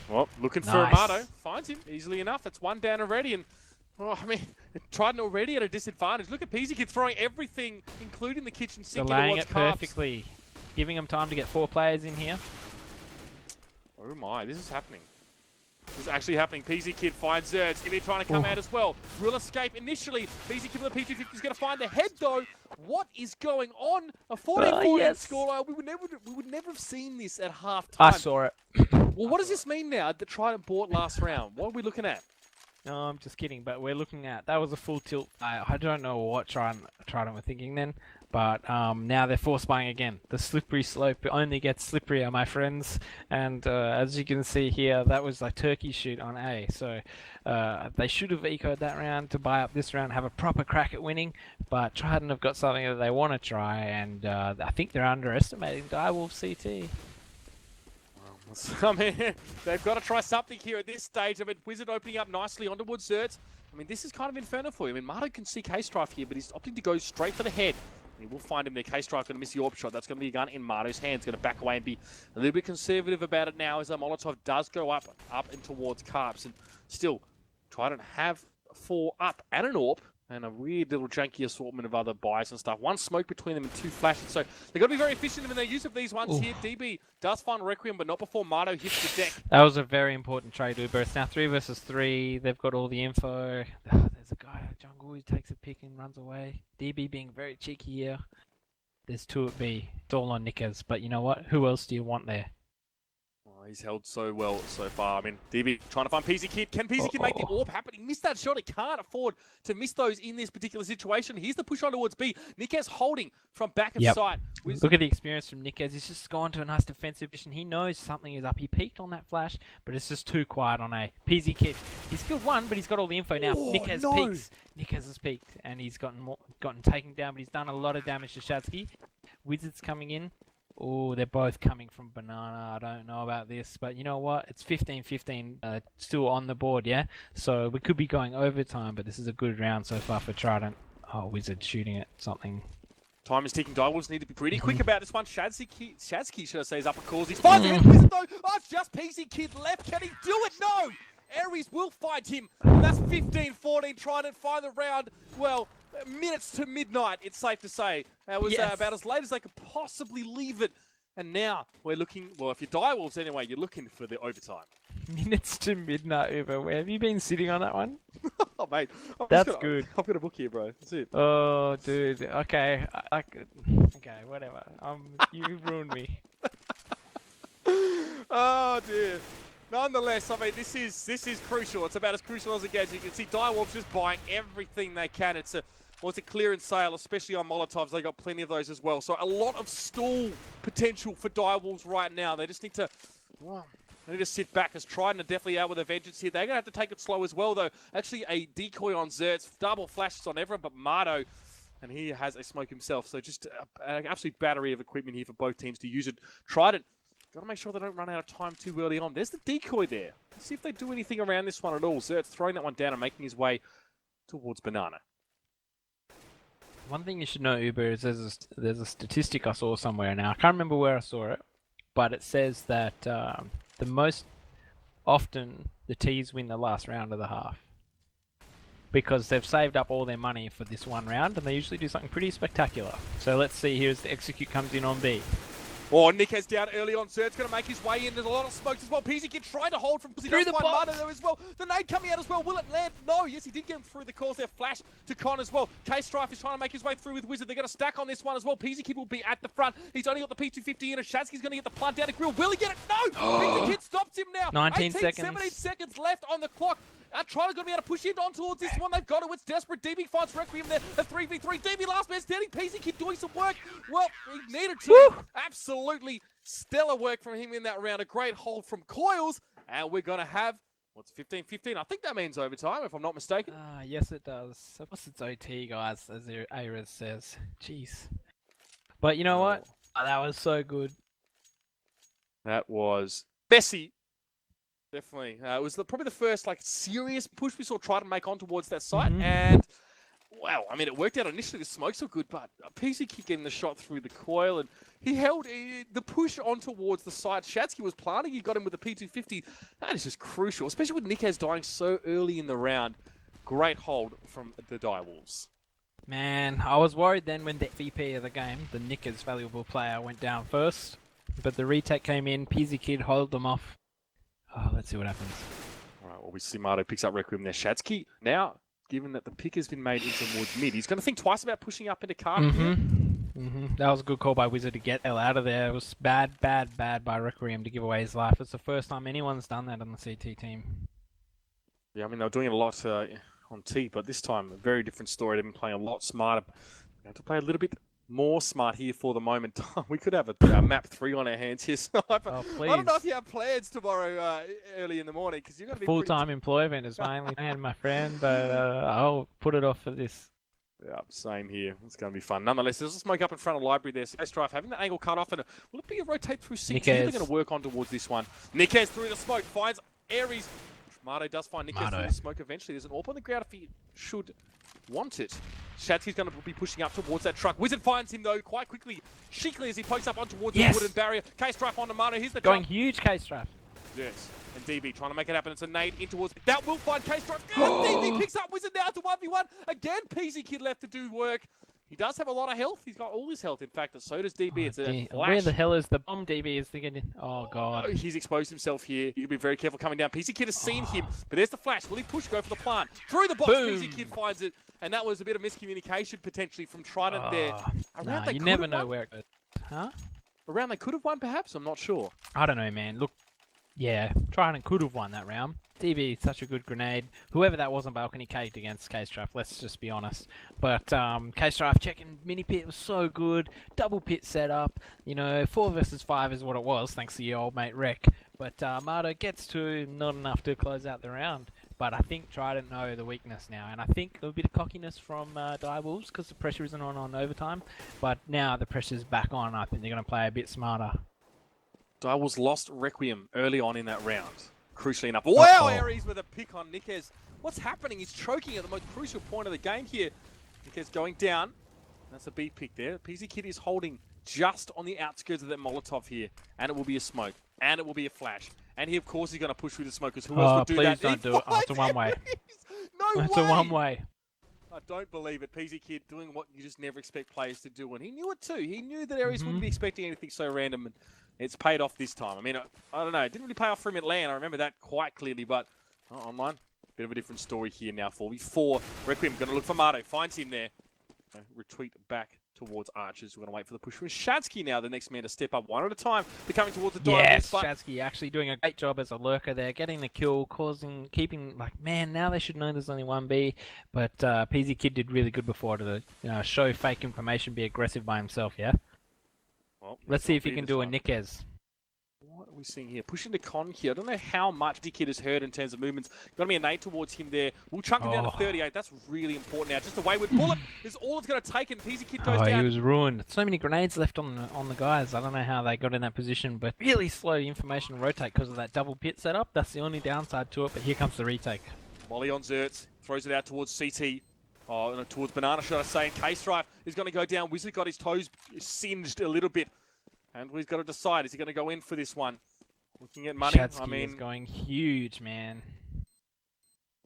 Well, looking for Nice. Amato. Finds him easily enough. It's one down already, and... Oh, I mean, Trident already at a disadvantage. Look at Peasy Kid throwing everything, including the kitchen sink, Delaying towards it Carbs. perfectly. Giving them time to get 4 players in here. Oh my, this is happening. This is actually happening. PZ Kid finds Zerds. Gonna be trying to come out as well. Will escape initially. PZ Kid with a P250 is going to find the head though. What is going on? A 14-14 yes. scoreline. We would never have seen this at half I time. saw it. Well, what does this mean now that Trident bought last round? What are we looking at? No, I'm just kidding, but we're looking at... That was a full tilt. I don't know what Trident were thinking then, but now they're force buying again. The slippery slope only gets slipperier, my friends, and as you can see here, that was a turkey shoot on A, so they should have ecoed that round to buy up this round, have a proper crack at winning, but Trident have got something that they want to try, and I think they're underestimating Direwolf CT. I mean, they've got to try something here at this stage. I mean, Wizard opening up nicely on towards Zerts. I mean, this is kind of inferno for you. I mean, Marto can see K-Strife here, but he's opting to go straight for the head. And he will find him there. K-Strife going to miss the AWP shot. That's going to be a gun in Marto's hands. Going to back away and be a little bit conservative about it now as the Molotov does go up and towards Carbs. And still, Trident have 4 up and an AWP. And a weird little janky assortment of other buys and stuff. 1 smoke between them and 2 flashes. So they've got to be very efficient in their use of these ones here. DB does find Requiem, but not before Marto hits the deck. That was a very important trade, Uber. It's now 3 versus 3. They've got all the info. There's a guy at jungle who takes a pick and runs away. DB being very cheeky here. There's 2 at B. It's all on Nickers. But you know what? Who else do you want there? Oh, he's held so well so far. I mean, DB trying to find PZ Kid. Can PZ Kid make the AWP happen? He missed that shot. He can't afford to miss those in this particular situation. Here's the push on towards B. Nickez holding from back of sight. Look at the experience from Nickez. He's just gone to a nice defensive position. He knows something is up. He peeked on that flash, but it's just too quiet on A. PZ Kid. He's killed 1, but he's got all the info now. Nickez peeks. Nickez has peeked, and he's gotten taken down, but he's done a lot of damage to Shadsky. Wizards coming in. Oh, they're both coming from Banana. I don't know about this, but you know what? It's 15-15 still on the board, yeah? So we could be going overtime, but this is a good round so far for Trident. Oh, Wizard shooting at something. Time is ticking. Direwolves need to be pretty quick about this one. Shadsky, should I say, is up a cause. He's finds the Wizard though. Oh, it's just PZ Kid left. Can he do it? No! Aries will find him. And that's 15-14. Trident find the round. Well, minutes to midnight, it's safe to say. It was about as late as they could possibly leave it. And now we're looking, well, if you're Direwolves anyway, you're looking for the overtime. Minutes to midnight, Uber. Where have you been sitting on that one? Oh, mate. That's good. I've got a book here, bro. That's it. Oh, dude. Okay. Okay, whatever. You ruined me. Oh, dear. Nonetheless, I mean, this is crucial. It's about as crucial as it gets. You can see Direwolves just buying everything they can. It's a clearance sale, especially on Molotovs. They got plenty of those as well. So a lot of stall potential for Direwolves right now. They just need to, sit back as Trident are definitely out with a vengeance here. They're going to have to take it slow as well, though. Actually, a decoy on Zerts, double flashes on everyone but Marto. And he has a smoke himself. So just an absolute battery of equipment here for both teams to use it. Trident, got to make sure they don't run out of time too early on. There's the decoy there. Let's see if they do anything around this one at all. Zert's throwing that one down and making his way towards Banana. One thing you should know, Uber, is there's a statistic I saw somewhere now. I can't remember where I saw it, but it says that the most often the T's win the last round of the half. Because they've saved up all their money for this one round, and they usually do something pretty spectacular. So let's see here as the execute comes in on B. Oh, Nick's down early on. Zert's going to make his way in. There's a lot of smokes as well. Pizikid trying to hold from... Through the box. there as well. The nade coming out as well. Will it land? No. Yes, he did get him through the calls there. Flash to Con as well. K-Strife is trying to make his way through with Wizard. They're going to stack on this one as well. Pizikid will be at the front. He's only got the P250 in. And Shadsky's going to get the plant down to grill. Will he get it? No! Pizikid stops him now. 19 seconds. 17 seconds left on the clock. Trident going to be able to push in on towards this one. They've got it. It's desperate. DB finds Requiem there. A 3v3. DB last man standing. Pizikid doing some work. Well, he needed to. Woo! Absolutely stellar work from him in that round. A great hold from Coils. And we're going to have, what's 15-15? I think that means overtime, if I'm not mistaken. Yes, it does. Of course it's OT, guys, as Ares says. Jeez. But you know what? That was so good. That was Bessie. Definitely. It was probably the first serious push we saw try to make on towards that site. And, wow, I mean, it worked out initially. The smokes were good, but Pizikid getting the shot through the coil, and he held the push on towards the site. Shadsky was planting. He got him with the P250. That is just crucial, especially with Nickaz dying so early in the round. Great hold from the Direwolves. Man, I was worried then when the VP of the game, the Nickers valuable player, went down first. But the retake came in. Pizikid held them off. Oh, let's see what happens. All right, well, we see Mardo picks up Requiem there. Shadsky, now, given that the pick has been made into towards mid, he's going to think twice about pushing up into car. That was a good call by Wizard to get L out of there. It was bad by Requiem to give away his life. It's the first time anyone's done that on the CT team. Yeah, I mean, they were doing it a lot on T, but this time, a very different story. They've been playing a lot smarter. We have to play a little bit more smart here for the moment. We could have a map 3 on our hands here, Sniper. Oh, please. I don't know if you have plans tomorrow early in the morning, because you're going to be full-time employment is mainly and my friend, but I'll put it off for this. Yeah, same here. It's going to be fun. Nonetheless, there's a smoke up in front of the library there. So Strife having the angle cut off, and will it be a rotate through C2? They're going to work on towards this one. Nickaz through the smoke, finds Ares. Mardo does find Nickaz through the smoke eventually. There's an AWP on the ground if he should want it. Shadsky's going to be pushing up towards that truck. Wizard finds him, though, quite quickly. Cheekily as he pokes up on towards the wooden barrier. K-Strife onto Mardo. Here's the going huge K-Strife. Yes. And DB trying to make it happen. It's a nade in towards... That will find K-Strife. DB picks up Wizard now to 1v1. Again, Pizikid left to do work. He does have a lot of health. He's got all his health, in fact, so does DB. It's a flash. Where the hell is the bomb DB is thinking? Oh, God. He's exposed himself here. You can be very careful coming down. Pizikid has seen him, but there's the flash. Will he push? Go for the plant. Through the box, Pizikid finds it. And that was a bit of miscommunication, potentially, from Trident there. Nah, you never know where it goes. Huh? Around they could have won, perhaps? I'm not sure. I don't know, man. Look, yeah, Trident could have won that round. DB, such a good grenade. Whoever that was on balcony caked against K-Strife, let's just be honest. But K-Strife checking mini pit was so good. Double pit setup. You know, 4 versus 5 is what it was, thanks to your old mate Rek. But Mardo gets 2, not enough to close out the round. But I think Trident know the weakness now. And I think a bit of cockiness from Direwolves because the pressure isn't on overtime. But now the pressure's back on. I think they're going to play a bit smarter. Direwolves lost Requiem early on in that round. Crucially enough. Wow, Ares with a pick on Nickaz. What's happening? He's choking at the most crucial point of the game here. Nickaz going down. That's a B pick there. Pizikid is holding just on the outskirts of that Molotov here. And it will be a smoke. And it will be a flash. And he, of course, is going to push through the smoke, because who else would do that? Please don't do it. Oh, it's a one-way. No way! It's a one-way. I don't believe it. Pizikid doing what you just never expect players to do. And he knew it too. He knew that Ares wouldn't be expecting anything so random. And it's paid off this time. I mean, I don't know. It didn't really pay off for him at LAN. I remember that quite clearly. But online, bit of a different story here now. 4v4. Requiem going to look for Mardo. Finds him there. Retreat back towards Archers. We're going to wait for the push from Shadsky now, the next man to step up one at a time. They're coming towards the door. Yes, Shadsky actually doing a great job as a lurker there, getting the kill, keeping, man, now they should know there's only one B. But Pizikid did really good before to show fake information, be aggressive by himself, yeah? Well, let's see if he can do a Nickaz. What are we seeing here? Pushing the con here. I don't know how much Pizikid has heard in terms of movements. Got to be a nade towards him there. We'll chunk him down to 38. That's really important now. Just a wayward bullet is all it's going to take, and Pizikid goes down. He was ruined. So many grenades left on the guys. I don't know how they got in that position, but really slow information rotate because of that double pit setup. That's the only downside to it, but here comes the retake. Molly on Zertz. Throws it out towards CT. Towards Banana, should I say. And K-Strife is going to go down. Wizard got his toes singed a little bit. And we've got to decide, is he going to go in for this one? Looking at money, Shadsky is going huge, man.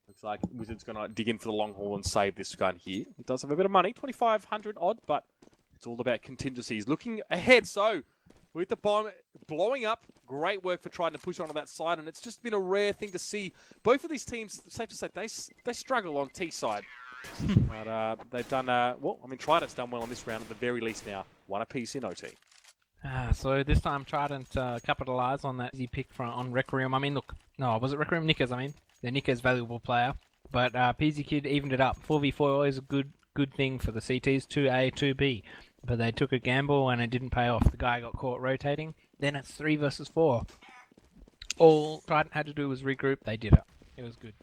Looks like Wizard's going to dig in for the long haul and save this gun here. He does have a bit of money, 2,500 odd, but it's all about contingencies. Looking ahead, so with the bomb blowing up. Great work for trying to push onto that side, and it's just been a rare thing to see. Both of these teams, safe to say, they struggle on T side. But they've done, well, I mean, Trident's done well on this round at the very least now. One apiece in OT. So this time Trident capitalised on that easy pick on Requiem. I mean, look, no, was it Requiem? Nickers, I mean. The Nickers valuable player. But PZ Kid evened it up. 4v4 is a good thing for the CTs, 2A, 2B. But they took a gamble and it didn't pay off. The guy got caught rotating. Then it's 3 versus 4. All Trident had to do was regroup. They did it. It was good.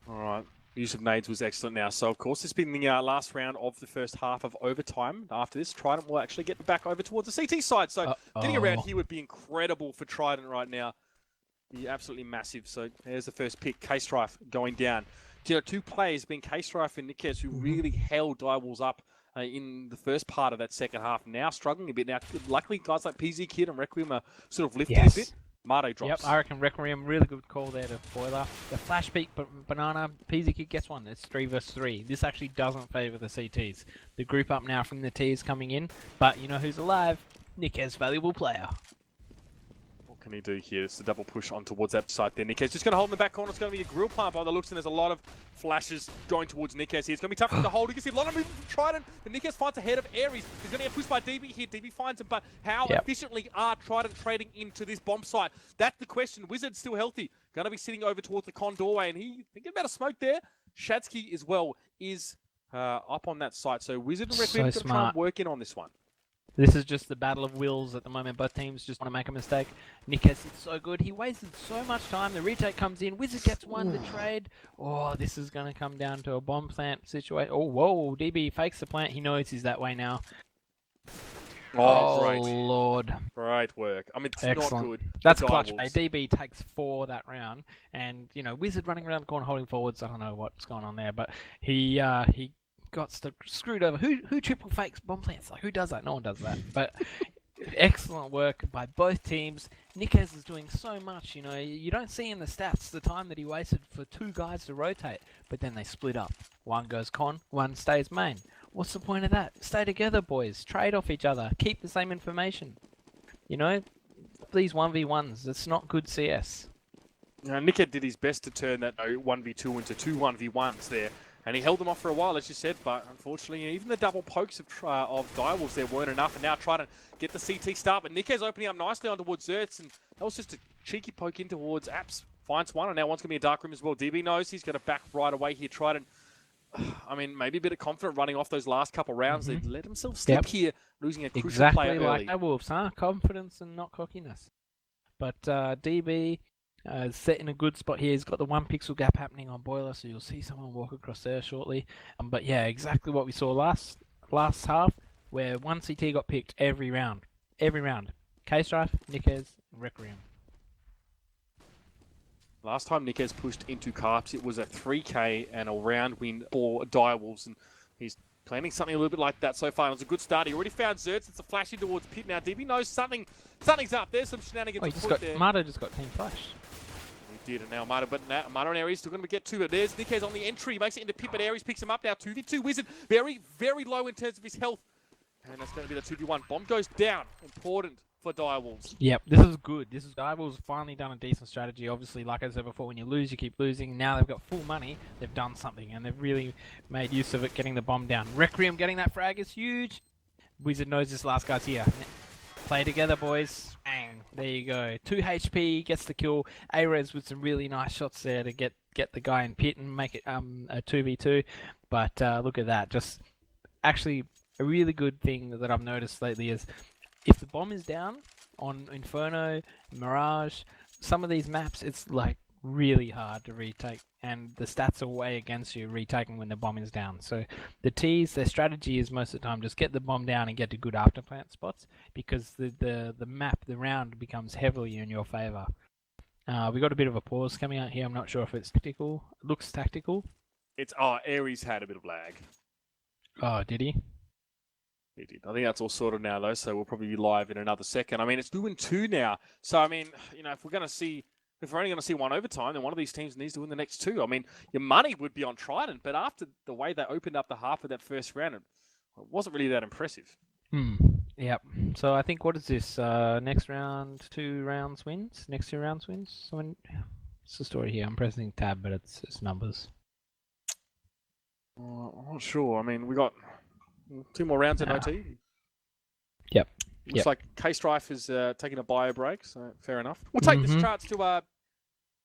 All right. Use of nades was excellent now. So, of course, it's been the last round of the first half of overtime. After this, Trident will actually get back over towards the CT side. So, getting around here would be incredible for Trident right now. Be absolutely massive. So, there's the first pick. K-Strife going down. You know, 2 players being K-Strife and Nickes who really held Direwolves up in the first part of that second half. Now struggling a bit. Now, luckily, guys like PZ Kid and Requiem are sort of lifting a bit. Mardo drops. Yep, I reckon Requiem, really good call there to Boiler. The flash peek, Banana, PZ Kid gets one. It's 3 versus 3. This actually doesn't favour the CTs. The group up now from the Ts coming in. But you know who's alive? Nickes, valuable player. What can he do here? It's the double push on towards that side there. Nickes just going to hold in the back corner. It's going to be a grill plant by the looks, and there's a lot of flashes going towards Nickes here. It's going to be tough for him to hold. You can see a lot of movement from Trident, but Nickes finds ahead of Aries. He's going to get pushed by DB here. DB finds him, but how efficiently are Trident trading into this bomb site? That's the question. Wizard's still healthy. Going to be sitting over towards the con doorway, and he thinking about a smoke there. Shadsky as well is up on that site. So Wizard and Requiem going to try and work in on this one. This is just the battle of wills at the moment. Both teams just want to make a mistake. Nickes is so good. He wasted so much time. The retake comes in. Wizard gets one to trade. Oh, this is going to come down to a bomb plant situation. Oh, whoa. DB fakes the plant. He knows he's that way now. Oh, great. Lord. Great work. I mean, it's excellent. Not good. That's clutch play. DB takes 4 that round. And, you know, Wizard running around the corner holding forwards. I don't know what's going on there. But he got screwed over. Who triple fakes bomb plants? Like, who does that? No one does that. But excellent work by both teams. Nickes is doing so much. You know, you don't see in the stats the time that he wasted for 2 guys to rotate. But then they split up. One goes con, one stays main. What's the point of that? Stay together, boys. Trade off each other. Keep the same information. You know, these 1v1s, it's not good CS. Nickes did his best to turn that 1v2 into 2 1v1s there. And he held them off for a while, as you said, but unfortunately, even the double pokes of Direwolves there weren't enough, and now trying to get the CT start. But Nickes opening up nicely on towards Zerts, and that was just a cheeky poke in towards Apps. Finds one, and now one's going to be a dark room as well. DB knows he's going to back right away here. Trident, I mean, maybe a bit of confidence running off those last couple rounds. They let themselves slip here, losing a crucial player early. Exactly like Wolves, huh? Confidence and not cockiness. But DB... set in a good spot here. He's got the 1 pixel gap happening on Boiler, so you'll see someone walk across there shortly. But yeah, exactly what we saw last half, where 1 CT got picked every round. Every round. K-Strife, Nickes, Requiem. Last time Nickes pushed into Carps, it was a 3K and a round win for Direwolves, and he's planning something a little bit like that so far. It was a good start. He already found Zerts. It's a flash in towards Pit now. DB knows something's up. There's some shenanigans there. Mardo just got team flash. He did, and now Mardo and Aries still going to get 2. But there's Nickes on the entry. He makes it into Pit, but Aries picks him up now. 2v2 Wizard. Very, very low in terms of his health. And that's going to be the 2v1. Bomb goes down. Important for Direwolves. Yep, this is good. Direwolves finally done a decent strategy. Obviously, like I said before, when you lose, you keep losing. Now they've got full money. They've done something, and they've really made use of it, getting the bomb down. Requiem getting that frag is huge. Wizard knows this last guy's here. Play together, boys. Bang. There you go. 2 HP, gets the kill. Ares with some really nice shots there to get the guy in Pit and make it a 2v2. But look at that. Just actually a really good thing that I've noticed lately is if the bomb is down on Inferno, Mirage, some of these maps, it's like really hard to retake, and the stats are way against you retaking when the bomb is down. So the Ts, their strategy is most of the time just get the bomb down and get to good afterplant spots, because the map, the round becomes heavily in your favor. We got a bit of a pause coming out here. I'm not sure if it's tactical. It looks tactical. It's Aries had a bit of lag. Oh, did he? He did. I think that's all sorted now, though, so we'll probably be live in another second. I mean, it's 2-2 now. So, I mean, you know, if we're only going to see one overtime, then one of these teams needs to win the next 2. I mean, your money would be on Trident, but after the way they opened up the half of that first round, it wasn't really that impressive. Yep. So I think, what is this? Next round, 2 rounds wins? Next 2 rounds wins? Someone... What's the story here? I'm pressing tab, but it's numbers. I'm not sure. I mean, we got 2 more rounds in OT. Yep. Looks like K-Strife is taking a bio break, so fair enough. We'll take this chance to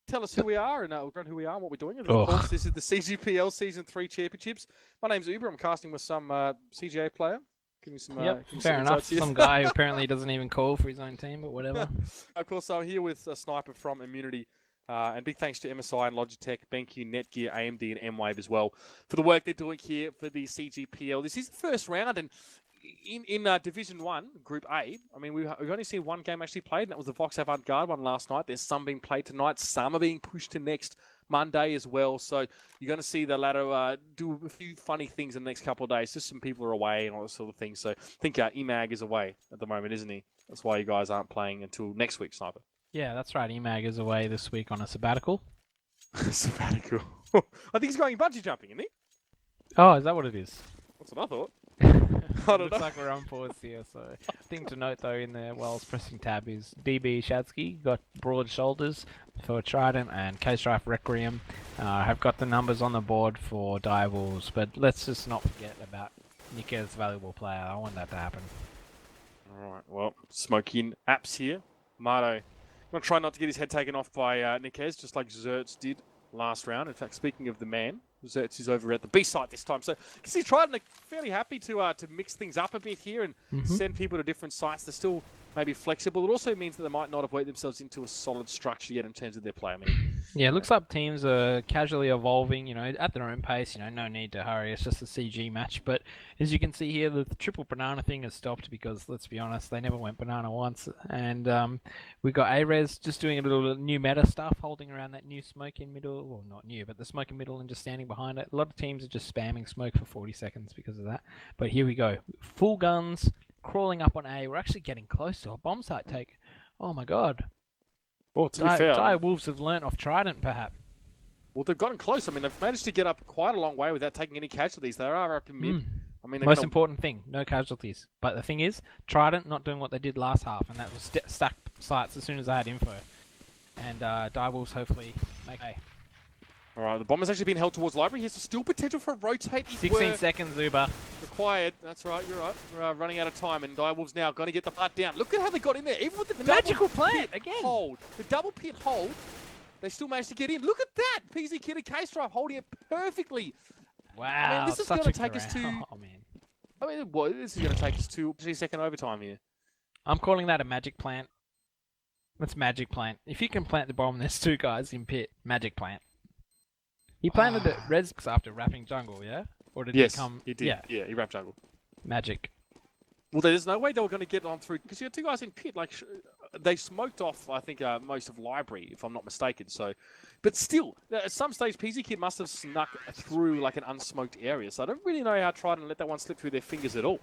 tell us who we are and who we are and what we're doing. And of course, this is the CGPL Season 3 Championships. My name's Uber. I'm casting with some CGA player. Give me some, fair enough. Some guy who apparently doesn't even call for his own team, but whatever. Of course, I'm here with a sniper from Immunity. And big thanks to MSI and Logitech, BenQ, Netgear, AMD, and M-Wave as well for the work they're doing here for the CGPL. This is the first round, and in Division 1, Group A, I mean, we've only seen one game actually played, and that was the Vox Avant-Garde one last night. There's some being played tonight. Some are being pushed to next Monday as well. So you're going to see the latter do a few funny things in the next couple of days. Just some people are away and all that sort of thing. So I think Emag is away at the moment, isn't he? That's why you guys aren't playing until next week, Sniper. Yeah, that's right. Emag is away this week on a sabbatical. Sabbatical. I think he's going bungee jumping, isn't he? Oh, is that what it is? That's what I thought. Looks like we're on pause here. So, thing to note though in there while I was pressing tab is DB Shadsky got broad shoulders for Trident, and K-Strife Requiem have got the numbers on the board for Direwolves. But let's just not forget about Nick's valuable player. I want that to happen. All right. Well, smoking apps here. Mardo, going to try not to get his head taken off by Niquez, just like Zertz did last round. In fact, speaking of the man, Zertz is over at the B site this time. So you can see Trident fairly happy to mix things up a bit here and send people to different sites. They're still maybe flexible. It also means that they might not have worked themselves into a solid structure yet in terms of their play. I mean, yeah, it looks like teams are casually evolving, at their own pace. No need to hurry. It's just a CG match. But as you can see here, the triple banana thing has stopped because, let's be honest, they never went banana once. And we got Arez just doing a little new meta stuff, holding around that new smoke in middle. Well, not new, but the smoke in middle and just standing behind it. A lot of teams are just spamming smoke for 40 seconds because of that. But here we go. Full guns, crawling up on A. We're actually getting close to a bomb site take. Oh my god. Well, to be fair, Dire Wolves have learnt off Trident, perhaps. Well, they've gotten close. I mean, they've managed to get up quite a long way without taking any casualties. They are up in mid. I mean, most important thing, no casualties. But the thing is, Trident not doing what they did last half, and that was stack sites as soon as they had info. And Dire Wolves hopefully make A. All right, the bomb has actually been held towards Library. Here's still potential for a rotate. 16 seconds, Uber. Required. That's right, you're right. We're running out of time, and Direwolves now going to get the part down. Look at how they got in there. Even with the magical plant again. Hold. The double pit hold, they still managed to get in. Look at that. PZ Kid and K-Strife holding it perfectly. Wow, I mean, this is going to take us to... Oh, man. I mean, this is going to take us to 3-second overtime here. I'm calling that a magic plant. That's magic plant. If you can plant the bomb, there's 2 guys in pit. Magic plant. He planted it res after wrapping jungle, yeah? Or did he come... he did. Yeah, he wrapped jungle. Magic. Well, there's no way they were going to get on through, because you had 2 guys in pit. Like, they smoked off, I think, most of Library, if I'm not mistaken. So, but still, at some stage, PZ Kid must have snuck through like an unsmoked area. So I don't really know how Trident let that one slip through their fingers at all.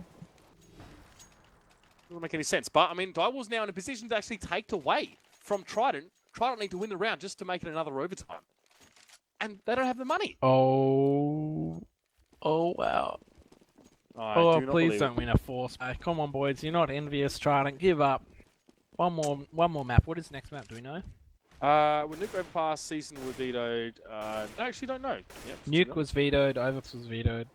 Doesn't make any sense. But I mean, Direwolves now in a position to actually take away from Trident. Trident need to win the round just to make it another overtime. And they don't have the money. Oh, wow. Please don't win a force. Come on, boys. You're not envious, Trident. Give up. One more map. What is the next map? Do we know? When Nuke Overpass season was vetoed, I actually don't know. Yep, Nuke was vetoed. Overpass was vetoed.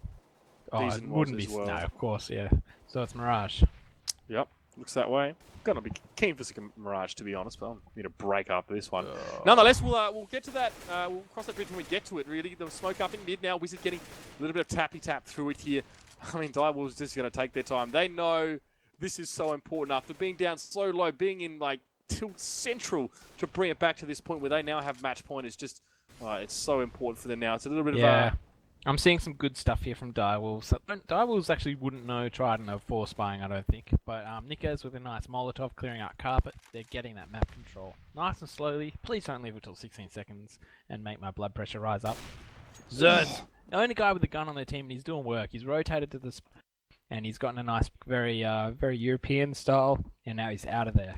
Oh, Season it wouldn't was be. as well. No, of course, yeah. So it's Mirage. Yep, looks that way. Gonna be keen for some Mirage, to be honest, but I'll need to break up this one. Nonetheless, we'll get to that. We'll cross that bridge when we get to it. Really, the smoke up in mid now. Wizard getting a little bit of tappy tap through it here. I mean, Direwolves just gonna take their time. They know this is so important after being down so low, being in like tilt central to bring it back to this point where they now have match point. It's just it's so important for them now. It's a little bit of I'm seeing some good stuff here from Direwolves. Direwolves actually wouldn't know Trident of force spying, I don't think. But Nickers with a nice Molotov clearing out carpet. They're getting that map control. Nice and slowly. Please don't leave it till 16 seconds and make my blood pressure rise up. Zertz, the only guy with a gun on their team, and he's doing work. He's rotated to this, and he's gotten a nice, very European style, and now he's out of there.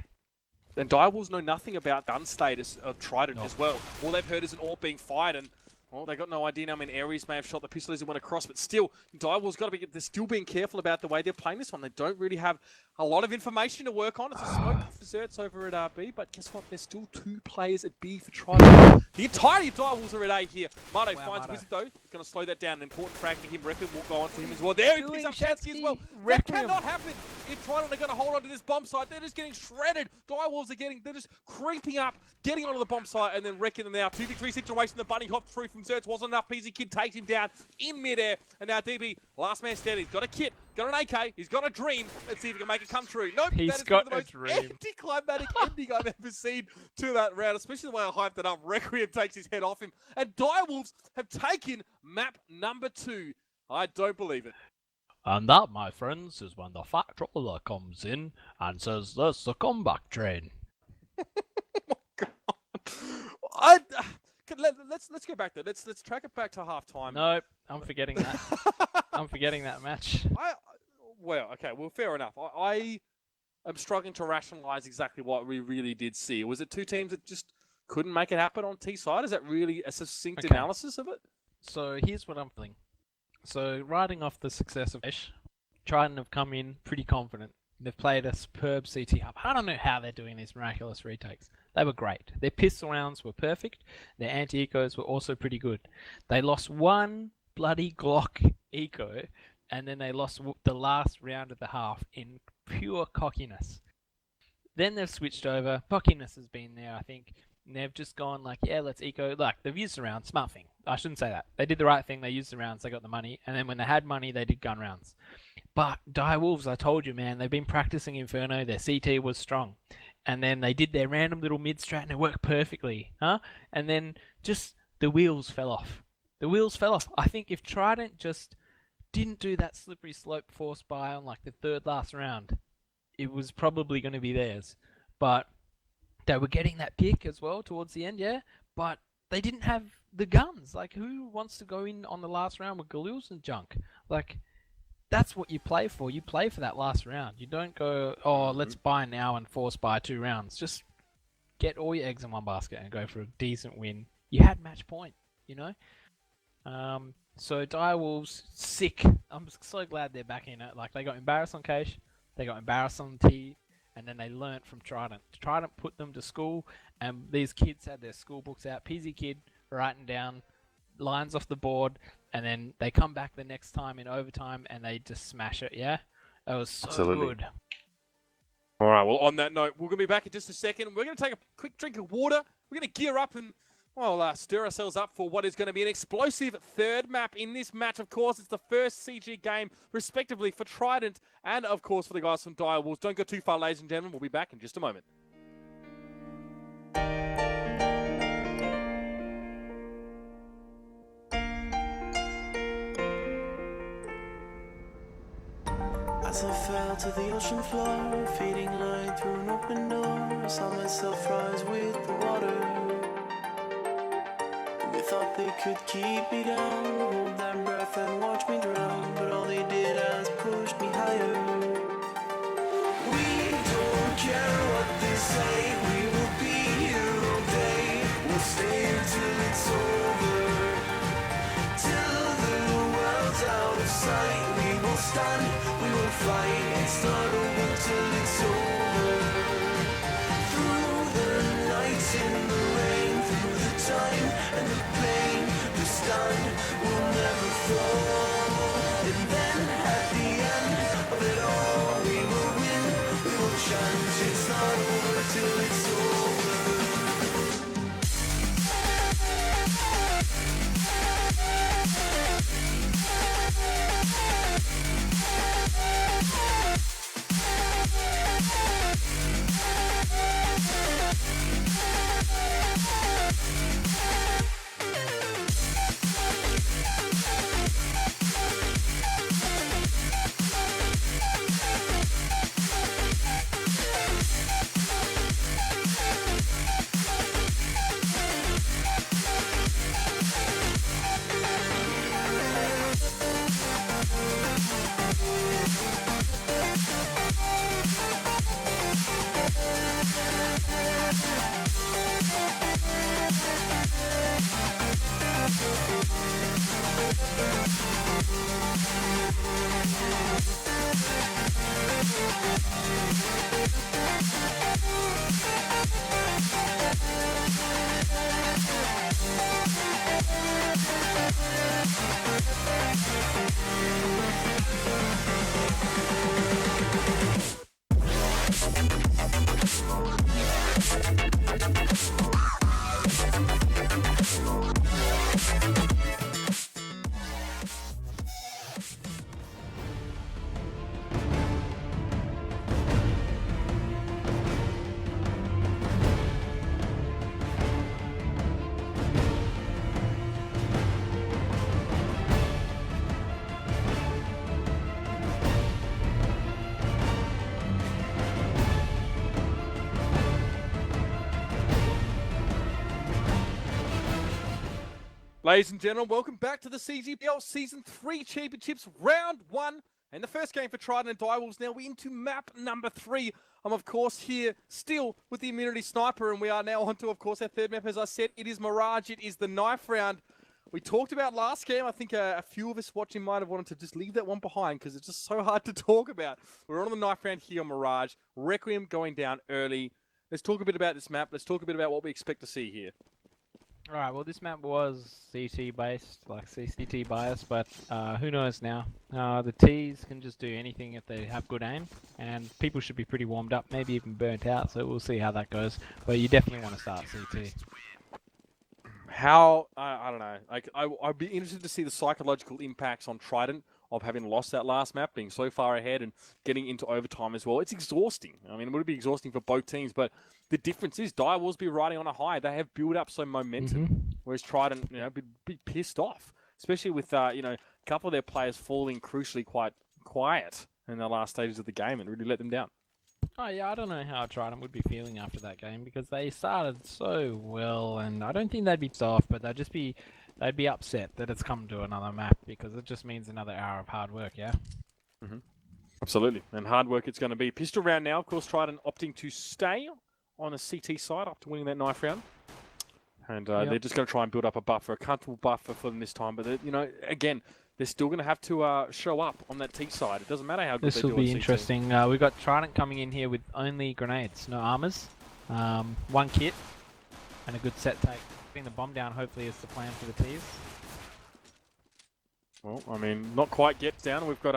And Direwolves know nothing about gun status of Trident as well. All they've heard is an AWP being fired, and Well, they got no idea now. I mean, Aries may have shot the pistol as he went across, but still, Direwolf's got to be. They're still being careful about the way they're playing this one. They don't really have a lot of information to work on. It's a smoke for Zerts over at B, but guess what? There's still 2 players at B for Trident. The entirety of Direwolves are at A here. Mardo finds Wizard though. He's going to slow that down. An important frag for him. Requiem will go on for him as well. There he picks up Shatsky as well. That cannot happen. If Trident are going to hold on to this bomb site, they're just getting shredded. Direwolves they're just creeping up, getting onto the bomb site, and then wrecking them now. 2v3 situation. The bunny hopped through from Zerts. Wasn't enough. PZ Kid takes him down in midair. And now DB, last man standing. He's got a kit, got an AK, he's got a dream. Let's see if he can make it come true. Nope, He's got the most anticlimactic ending I've ever seen to that round, especially the way I hyped it up. Requiem takes his head off him. And Direwolves have taken map number 2. I don't believe it. And that, my friends, is when the fat troller comes in and says, "There's the comeback train." Let's go back there. Let's track it back to halftime. Nope, I'm forgetting that. I'm forgetting that match. Well, fair enough. I am struggling to rationalize exactly what we really did see. Was it 2 teams that just couldn't make it happen on T side? Is that really a succinct analysis of it? So here's what I'm feeling. So riding off the success of Ish, Trident have come in pretty confident. They've played a superb CT hub. I don't know how they're doing these miraculous retakes. They were great. Their pistol rounds were perfect. Their anti-ecos were also pretty good. They lost 1 bloody Glock eco, and then they lost the last round of the half in pure cockiness. Then they've switched over. Cockiness has been there, I think. And they've just gone like, yeah, let's eco. Like, they've used the rounds. Smart thing. I shouldn't say that. They did the right thing. They used the rounds. They got the money. And then when they had money, they did gun rounds. But Direwolves, I told you, man, they've been practicing Inferno. Their CT was strong. And then they did their random little mid-strat and it worked perfectly. And then just the wheels fell off. The wheels fell off. I think if Trident just didn't do that slippery slope force buy on like the 3rd last round, it was probably going to be theirs. But they were getting that pick as well towards the end, yeah. But they didn't have the guns. Like, who wants to go in on the last round with Galils and junk? Like, that's what you play for. You play for that last round. You don't go, oh, let's buy now and force buy 2 rounds. Just get all your eggs in one basket and go for a decent win. You had match point, you know? So Direwolves, sick. I'm so glad they're back in it. Like, they got embarrassed on Cache, they got embarrassed on T, and then they learnt from Trident. Trident put them to school, and these kids had their school books out. PZ Kid writing down lines off the board, and then they come back the next time in overtime, and they just smash it, yeah? That was so good. All right, well, on that note, we're going to be back in just a second. We're going to take a quick drink of water. We're going to gear up and, well, stir ourselves up for what is going to be an explosive 3rd map in this match. Of course, it's the first CG game, respectively, for Trident and, of course, for the guys from Direwolves. Don't go too far, ladies and gentlemen. We'll be back in just a moment. As I fell to the ocean floor, fading light through an open door, I saw myself rise with the water. They thought they could keep me down, hold their breath and watch me drown, but all they did was push me higher. We don't care what they say, we will be here all day. We'll stay until it's over, till the world's out of sight. We will stand, we will fight, it's not over till it's over. Through the nights in the rain, through the time and the pain, the stand will never fall. And then at the end of it all, we will win, we will chant, it's not over till it's over. Ladies and gentlemen, welcome back to the CGPL Season 3 Championships Round 1. And the first game for Trident and Direwolves. Now we're into map number 3. I'm, of course, here still with the Immunity Sniper. And we are now on to, of course, our third map. As I said, it is Mirage. It is the knife round. We talked about last game. I think a few of us watching might have wanted to just leave that one behind because it's just so hard to talk about. We're on the knife round here on Mirage. Requiem going down early. Let's talk a bit about this map. Let's talk a bit about what we expect to see here. Alright, well this map was CT based, like CCT biased, but who knows now. The Ts can just do anything if they have good aim, and people should be pretty warmed up, maybe even burnt out, so we'll see how that goes. But you definitely want to start CT. How, I don't know, like I'd be interested to see the psychological impacts on Trident of having lost that last map, being so far ahead and getting into overtime as well. It's exhausting. I mean, it would be exhausting for both teams, but the difference is Direwolves be riding on a high. They have built up some momentum, whereas Trident, be pissed off, especially with, a couple of their players falling crucially quite quiet in the last stages of the game and really let them down. Oh yeah, I don't know how Trident would be feeling after that game because they started so well, and I don't think they'd be soft, but they'd be upset that it's come to another map because it just means another hour of hard work, yeah? Absolutely, and hard work it's going to be. Pistol round now, of course, Trident opting to stay on a CT side after winning that knife round. And they're just going to try and build up a buffer, a comfortable buffer for them this time. But, again, they're still going to have to show up on that T side. It doesn't matter how good they do. This will be interesting. We've got Trident coming in here with only grenades, no armors. One kit and a good set take. Putting the bomb down hopefully is the plan for the Ts. Well, I mean, not quite gets down. We've got,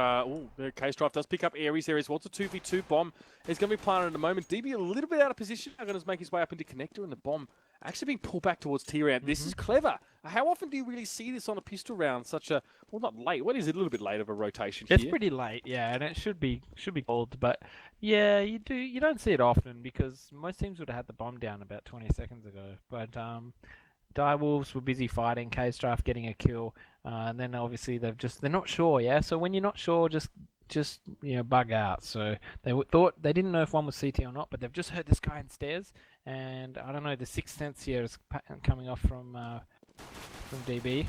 the K-Strife does pick up Ares there as well. It's a 2v2 bomb. It's going to be planted in a moment. DB a little bit out of position. Now going to make his way up into Connector, and the bomb actually being pulled back towards T-round. This is clever. How often do you really see this on a pistol round? Such a, well, not late. What is it? A little bit late of a rotation here. It's pretty late, yeah, and it should be called. But yeah, you don't see it often because most teams would have had the bomb down about 20 seconds ago. But Direwolves were busy fighting, K-Strife getting a kill, and then obviously they're not sure, yeah. So when you're not sure, just bug out. So they thought they didn't know if one was CT or not, but they've just heard this guy in stairs, and I don't know, the sixth sense here is coming off from DB.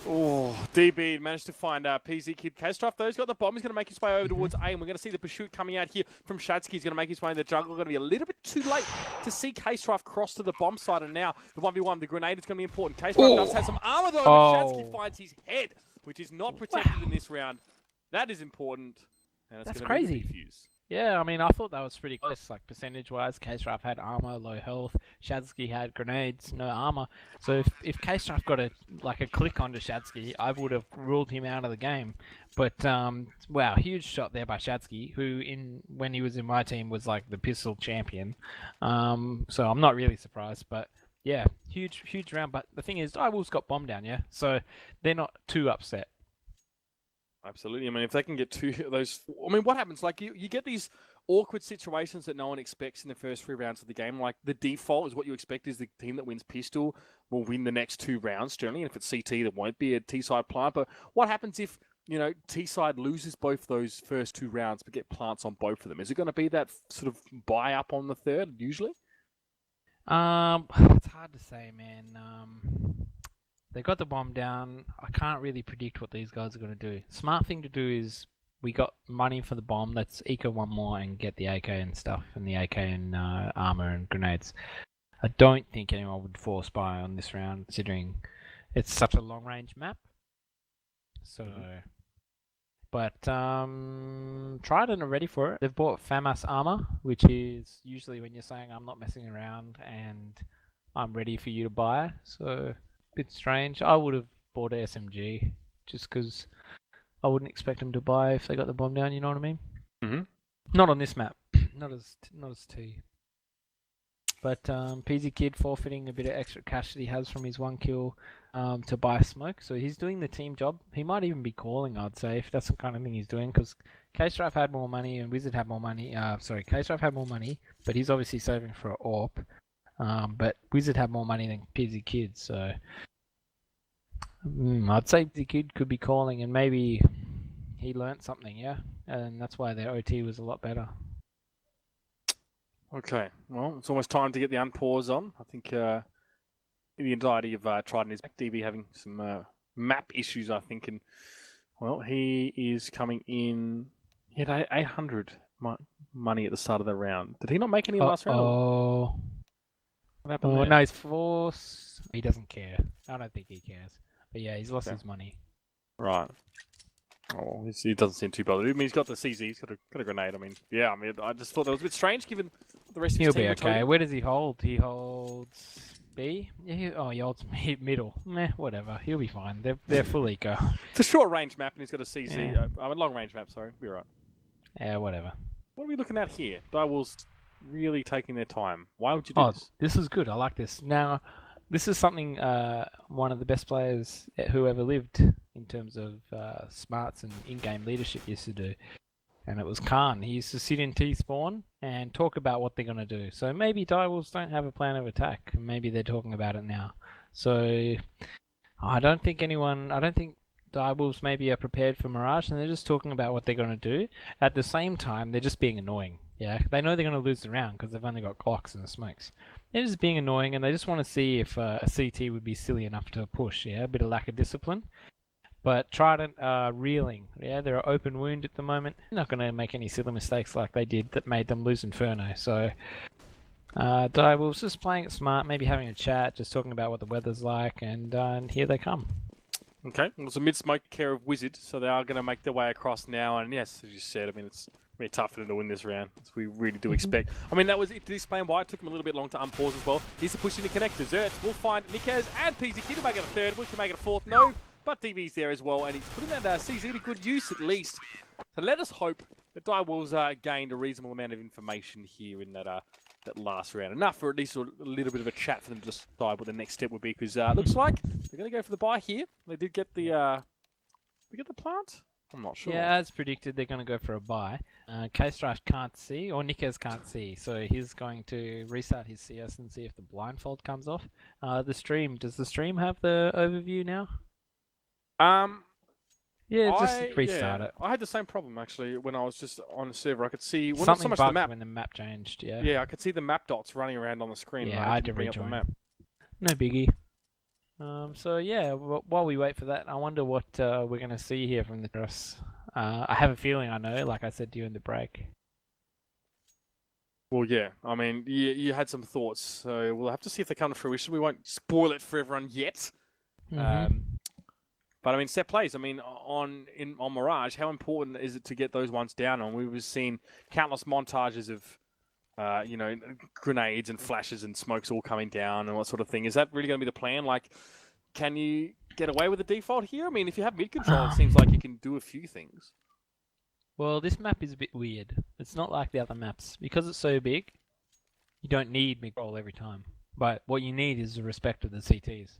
Oh, DB managed to find PZ Kid. K-Strife, though, he's got the bomb. He's going to make his way over towards A, and we're going to see the pursuit coming out here from Shadsky. He's going to make his way in the jungle. Going to be a little bit too late to see K-Strife cross to the bomb side, and now the 1v1, the grenade is going to be important. K-Strife does have some armor, though, but Shadsky finds his head, which is not protected in this round. That is important, and it's That's going crazy. to be defused. Yeah, I mean, I thought that was pretty close, like percentage-wise. K-Strife had armor, low health. Shadsky had grenades, no armor. So if K-Strife got a click onto Shadsky, I would have ruled him out of the game. But wow, huge shot there by Shadsky, who when he was in my team was like the pistol champion. So I'm not really surprised, but yeah, huge round. But the thing is, Direwolves got bombed down, yeah, so they're not too upset. Absolutely. I mean, if they can get two of those... I mean, what happens? Like, you get these awkward situations that no one expects in the first 3 rounds of the game. Like, the default is what you expect is the team that wins pistol will win the next 2 rounds, generally. And if it's CT, there won't be a T-side plant. But what happens if, T-side loses both those first 2 rounds but get plants on both of them? Is it going to be that sort of buy-up on the third, usually? It's hard to say, man. They got the bomb down. I can't really predict what these guys are going to do. Smart thing to do is we got money for the bomb. Let's eco one more and get the AK and stuff, and the AK and armor and grenades. I don't think anyone would force buy on this round, considering it's such a long-range map. So, but Trident are ready for it. They've bought FAMAS armor, which is usually when you're saying I'm not messing around and I'm ready for you to buy. So. Bit strange. I would have bought a SMG just because I wouldn't expect them to buy if they got the bomb down. You know what I mean? Mm-hmm. Not on this map. Not as T. but PZ Kid forfeiting a bit of extra cash that he has from his 1 kill to buy smoke. So he's doing the team job. He might even be calling, I'd say, if that's the kind of thing he's doing, because K-Strife had more money and Wizard had more money. K-Strife had more money, but he's obviously saving for an AWP. But Wizard had more money than PZ Kid, so I'd say PZ Kid could be calling, and maybe he learnt something, yeah? And that's why their OT was a lot better. Okay, well, it's almost time to get the unpause on. I think the entirety of Trident is back. DB having some map issues, I think, and well, he is coming in. He had 800 money at the start of the round. Did he not make any last round? Oh, What happened there? no, he's forced. He doesn't care. I don't think he cares. But yeah, he's lost Okay. his money. Right. Oh, he doesn't seem too bothered. I mean, he's got the CZ, he's got a grenade. I mean, yeah, I just thought that was a bit strange given the rest of He'll his team. be were okay. total- Where does he hold? He holds B? Yeah, he holds middle. Meh, whatever. He'll be fine. They're full eco. It's a short range map and he's got a CZ. Yeah. A long range map, sorry. Be right. Yeah, whatever. What are we looking at here? Direwolves really taking their time. Why would you do Oh, this? this is good. I like this. Now, this is something one of the best players who ever lived in terms of smarts and in-game leadership used to do. And it was Khan. He used to sit in T-spawn and talk about what they're going to do. So maybe Direwolves don't have a plan of attack. Maybe they're talking about it now. So I don't think Direwolves maybe are prepared for Mirage, and they're just talking about what they're going to do. At the same time, they're just being annoying. Yeah, they know they're going to lose the round because they've only got Glocks and smokes. They're just being annoying, and they just want to see if a CT would be silly enough to push. Yeah, a bit of lack of discipline. But Trident are reeling. Yeah, they're an open wound at the moment. They're not going to make any silly mistakes like they did that made them lose Inferno. So Direwolves just playing it smart, maybe having a chat, just talking about what the weather's like, and here they come. Okay, well, it's a mid-smoke care of Wizard, so they are going to make their way across now. And yes, as you said, I mean, it's really tough for them to win this round, as we really do expect. I mean, that was it to explain why it took them a little bit long to unpause as well. He's to push into connectors. Zerts will find Nikez and PZ Kid to make it a third. We can make it a fourth. No, but DB's there as well, and he's putting that CZ to good use at least. So let us hope that Direwolves gained a reasonable amount of information here in that last round. Enough for at least a little bit of a chat for them to decide what the next step would be, because looks like they're going to go for the buy here. They did get the we get the plant? I'm not sure. Yeah, as predicted, they're going to go for a buy. K-Strife can't see, or Nikez can't see, so he's going to restart his CS and see if the blindfold comes off. Does the stream have the overview now? Yeah, just restart it. I had the same problem actually when I was just on the server. I could see not Something so much the bugged map. when the map changed, yeah. Yeah, I could see the map dots running around on the screen. Yeah, and I had to couldn't bring up the rejoin. map. No biggie. So yeah, while we wait for that, I wonder what we're going to see here from the dress. I have a feeling I know, like I said to you in the break. Well, yeah. I mean, you had some thoughts, so we'll have to see if they come to fruition. We won't spoil it for everyone yet. But I mean, set plays. I mean, on Mirage, how important is it to get those ones down on? We've seen countless montages of, grenades and flashes and smokes all coming down and what sort of thing. Is that really going to be the plan? Like, can you get away with the default here? I mean, if you have mid control, it seems like you can do a few things. Well, this map is a bit weird. It's not like the other maps. Because it's so big, you don't need mid-roll every time. But what you need is the respect of the CTs.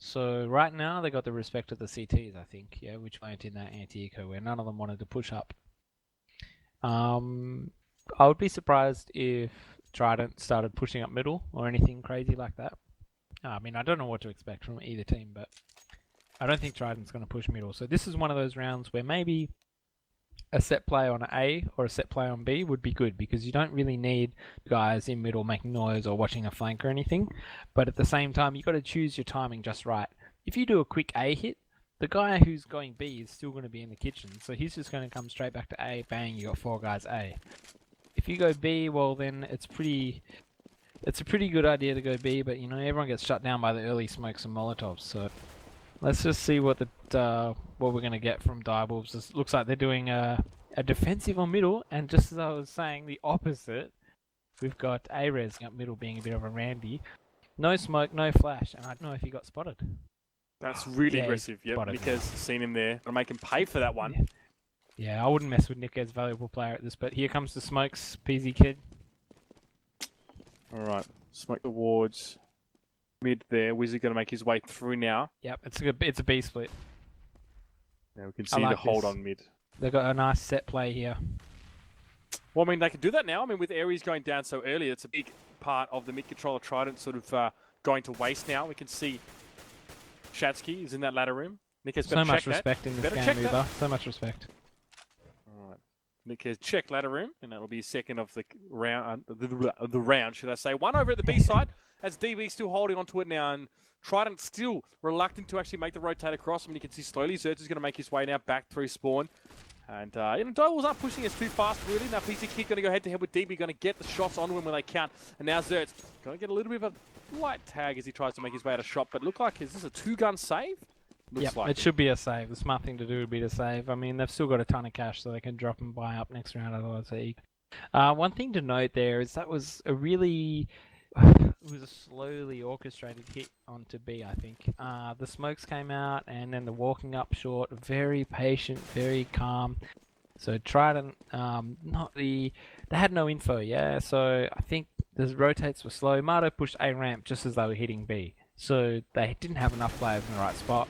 So right now, they got the respect of the CTs, I think, yeah, which weren't in that anti-eco where none of them wanted to push up. I would be surprised if Trident started pushing up middle or anything crazy like that. I mean, I don't know what to expect from either team, but I don't think Trident's going to push middle. So this is one of those rounds where maybe a set play on A or a set play on B would be good, because you don't really need guys in middle making noise or watching a flank or anything. But at the same time, you've got to choose your timing just right. If you do a quick A hit, the guy who's going B is still going to be in the kitchen. So he's just going to come straight back to A, bang, you got 4 guys A. If you go B, well then it's a pretty good idea to go B, but everyone gets shut down by the early smokes and molotovs. So let's just see what we're going to get from Direwolves. It looks like they're doing a defensive on middle, and just as I was saying, the opposite. We've got A-Res up middle being a bit of a randy. No smoke, no flash, and I don't know if he got spotted. That's really Yeah, aggressive. Yep, spotted. Nikez seen him there. Gonna make him pay for that one. Yeah, I wouldn't mess with Nick as valuable player at this, but here comes the smokes, PZ Kid. All right, smoke the wards. Mid there. Wizard going to make his way through now. Yep, it's a B split. Now we can see like the hold this. on mid. They've got a nice set play here. Well, I mean, they can do that now. I mean, with Ares going down so early, it's a big part of the mid controller Trident sort of going to waste now. We can see Shatsky is in that ladder room. Nick has better So much check respect that. in this Better game, check that. Uber. So much respect. All right. Nick has checked ladder room, and that'll be second of the round. The round, should I say? One over at the B side, as DB still holding onto it now, and Trident still reluctant to actually make the rotate across. I mean, you can see slowly Zertz is going to make his way now back through spawn. And Direwolves aren't pushing us too fast, really. Now PC Kid going to go head-to-head with DB, going to get the shots on him when they count. And now Zertz going to get a little bit of a light tag as he tries to make his way out of shot. But look like, is this a two-gun save? Looks Yep, like it should be a save. The smart thing to do would be to save. I mean, they've still got a ton of cash, so they can drop and buy up next round, otherwise they... One thing to note there is that was a really... It was a slowly orchestrated hit onto B, I think. The smokes came out, and then the walking up short, very patient, very calm. So Trident, they had no info, yeah. So I think the rotates were slow. Marto pushed A ramp just as they were hitting B, so they didn't have enough players in the right spot.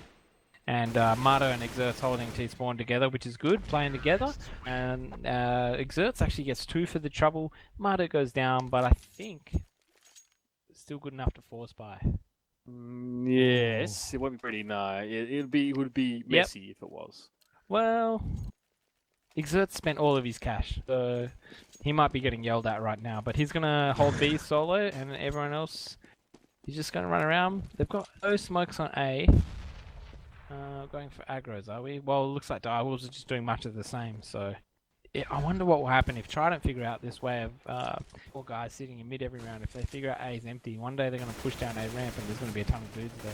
And Marto and Exerts holding T-spawn together, which is good, playing together. And Exerts actually gets 2 for the trouble. Marto goes down, but I think still good enough to force buy. Yes, it won't be pretty. No, it would be messy if it was. Well, Exert spent all of his cash, so he might be getting yelled at right now. But he's gonna hold B solo, and everyone else, he's just gonna run around. They've got no smokes on A. Going for aggros, are we? Well, it looks like Direwolves are just doing much of the same. So I wonder what will happen if Trident figure out this way of 4 guys sitting in mid every round. If they figure out A is empty, one day they're going to push down A ramp and there's going to be a ton of dudes there.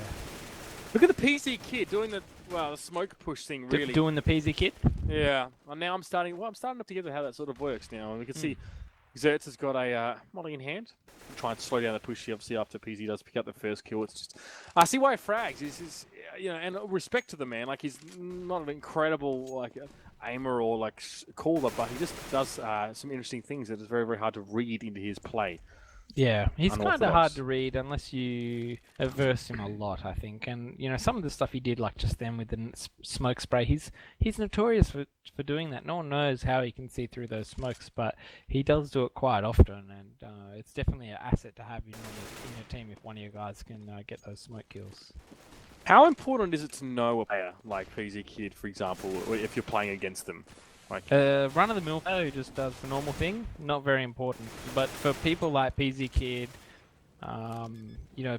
Look at the PC Kid doing the smoke push thing, really. Doing the PZ kit? Yeah. Well, now I'm starting to get how that sort of works now. And we can see Xerts has got a molly in hand. Try and slow down the push here, obviously, after PZ does pick up the first kill. It's just... I see why frags is and respect to the man. Like, he's not an incredible, aimer or, caller, but he just does some interesting things that is very, very hard to read into his play. Yeah, he's kind of Unorthodox. hard to read unless you averse him a lot, I think. And some of the stuff he did, like just then with the smoke spray, he's notorious for doing that. No one knows how he can see through those smokes, but he does do it quite often, and it's definitely an asset to have in your team if one of your guys can get those smoke kills. How important is it to know a player like PZ Kid, for example, if you're playing against them? Run-of-the-mill player who just does the normal thing, not very important. But for people like PZ Kid,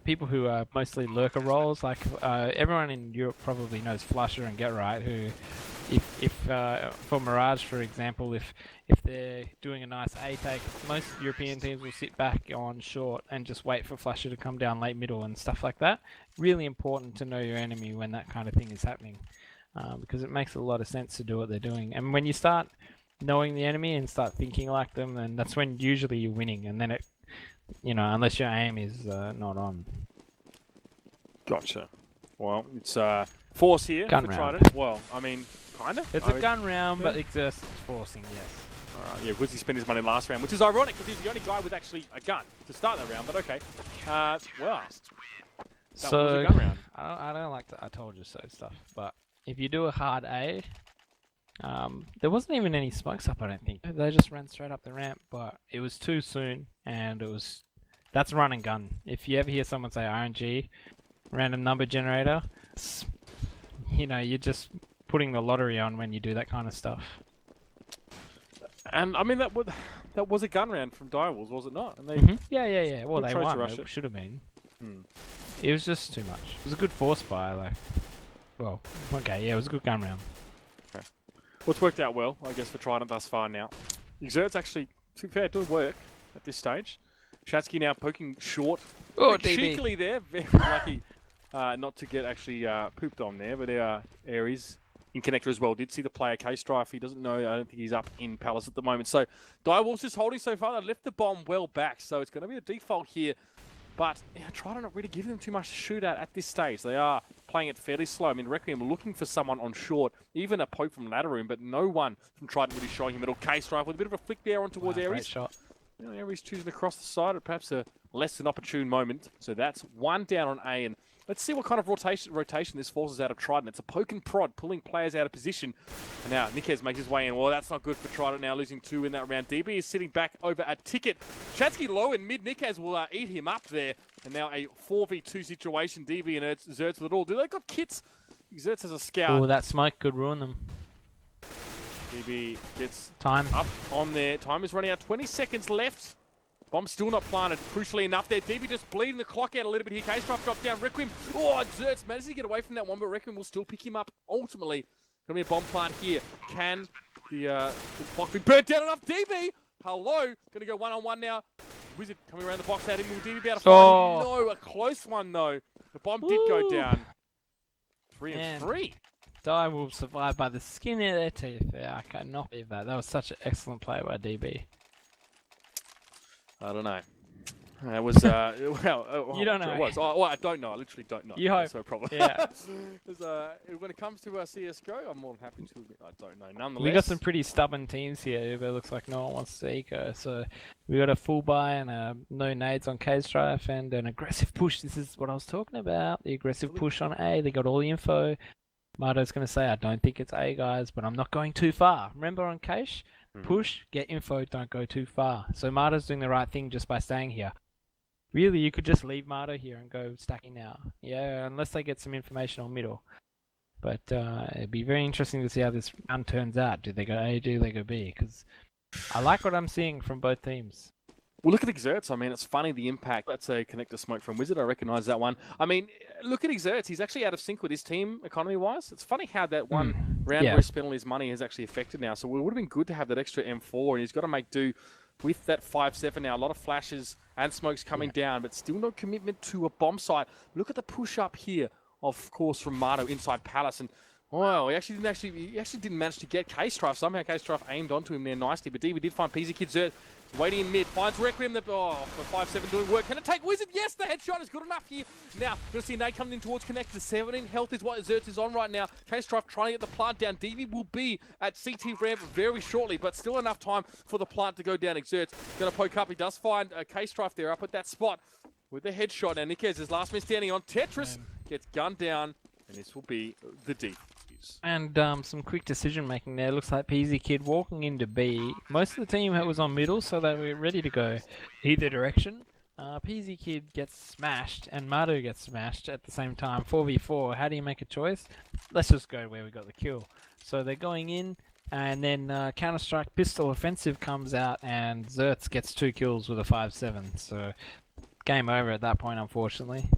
people who are mostly lurker roles, like everyone in Europe probably knows Flusher and Get Right, who, if for Mirage, for example, if they're doing a nice A take, most European teams will sit back on short and just wait for Flusher to come down late middle and stuff like that. Really important to know your enemy when that kind of thing is happening. Because it makes a lot of sense to do what they're doing. And when you start knowing the enemy and start thinking like them, then that's when usually you're winning. And then it, unless your aim is not on. Gotcha. Well, it's force here Gun for round. Trident. Well, I mean, kind of. It's a gun round, but it's forcing, yes. Yeah, because he spent his money last round, which is ironic because he's the only guy with actually a gun to start that round, but okay. Well, that was a gun round. I don't like I told you so stuff, but if you do a hard A, there wasn't even any smokes up, I don't think. They just ran straight up the ramp, but it was too soon, and that's run and gun. If you ever hear someone say RNG, random number generator, you're just putting the lottery on when you do that kind of stuff. And I mean, that was a gun round from Direwolves, was it not? And they Yeah. Well, Good they try to won. rush It it. should have been. It was just too much. It was a good force buy, Well, okay, yeah, it was a good gun round. Okay. Well, it's worked out well, I guess, for Trident thus far now. Exert's actually, to be fair, doing work at this stage. Shatsky now poking short. Oh, Very DB. cheekily there. Very lucky not to get actually pooped on there, but Ares in connector as well. Did see the player K-Strife. He doesn't know. I don't think he's up in Palace at the moment. So Direwolves just holding so far. They left the bomb well back, so it's going to be a default here. But Trident not really giving them too much to shoot at this stage. They are playing it fairly slow. I mean, Requiem looking for someone on short, even a poke from ladder room, but no one from Trident really showing him at all. K-Strife with a bit of a flick there on towards Wow, great Ares. shot. You know, Aries choosing across the side at perhaps a less than opportune moment. So that's one down on A, and let's see what kind of rotation this forces out of Trident. It's a poke and prod, pulling players out of position. And now Nikes makes his way in. Well, that's not good for Trident now, losing 2 in that round. DB is sitting back over a ticket. Shatsky low in mid. Nikes will eat him up there. And now a 4v2 situation. DB and Zerts with it all. Do they got kits? Zerts has a scout. Oh, that smoke could ruin them. DB gets Time. up on there. Time is running out. 20 seconds left. Bomb still not planted. Crucially enough there. DB just bleeding the clock out a little bit here. K-Strife drops down. Requiem. Oh, Zerts manages to get away from that one, but Requiem will still pick him up. Ultimately, going to be a bomb plant here. Can the clock be burnt down enough? DB! Hello. Going to go one-on-one now. Wizard coming around the box out. Will DB be able to find him? No, a close one though. The bomb did go down. 3 and 3. Die will survive by the skin of their teeth. Yeah, I cannot believe that. That was such an excellent play by DB. I don't know. It was, well, You don't know. It was. Oh, well, I don't know. I literally don't know. You hope. That's no problem. Yeah. When it comes to CSGO, I'm more than happy to admit I don't know. Nonetheless. We got some pretty stubborn teams here, but it looks like no one wants to eco. So we got a full buy and no nades on K-Strife and an aggressive push. This is what I was talking about. The aggressive push on A. They got all the info. Marto's going to say, I don't think it's A, guys, but I'm not going too far. Remember on Cache? Push, get info, don't go too far. So Marto's doing the right thing just by staying here. Really, you could just leave Marto here and go stacking now. Yeah, unless they get some information on middle. But it'd be very interesting to see how this round turns out. Do they go A, do they go B? Because I like what I'm seeing from both teams. Well, look at Exerts. I mean, it's funny the impact. That's a connector smoke from Wizard. I recognise that one. I mean, look at Exerts. He's actually out of sync with his team economy-wise. It's funny how that one round where he spent all his money has actually affected now. So it would have been good to have that extra M4, and he's got to make do with that 5-7 now. A lot of flashes and smokes coming down, but still no commitment to a bomb site. Look at the push-up here, of course, from Marto inside Palace. And well, he actually didn't manage to get K-Strife. Somehow K-Strife aimed onto him there nicely, but DB did find PZ Kid Zert waiting in mid, finds Requiem, for 5-7 doing work. Can it take Wizard? Yes, the headshot is good enough here. Now, going to see Nate coming in towards Connector. 17 health is what Zerts is on right now. K-Strife trying to get the plant down. DB will be at CT ramp very shortly, but still enough time for the plant to go down. Zerts going to poke up. He does find K-Strife there up at that spot with the headshot. Now, Nikes is last man standing on. Tetris gets gunned down, and this will be the deep. And some quick decision making there. Looks like PZ Kid walking into B. Most of the team was on middle, so they were ready to go either direction. PZ Kid gets smashed, and Marto gets smashed at the same time. 4v4. How do you make a choice? Let's just go where we got the kill. So they're going in, and then Counter-Strike Pistol Offensive comes out, and Zerts gets 2 kills with a 5-7. So game over at that point, unfortunately.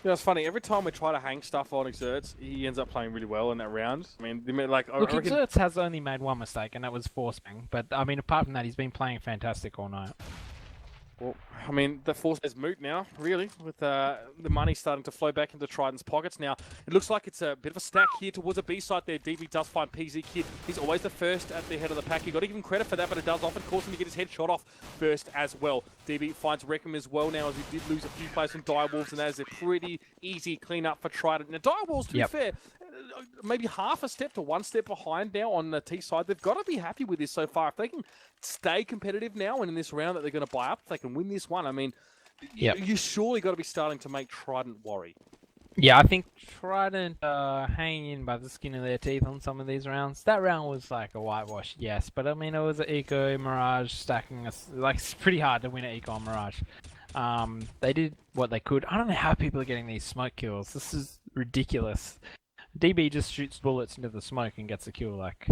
Yeah, it's funny. Every time we try to hang stuff on Exerts, he ends up playing really well in that round. I mean, like, Look, Exerts has only made one mistake, and that was force bang. But I mean, apart from that, he's been playing fantastic all night. Well, I mean, the force is moot now, really, with the money starting to flow back into Trident's pockets now. It looks like it's a bit of a stack here towards a B site there. DB does find PZ Kid. He's always the first at the head of the pack. You got to give him credit for that, but it does often cause him to get his head shot off first as well. DB finds Requiem as well now, as he did lose a few players from Direwolves, and that is a pretty easy clean-up for Trident. Now, Direwolves, to be fair, maybe half a step to 1 step behind now on the T side. They've got to be happy with this so far. If they can stay competitive now and in this round that they're going to buy up, if they can win this one, I mean, you surely got to be starting to make Trident worry. Yeah, I think Trident hanging in by the skin of their teeth on some of these rounds. That round was like a whitewash, yes, but I mean, it was an Eco Mirage stacking. Like, it's pretty hard to win an Eco Mirage. They did what they could. I don't know how people are getting these smoke kills. This is ridiculous. DB just shoots bullets into the smoke and gets a kill. Like,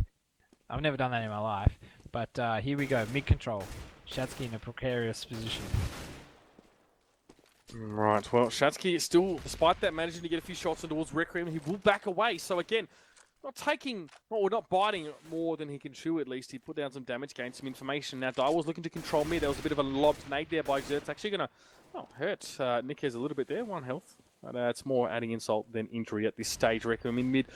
I've never done that in my life. But here we go, mid control. Shatsky in a precarious position. Right, well, Shatsky is still, despite that, managing to get a few shots in towards Requiem. He will back away. So again, not biting more than he can chew at least. He put down some damage, gained some information. Now, Direwolves looking to control mid. There was a bit of a lobbed nade there by Xert. It's actually going to hurt Nick has a little bit there, 1 health. But it's more adding insult than injury at this stage. Requiem in mid.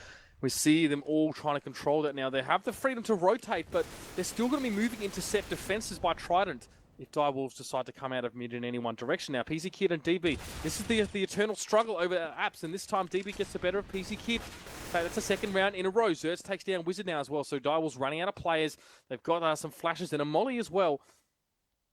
We see them all trying to control that now. They have the freedom to rotate, but they're still going to be moving into set defenses by Trident if Direwolves decide to come out of mid in any one direction. Now, PZ Kid and DB, this is the eternal struggle over apps, and this time DB gets the better of PZ Kid. Okay, that's the 2nd round in a row. Zerts takes down Wizard now as well, so Direwolves running out of players. They've got some flashes and a molly as well.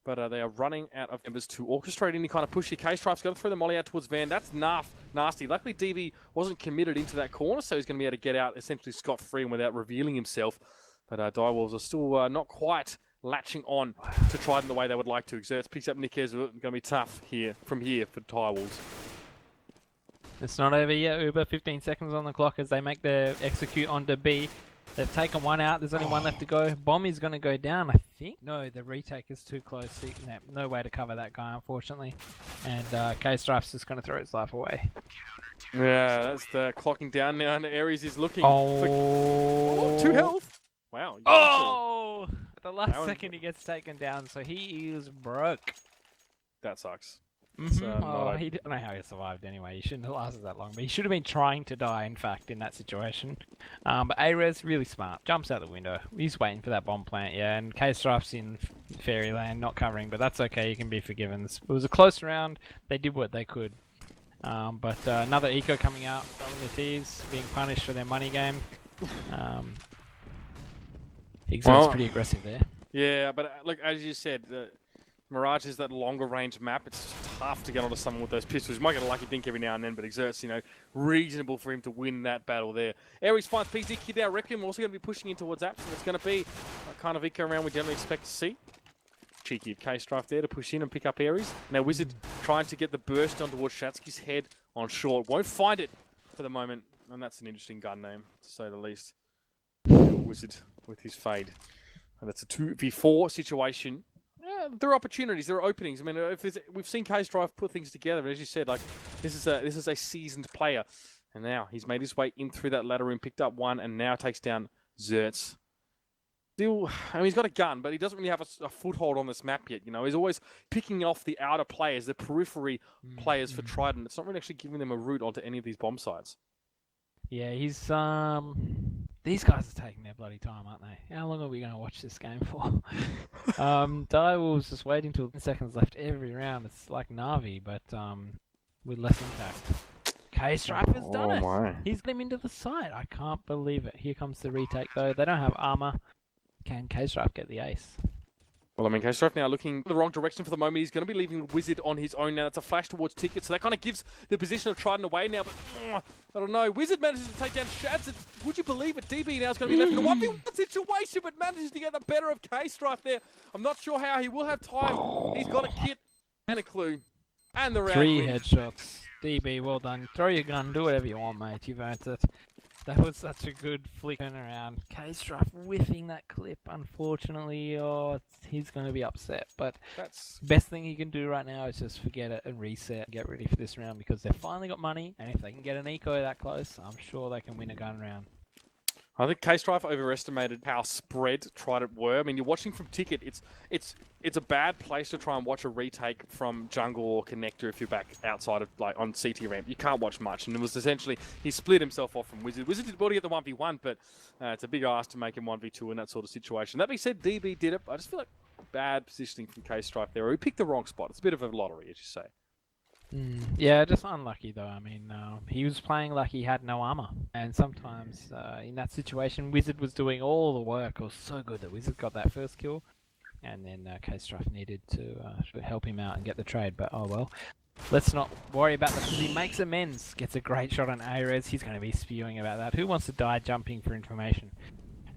But they are running out of members to orchestrate any kind of push here. K-Stripe's got to throw the molly out towards Van. That's nasty. Luckily, DB wasn't committed into that corner, so he's going to be able to get out essentially scot-free and without revealing himself. But Direwolves are still not quite latching on to Trident the way they would like to. Exerts picks up Nick Ezra. Going to be tough here for Direwolves. It's not over yet, Uber. 15 seconds on the clock as they make their execute onto B. They've taken one out. There's only one left to go. Bomb is going to go down, I think. No, the retake is too close. No way to cover that guy, unfortunately. And K-Stripe's just going to throw his life away. Yeah, that's the clocking down now. And Aries is looking for 2 health. Wow. Oh! At the last second, he gets taken down, so he is broke. That sucks. I don't know how he survived anyway. He shouldn't have lasted that long, but he should have been trying to die, in fact, in that situation. But Ares, really smart. Jumps out the window. He's waiting for that bomb plant, yeah, and K-Stripes in Fairyland, not covering, but that's okay. You can be forgiven. It was a close round. They did what they could. But another eco coming out. WTs being punished for their money game. Exert's pretty aggressive there. Yeah, but look, as you said, Mirage is that longer range map. It's tough to get onto someone with those pistols. You might get a lucky dink every now and then, but Exert's, reasonable for him to win that battle there. Aries finds PZ Kid out. Requiem also going to be pushing in towards Apps, and it's going to be a kind of eco round we generally expect to see. Cheeky of K-Strife there to push in and pick up Aries. Now Wizard trying to get the burst on towards Shatsky's head on short. Won't find it for the moment, and that's an interesting gun name, to say the least. Wizard with his fade. And that's a 2v4 situation. There are opportunities, there are openings. I mean, we've seen K-Strife put things together, and as you said, like this is a seasoned player, and now he's made his way in through that ladder room, picked up one, and now takes down Zerts. Still, I mean, he's got a gun, but he doesn't really have a foothold on this map yet. He's always picking off the outer players, the periphery players for Trident. It's not really actually giving them a route onto any of these bomb sites. Yeah, he's these guys are taking their bloody time, aren't they? How long are we going to watch this game for? Direwolves just waiting till 10 seconds left every round. It's like Na'Vi, but with less impact. K-Stripe has done it. My. He's got him into the side. I can't believe it. Here comes the retake, though. They don't have armor. Can K-Stripe get the ace? Well, I mean, K-Strife now looking the wrong direction for the moment. He's going to be leaving Wizard on his own now. It's a flash towards Ticket, so that kind of gives the position of Trident away now. But I don't know. Wizard manages to take down Shads. Would you believe it? DB now is going to be left in a 1v1 situation, but manages to get the better of K-Strife there. I'm not sure how. He will have time. He's got a kit and a clue. And the round 3 wins. headshots. DB, well done. Throw your gun. Do whatever you want, mate. You've earned it. That was such a good flick turnaround. K-Strife whiffing that clip, unfortunately. He's going to be upset. But That's best thing he can do right now is just forget it and reset and get ready for this round because they've finally got money. And if they can get an eco that close, I'm sure they can win a gun round. I think K-Strife overestimated how spread Trident were. I mean, you're watching from Ticket. It's a bad place to try and watch a retake from jungle or connector if you're back outside of, like, on CT ramp. You can't watch much. And it was essentially, he split himself off from Wizard. Wizard did body at the 1v1, but it's a big ask to make him 1v2 in that sort of situation. That being said, DB did it. I just feel like bad positioning from K-Strife there. He picked the wrong spot. It's a bit of a lottery, as you say. Yeah, just unlucky though. I mean, he was playing like he had no armor, and sometimes in that situation, Wizard was doing all the work. It was so good that Wizard got that first kill, and then K-Strife needed to help him out and get the trade. But oh well, let's not worry about that because he makes amends. Gets a great shot on Ares. He's going to be spewing about that. Who wants to die jumping for information?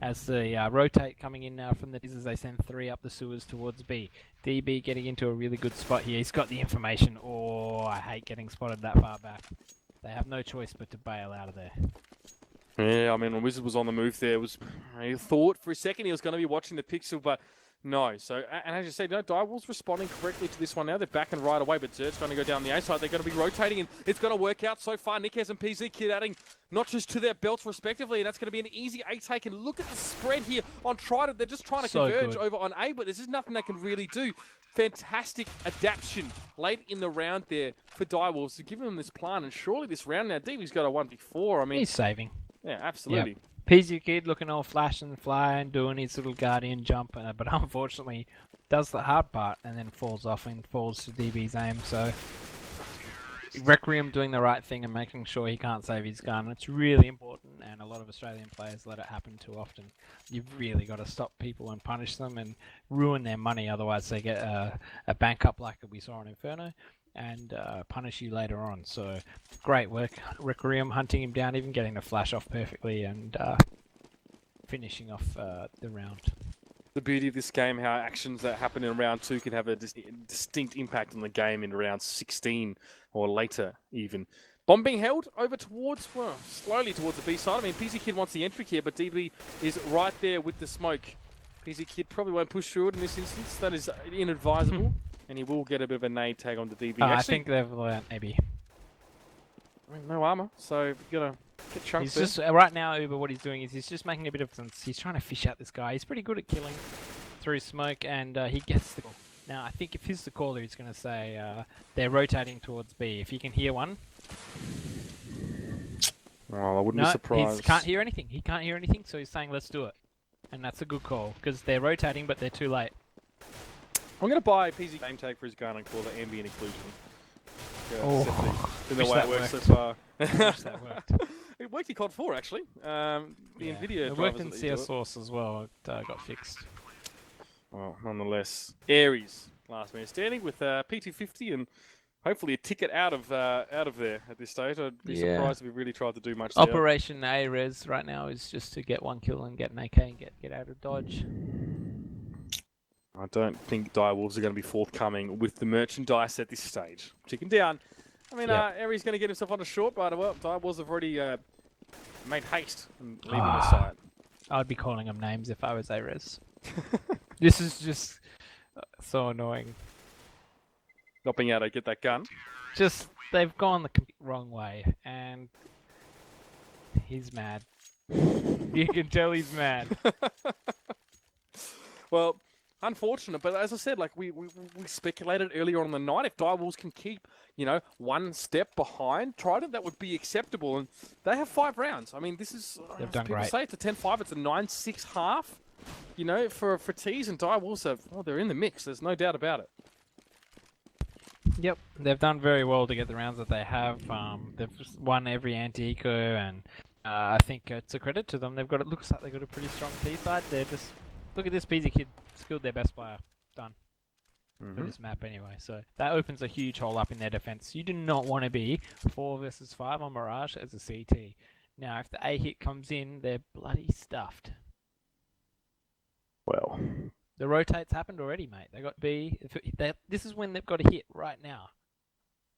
As they rotate coming in now from the as they send 3 up the sewers towards B. DB getting into a really good spot here. He's got the information. Oh, I hate getting spotted that far back. They have no choice but to bail out of there. Yeah, I mean, when Wizard was on the move there, he thought for a second he was going to be watching the pixel, but no. So, and as you said, Direwolves responding correctly to this one now. They're backing right away, but Zert's going to go down the A side. They're going to be rotating, and it's going to work out so far. Nickez and PZ Kid adding not just to their belts respectively, and that's going to be an easy A take. And look at the spread here on Trident. They're just trying to converge over on A, but there's just nothing they can really do. Fantastic adaptation late in the round there for Direwolves to give them this plan, and surely this round now, DB's got a 1v4. I mean, he's saving. Yeah, absolutely. Yep. PZ Kid looking all flash and fly and doing his little guardian jump, but unfortunately does the hard part and then falls off and falls to DB's aim. So Requiem doing the right thing and making sure he can't save his gun. It's really important, and a lot of Australian players let it happen too often. You've really got to stop people and punish them and ruin their money, otherwise they get a bank up like we saw in Inferno and punish you later on. So great work, Requiem, hunting him down, even getting the flash off perfectly and finishing off the round. The beauty of this game, how actions that happen in round 2 can have a distinct impact on the game in round 16 or later even. Bomb being held over towards, well, slowly towards the B side. I mean, PZ Kid wants the entry here, but DB is right there with the smoke. PZ Kid probably won't push through it in this instance. That is inadvisable, and he will get a bit of a nade tag on the DB. I think they've learned, maybe. I mean, no armor, so you've got to get chunked He's there. just right now. Uber, what he's doing is he's just making a bit of sense. He's trying to fish out this guy. He's pretty good at killing through smoke, and he gets the call. Now, I think if he's the caller, he's going to say they're rotating towards B. If you can hear one, Oh, I wouldn't no, be surprised. he can't hear anything. He can't hear anything, so he's saying let's do it, and that's a good call because they're rotating, but they're too late. I'm going to buy a PZ game tag for his gun and call it ambient occlusion. Yeah, Oh, in the wish way it that works so worked. far. Wish that worked. It worked in COD 4 actually. The Yeah. Nvidia It worked drivers in that they do CS it. Source as well. It got fixed. Well, nonetheless, Aries last man standing with P250 and hopefully a ticket out of there at this stage. I'd be Yeah. surprised if he really tried to do much there. Operation A-Res right now is just to get one kill and get an AK and get out of dodge. I don't think Direwolves are going to be forthcoming with the merchandise at this stage. Chicken down. I mean, Yep. Aries going to get himself on a short, but well, Direwolves have already made haste and leaving the Ah. site. I'd be calling them names if I was A-Res. This is just so annoying. Not being able to get that gun. Just, they've gone the wrong way, and he's mad. You can tell he's mad. Well, unfortunate, but as I said, like we speculated earlier on in the night, if Direwolves can keep, one step behind Trident, that would be acceptable. And they have 5 rounds. I mean, this is They've done people great. say it's a 10-5, it's a 9-6 half. For Tees and Direwolves have, they're in the mix. There's no doubt about it. Yep, they've done very well to get the rounds that they have. They've won every anti-eco, and I think it's a credit to them. It looks like they've got a pretty strong T side. They're just look at this PZ Kid skilled their best player. Done. For this map anyway, so that opens a huge hole up in their defense. You do not want to be 4 versus 5 on Mirage as a CT. Now, if the A hit comes in, they're bloody stuffed. Well, The rotates happened already, mate. They got B. This is when they've got a hit right now.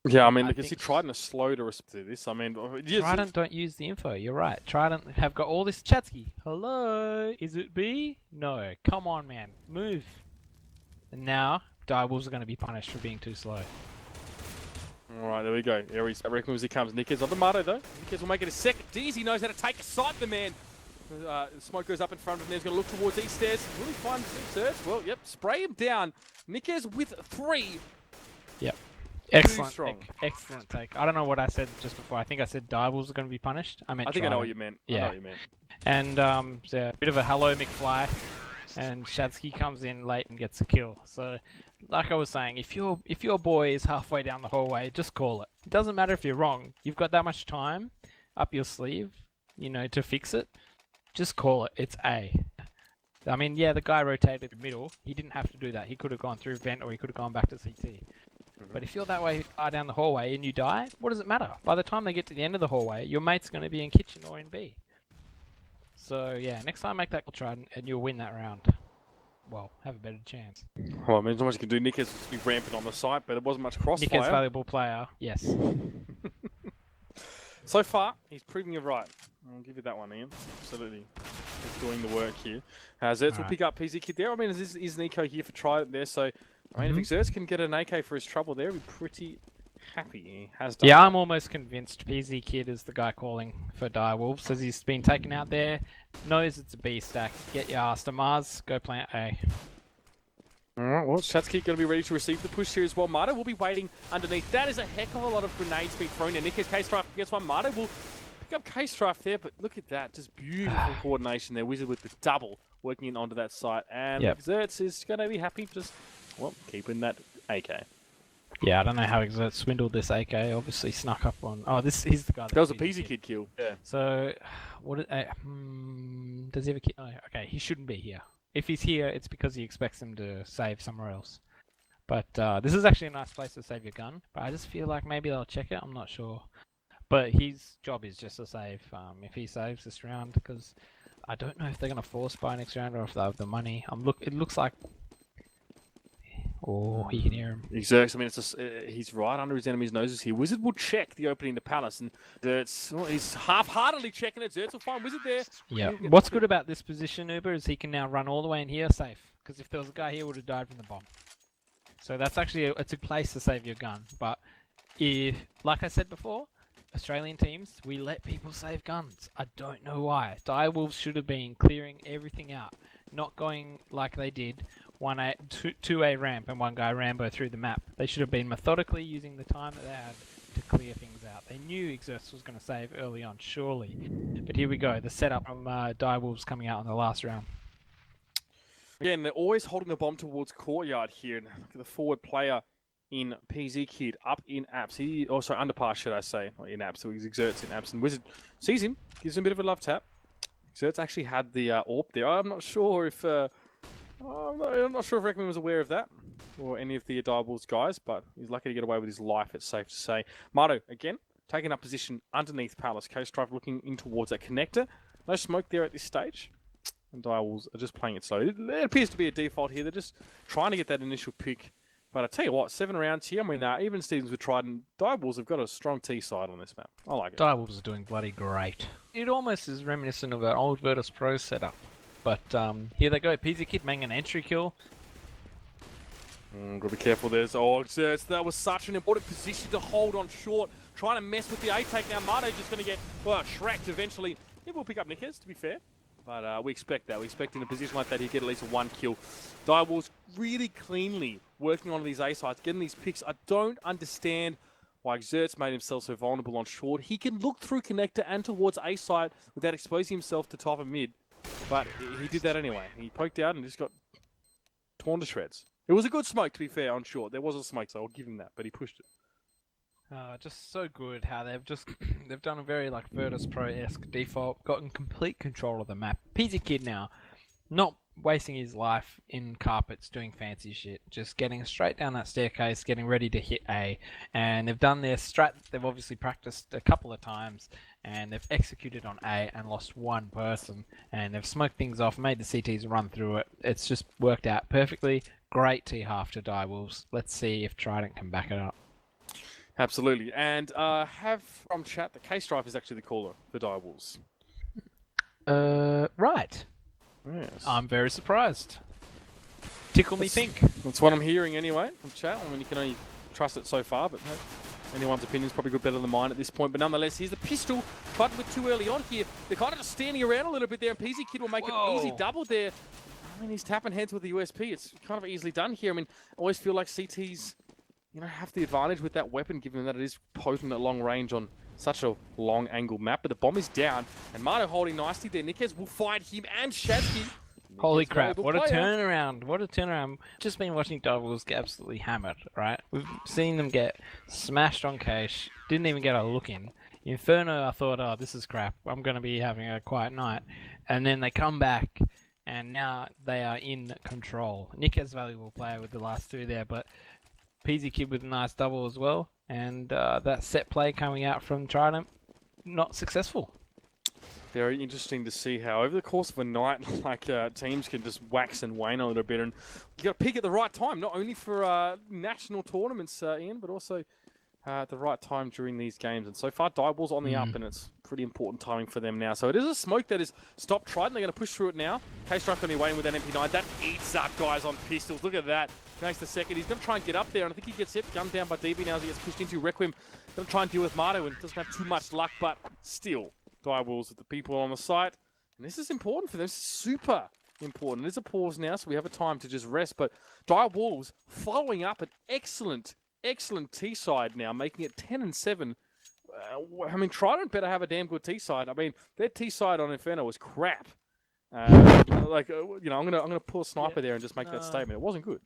yeah, I mean, I you can see think- Trident is slow to respond to this. I mean, yes, Trident don't use the info. You're right. Trident have got all this. Chatsky, hello, is it B? No, come on, man, move. And now Direwolves are going to be punished for being too slow. All right, there we go. Aries, I reckon as he comes. Nickers on the Mato, though. Nickers will make it a second. Deezy knows how to take a sight, the man. Smoke goes up in front of him. He's going to look towards east stairs. Will he find Search? Well, yep, spray him down. Nickers with 3. Yep. Excellent strong. take. Excellent take. I don't know what I said just before. I think I said Direwolves are going to be punished. I meant I think I know what Trident. you meant. I Yeah. know what you meant. And so a bit of a hello McFly, and Shadsky comes in late and gets a kill. So, like I was saying, if your boy is halfway down the hallway, just call it. It doesn't matter if you're wrong. You've got that much time up your sleeve, to fix it. Just call it. It's A. I mean, yeah, the guy rotated the middle. He didn't have to do that. He could have gone through vent, or he could have gone back to CT. But if you're that way far down the hallway and you die, what does it matter? By the time they get to the end of the hallway, your mate's going to be in kitchen or in B. So yeah, next time make that Trident and you'll win that round. Well, have a better chance. Well, I mean, as much as you can do. Nickers will be rampant on the site, but it wasn't much crossfire. Nick is valuable player, yes. So far, he's proving you right. I'll give you that one, Ian. Absolutely. He's doing the work here. Zertz will Alright. pick up PZ Kid there. I mean, is an eco here for Trident there, so I mean, if Zertz can get an AK for his trouble there, we'd be pretty happy. He has done. Yeah, I'm almost convinced PZ Kid is the guy calling for Direwolves, as he's been taken out there, knows it's a B stack. Get your ass to Mars, go plant A. Alright, well, Shatsky going to be ready to receive the push here as well. Marta will be waiting underneath. That is a heck of a lot of grenades being thrown in. Nickers K-Strife gets one. Marta will pick up K-Strife there, but look at that. Just beautiful coordination there. Wizard with the double working in onto that site. And Yep. Zertz is going to be happy just, well, keeping that AK. Yeah, I don't know how Exert swindled this AK. Obviously snuck up on. Oh, he's the guy. That was a Peasy Kid kill. Yeah. So, does he have a kid? Oh, okay, he shouldn't be here. If he's here, it's because he expects him to save somewhere else. But this is actually a nice place to save your gun. But I just feel like maybe they'll check it. I'm not sure. But his job is just to save. If he saves this round, because I don't know if they're gonna force buy next round or if they have the money. It looks like. Oh, he can hear him. Exactly. I mean, it's just, he's right under his enemy's noses here. Wizard will check the opening to Palace, and he's half-heartedly checking it. Zertz will find Wizard there. Yeah. What's good about this position, Uber, is he can now run all the way in here safe. Because if there was a guy here, would have died from the bomb. So that's actually it's a place to save your gun. But if, like I said before, Australian teams, we let people save guns. I don't know why. Direwolves should have been clearing everything out, not going like they did. 2A ramp and one guy Rambo through the map. They should have been methodically using the time that they had to clear things out. They knew Exerts was going to save early on, surely. But here we go, the setup from Direwolves coming out in the last round. Again, they're always holding the bomb towards courtyard here. And look at the forward player in PZ Kid up in apps. Underpass, should I say, not in apps. So he's Exerts in apps. And Wizard sees him, gives him a bit of a love tap. Exerts actually had the AWP there. I'm not sure if... I'm not sure if Reckman was aware of that, or any of the Direwolves guys, but he's lucky to get away with his life, it's safe to say. Mato, again, taking up position underneath Palace. Coast Drive looking in towards that connector. No smoke there at this stage. And Direwolves are just playing it slow. It appears to be a default here. They're just trying to get that initial pick. But I tell you what, 7 rounds here. I mean, even Stevens with Trident, Direwolves have got a strong T side on this map. I like it. Direwolves are doing bloody great. It almost is reminiscent of an old Virtus Pro setup. But here they go. PZ Kid making an entry kill. Gotta be careful. That was such an important position to hold on short. Trying to mess with the A-take now. Marto just going to get shreked eventually. He will pick up Nickers, to be fair. But we expect that. We expect in a position like that he'll get at least 1 kill. Direwolves really cleanly working on these A sites, getting these picks. I don't understand why Exerts made himself so vulnerable on short. He can look through connector and towards A site without exposing himself to top and mid. But he did that anyway. He poked out and just got torn to shreds. It was a good smoke, to be fair, on short. There was a smoke, so I'll give him that, but he pushed it. Just so good how they've done a very like Virtus Pro-esque default, gotten complete control of the map. PZ Kid now, not wasting his life in carpets doing fancy shit, just getting straight down that staircase, getting ready to hit A. And they've done their strat, they've obviously practiced a couple of times, and they've executed on A and lost 1 person. And they've smoked things off, made the CTs run through it. It's just worked out perfectly. Great T-half to Direwolves. Let's see if Trident can back it up. Absolutely. And have from chat, the K-Stripe is actually the caller for Direwolves. Right. Yes. I'm very surprised. Tickle me pink. That's what I'm hearing anyway from chat. I mean, you can only trust it so far, but anyone's opinion is probably good better than mine at this point. But nonetheless, here's the pistol. Tried with too early on here. They're kind of just standing around a little bit there, and PZ Kid will make an easy double there. I mean, he's tapping heads with the USP. It's kind of easily done here. I mean, I always feel like CTs, have the advantage with that weapon, given that it is potent at long range on such a long angle map. But the bomb is down, and Marto holding nicely there. Nickez will find him and Shadsky. Holy crap, what a turnaround. What a turnaround. Just been watching Direwolves get absolutely hammered, right? We've seen them get smashed on cache, didn't even get a look in. Inferno, I thought, oh, this is crap. I'm going to be having a quiet night. And then they come back, and now they are in control. Nickez valuable player with the last 2 there, but PZ Kid with a nice double as well. And that set play coming out from Trident, not successful. Very interesting to see how over the course of a night, teams can just wax and wane a little bit, and you got to pick at the right time, not only for national tournaments, Ian, but also at the right time during these games. And so far, Direwolves on the up, and it's pretty important timing for them now. So it is a smoke that is stopped Trident. They're going to push through it now. K-Strike going to be waiting with that MP9. That eats up guys on pistols. Look at that. Makes the second. He's going to try and get up there, and I think he gets hit. Gunned down by DB now as he gets pushed into Requiem. Going to try and deal with Marto, and doesn't have too much luck, but still. Direwolves with the people on the site. And this is important for them. This is super important. There's a pause now, so we have a time to just rest. But Direwolves following up an excellent T-side now, making it 10-7. I mean, Trident better have a damn good T-side. I mean, their T-side on Inferno was crap. I'm gonna pull a sniper there and just make that statement. It wasn't good.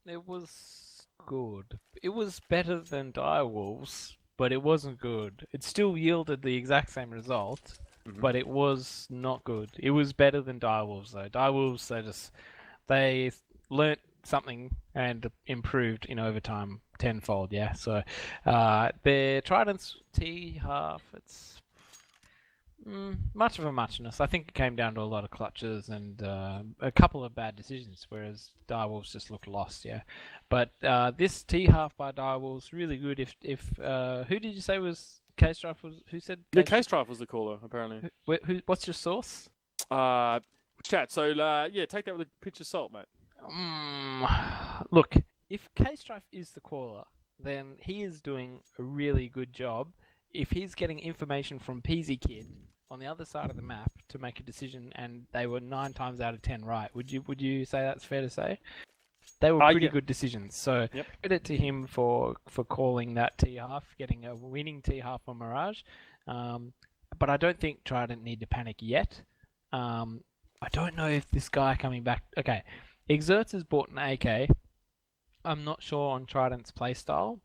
It was good. It was better than Direwolves, but it wasn't good. It still yielded the exact same result, but it was not good. It was better than Direwolves though. Direwolves, they learnt something and improved in overtime tenfold. Yeah, so their Trident's T half, it's much of a muchness. I think it came down to a lot of clutches and a couple of bad decisions, whereas Direwolves just looked lost. Yeah, but this T half by Direwolves really good. If who did you say was K-Strife? Who said? Yeah, K-Strife was the caller apparently. What's your source? Chat. So yeah, take that with a pinch of salt, mate. Look, if K-Strife is the caller, then he is doing a really good job. If he's getting information from Peasy Kid on the other side of the map to make a decision, and they were 9 times out of 10 right, would you say that's fair to say? They were pretty good decisions. So credit to him for calling that T half, getting a winning T half on Mirage. But I don't think Trident need to panic yet. I don't know if this guy coming back. Okay, Exerts has bought an AK. I'm not sure on Trident's playstyle.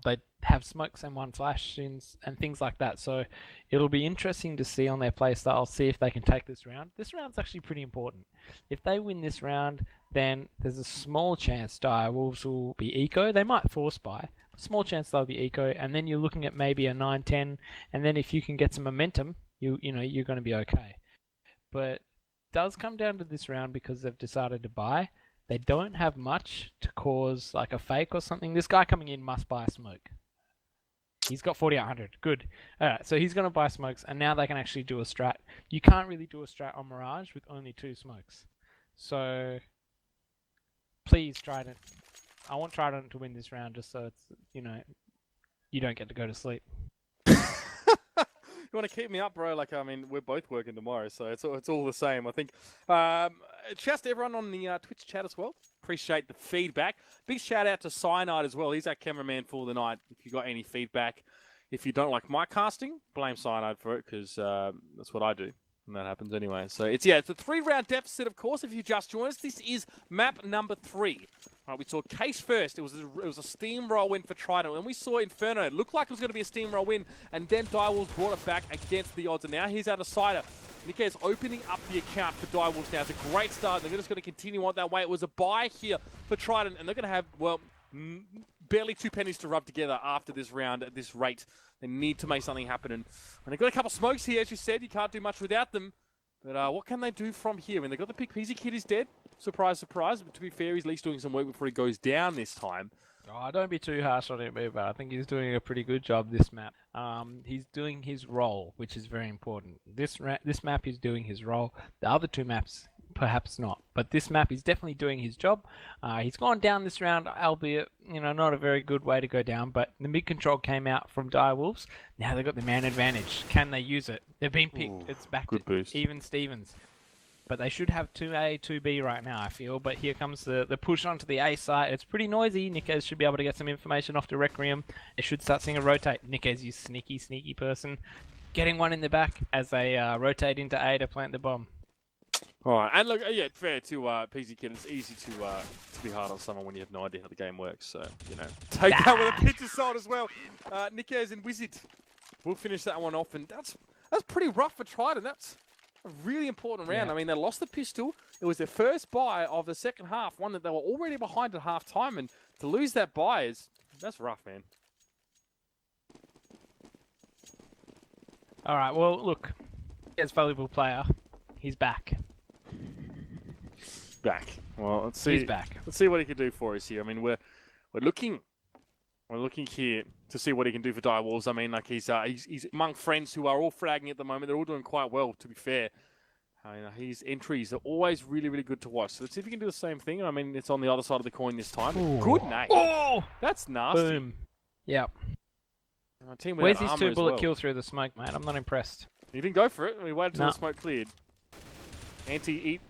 They have smokes and 1 flash and things like that. So it'll be interesting to see on their playstyle, see if they can take this round. This round's actually pretty important. If they win this round, then there's a small chance Direwolves will be eco. They might force buy. Small chance they'll be eco. And then you're looking at maybe a 9-10. And then if you can get some momentum, you're going to be okay. But it does come down to this round because they've decided to buy. They don't have much to cause like a fake or something. This guy coming in must buy smoke. He's got 4,800. Good. Alright, so he's going to buy smokes, and now they can actually do a strat. You can't really do a strat on Mirage with only 2 smokes. So, please, Trident. I want Trident to win this round just so it's, you don't get to go to sleep. You want to keep me up, bro? Like, I mean, we're both working tomorrow, so it's all the same. I think. Shouts to everyone on the Twitch chat as well. Appreciate the feedback. Big shout out to Cyanide as well. He's our cameraman for the night. If you got any feedback, if you don't like my casting, blame Cyanide for it because that's what I do. And that happens anyway. So it's a 3-round deficit, of course. If you just joined us, this is map number 3. Right, we saw Case first. It was a steamroll win for Trident. When we saw Inferno, it looked like it was going to be a steamroll win, and then Direwolves brought it back against the odds. And now he's out of Cider. Nikkei is opening up the account for Direwolves now. It's a great start. They're just going to continue on that way. It was a buy here for Trident, and they're going to have, well, barely 2 pennies to rub together after this round at this rate. They need to make something happen. And they've got a couple smokes here, as you said. You can't do much without them. But what can they do from here? I mean, they've got the pick. Peasy Kid is dead. Surprise, surprise. But to be fair, he's at least doing some work before he goes down this time. Oh, don't be too harsh on him, but I think he's doing a pretty good job this map. He's doing his role, which is very important. This map he's doing his role. The other 2 maps, perhaps not. But this map, he's definitely doing his job. He's gone down this round, albeit, not a very good way to go down. But the mid control came out from Direwolves. Now they've got the man advantage. Can they use it? They've been picked. Ooh, it's back good to boost. even Stevens. But they should have 2A, 2B right now, I feel. But here comes the push onto the A side. It's pretty noisy. Nikkei should be able to get some information off the Requiem. It should start seeing a rotate. Nikkei's you sneaky person. Getting one in the back as they rotate into A to plant the bomb. All right, and look, yeah, fair to PZ Kid. It's easy to be hard on someone when you have no idea how the game works. So, take that with a pinch of salt as well. Nikkei's and Wizard will finish that one off, and that's pretty rough for Trident. That's a really important round. Yeah. I mean, they lost the pistol. It was their first buy of the second half, one that they were already behind at half time, and to lose that buy that's rough, man. All right, well, look, as valuable player, he's back. Back. Well, let's see. He's back. Let's see what he can do for us here. I mean, we're looking here to see what he can do for Direwolves. I mean, like he's among friends who are all fragging at the moment. They're all doing quite well, to be fair. His entries are always really, really good to watch. So let's see if he can do the same thing. I mean, it's on the other side of the coin this time. Ooh. Good name. Oh! That's nasty. Boom. Yep. Team Where's without his armor 2 as bullet well. kill through the smoke, mate? I'm not impressed. He didn't go for it. We waited until No. the smoke cleared. Anti-cheat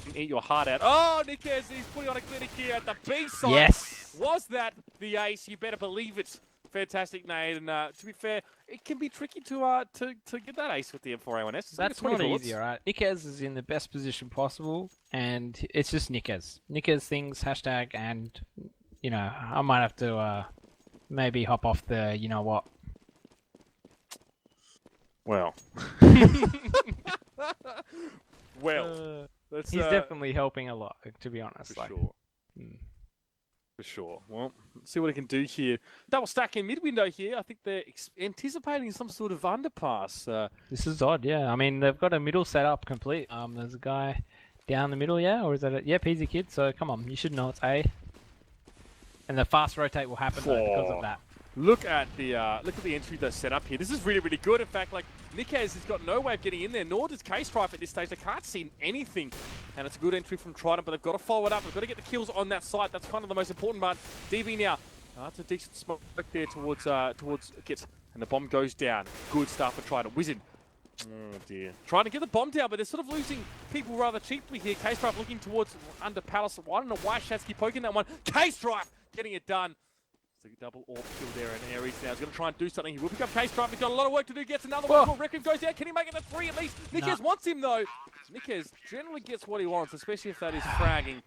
and eat your heart out. Oh, Nikkei, he's putting on a clinic here at the B side. Yes. Was that the ace? You better believe it. Fantastic nade, and to be fair, it can be tricky to get that ace with the M4A1S. That's not easy, alright? Nikkez is in the best position possible, and it's just Nikkez. Nikkez things, hashtag, and you know, I might have to maybe hop off the, you know what. Well. Well. Let's, He's definitely helping a lot, to be honest. For like, sure. mm. For sure. Well, let's see what he can do here. Double stack in mid-window here. I think they're anticipating some sort of underpass. This is odd, yeah. I mean, they've got a middle setup complete. There's a guy down the middle, yeah? Or is that it? Yep, he's a kid, so come on. You should know it's A. And the fast rotate will happen, though, because of that. Look at the entry that's set up here. This is really, really good. In fact, like, Nikes has got no way of getting in there, nor does K-Strife at this stage. They can't see anything. And it's a good entry from Trident, but they've got to follow it up. They've got to get the kills on that site. That's kind of the most important part. DV now. That's a decent smoke there towards Git. And the bomb goes down. Good start for Trident. Wizard. Oh dear. Trying to get the bomb down, but they're sort of losing people rather cheaply here. K-Strife looking towards under Palace. I don't know why Shatsky poking that one. K-Strife getting it done. Double orb kill there, and Aries now is going to try and do something. He will pick up K-Strife. He's got a lot of work to do. Gets another one. Reckon goes down. Can he make it to 3 at least? Nikes wants him though. Nikes generally gets what he wants, especially if that is fragging.